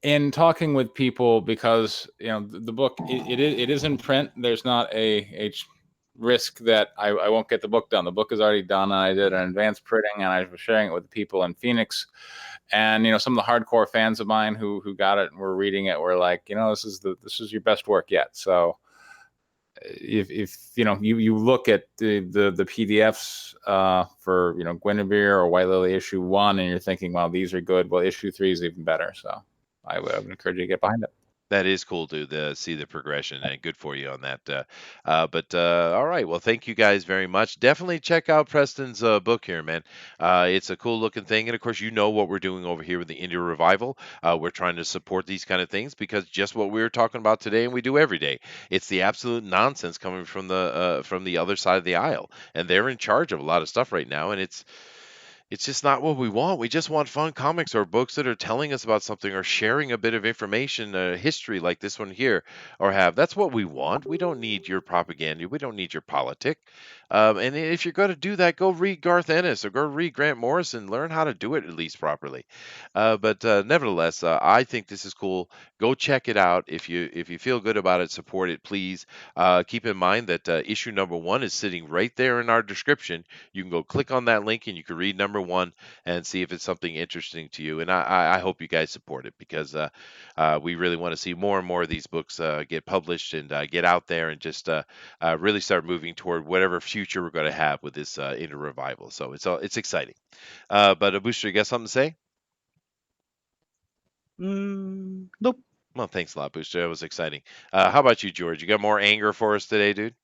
In talking with people, because the book it is in print. There's not a risk that I won't get the book done. The book is already done, and I did an advanced printing, and I was sharing it with the people in Phoenix. And some of the hardcore fans of mine who got it and were reading it were like, this is your best work yet. So if you look at the PDFs for Guinevere or White Lily issue 1 and you're thinking, well, these are good, well, issue 3 is even better. So I would encourage you to get behind it.
That is cool to see the progression, and good for you on that. But all right, well, thank you guys very much. Definitely check out Preston's book here, man. It's a cool looking thing, and of course, you know what we're doing over here with the India Revival. We're trying to support these kind of things because just what we were talking about today, and we do every day. It's the absolute nonsense coming from the other side of the aisle, and they're in charge of a lot of stuff right now, and it's just not what we want. We just want fun comics or books that are telling us about something or sharing a bit of information, history like this one here, or have. That's what we want. We don't need your propaganda. We don't need your politic. And if you're going to do that, go read Garth Ennis or go read Grant Morrison. Learn how to do it at least properly. But nevertheless, I think this is cool. Go check it out. If you feel good about it, support it, please. Keep in mind that issue number 1 is sitting right there in our description. You can go click on that link and you can read number 1 and see if it's something interesting to you. And I hope you guys support it because we really want to see more and more of these books get published and get out there and just really start moving toward whatever future we're going to have with this Inner Revival. So it's exciting. But Booster, you got something to say?
Nope.
Well, thanks a lot, Booster. That was exciting. How about you, George? You got more anger for us today, dude?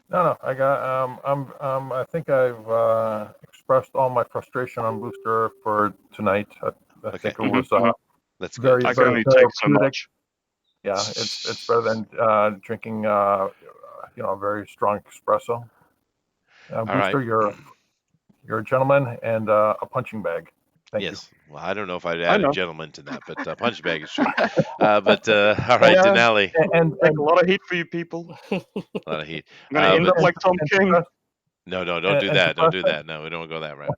No, I got. I think I've expressed all my frustration on Booster for tonight. I
Okay.
think it was
That's good.
very,
I can
very
only take so
therapeutic.
much.
Yeah, it's better than drinking, a very strong espresso.
All
Booster,
right.
you're a gentleman and a punching bag. Thank you.
Yes. Well, I don't know if I'd
I
add a
know.
gentleman to that, but punch bag is true. All right,
And
Dinale.
and
Take a lot of heat for you people.
A lot of heat.
I'm gonna end
But
up like Tom
and
King.
no, don't do
and to
that. Don't do
Preston.
that. No, we don't go that route.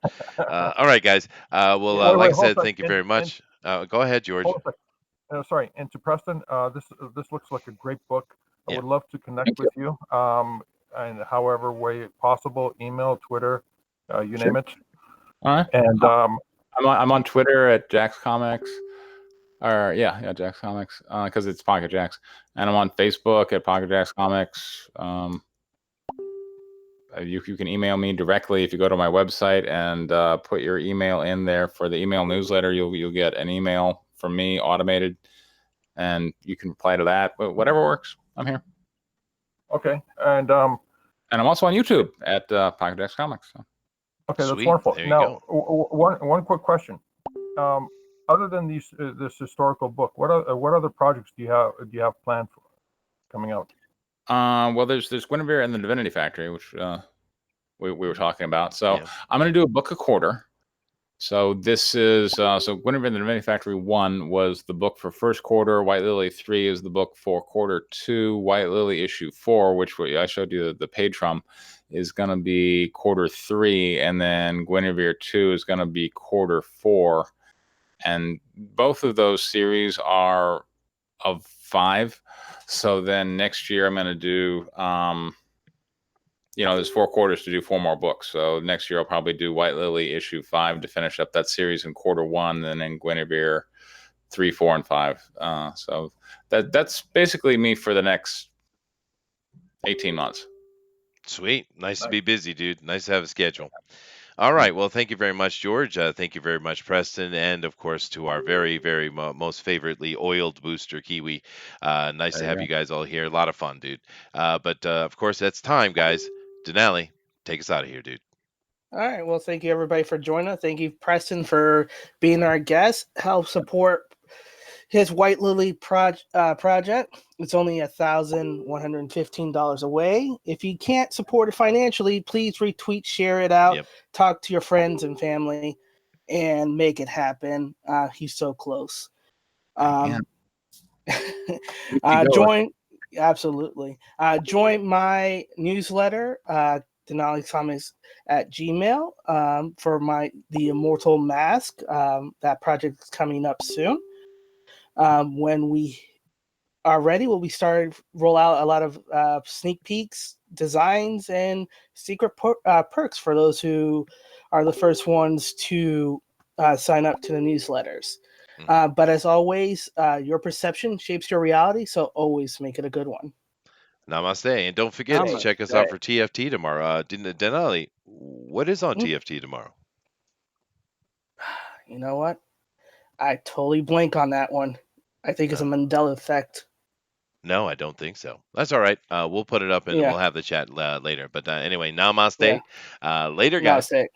All right, guys. Well,
Yeah.
like I
Wait, hold
said,
on.
thank you very
And
much. Go ahead, George.
hold on. Sorry, and to Preston, this looks like a great book. I
Yeah.
would love to connect
Thank
with you. And however way possible, email, Twitter, you
Sure.
name it.
All right.
And
I'm on Twitter at Jax Comics, or yeah, Jax Comics, because it's Pocket Jax, and I'm on Facebook at Pocket Jax Comics. You can email me directly if you go to my website and put your email in there for the email newsletter. You'll get an email from me automated, and you can reply to that. Whatever works, I'm here.
okay, and
I'm also on YouTube at Pocket Jax Comics. So.
okay, that's
Sweet.
wonderful.
There you
Now,
go.
one quick question. Other than this historical book, what other projects do you have planned for coming out?
Well, there's Guinevere and the Divinity Factory, which we were talking about. So
Yeah.
I'm going to do a book a quarter. So this is so Guinevere and the Divinity Factory 1 was the book for first quarter. White Lily 3 is the book for quarter 2. White Lily issue 4, which I showed you the page from, is going to be quarter 3, and then Guinevere 2 is going to be quarter 4. And both of those series are of 5. So then next year I'm going to do, there's 4 quarters to do 4 more books. So next year I'll probably do White Lily issue 5 to finish up that series in quarter 1, and then Guinevere 3, 4, and 5. So that's basically me for the next 18 months.
Sweet. Nice to be busy, dude. Nice to have a schedule. All right. Well, thank you very much, George. Thank you very much, Preston. And of course, to our very, very most favoritely oiled booster, Kiwi. Nice to have you guys all here. A lot of fun, dude. But of course, that's time, guys. Dinale, take us out of here, dude.
All right. Well, thank you everybody for joining us. Thank you, Preston, for being our guest. Help support his White Lily project. It's only $1,115 away. If you can't support it financially, please retweet, share it out, talk to your friends and family, and make it happen. He's so close. Join my newsletter, dinalescomics at Gmail, for the Immortal Mask. That project is coming up soon. When we are ready, we'll be starting to roll out a lot of sneak peeks, designs, and secret perks for those who are the first ones to sign up to the newsletters. But as always, your perception shapes your reality, so always make it a good one.
Namaste. And don't forget to check us out for TFT tomorrow. Dinale, what is on TFT tomorrow?
You know what? I totally blank on that one. I think it's a Mandela effect.
No, I don't think so. That's all right. We'll put it up and we'll have the chat later. But anyway, namaste. Later, guys.
Namaste.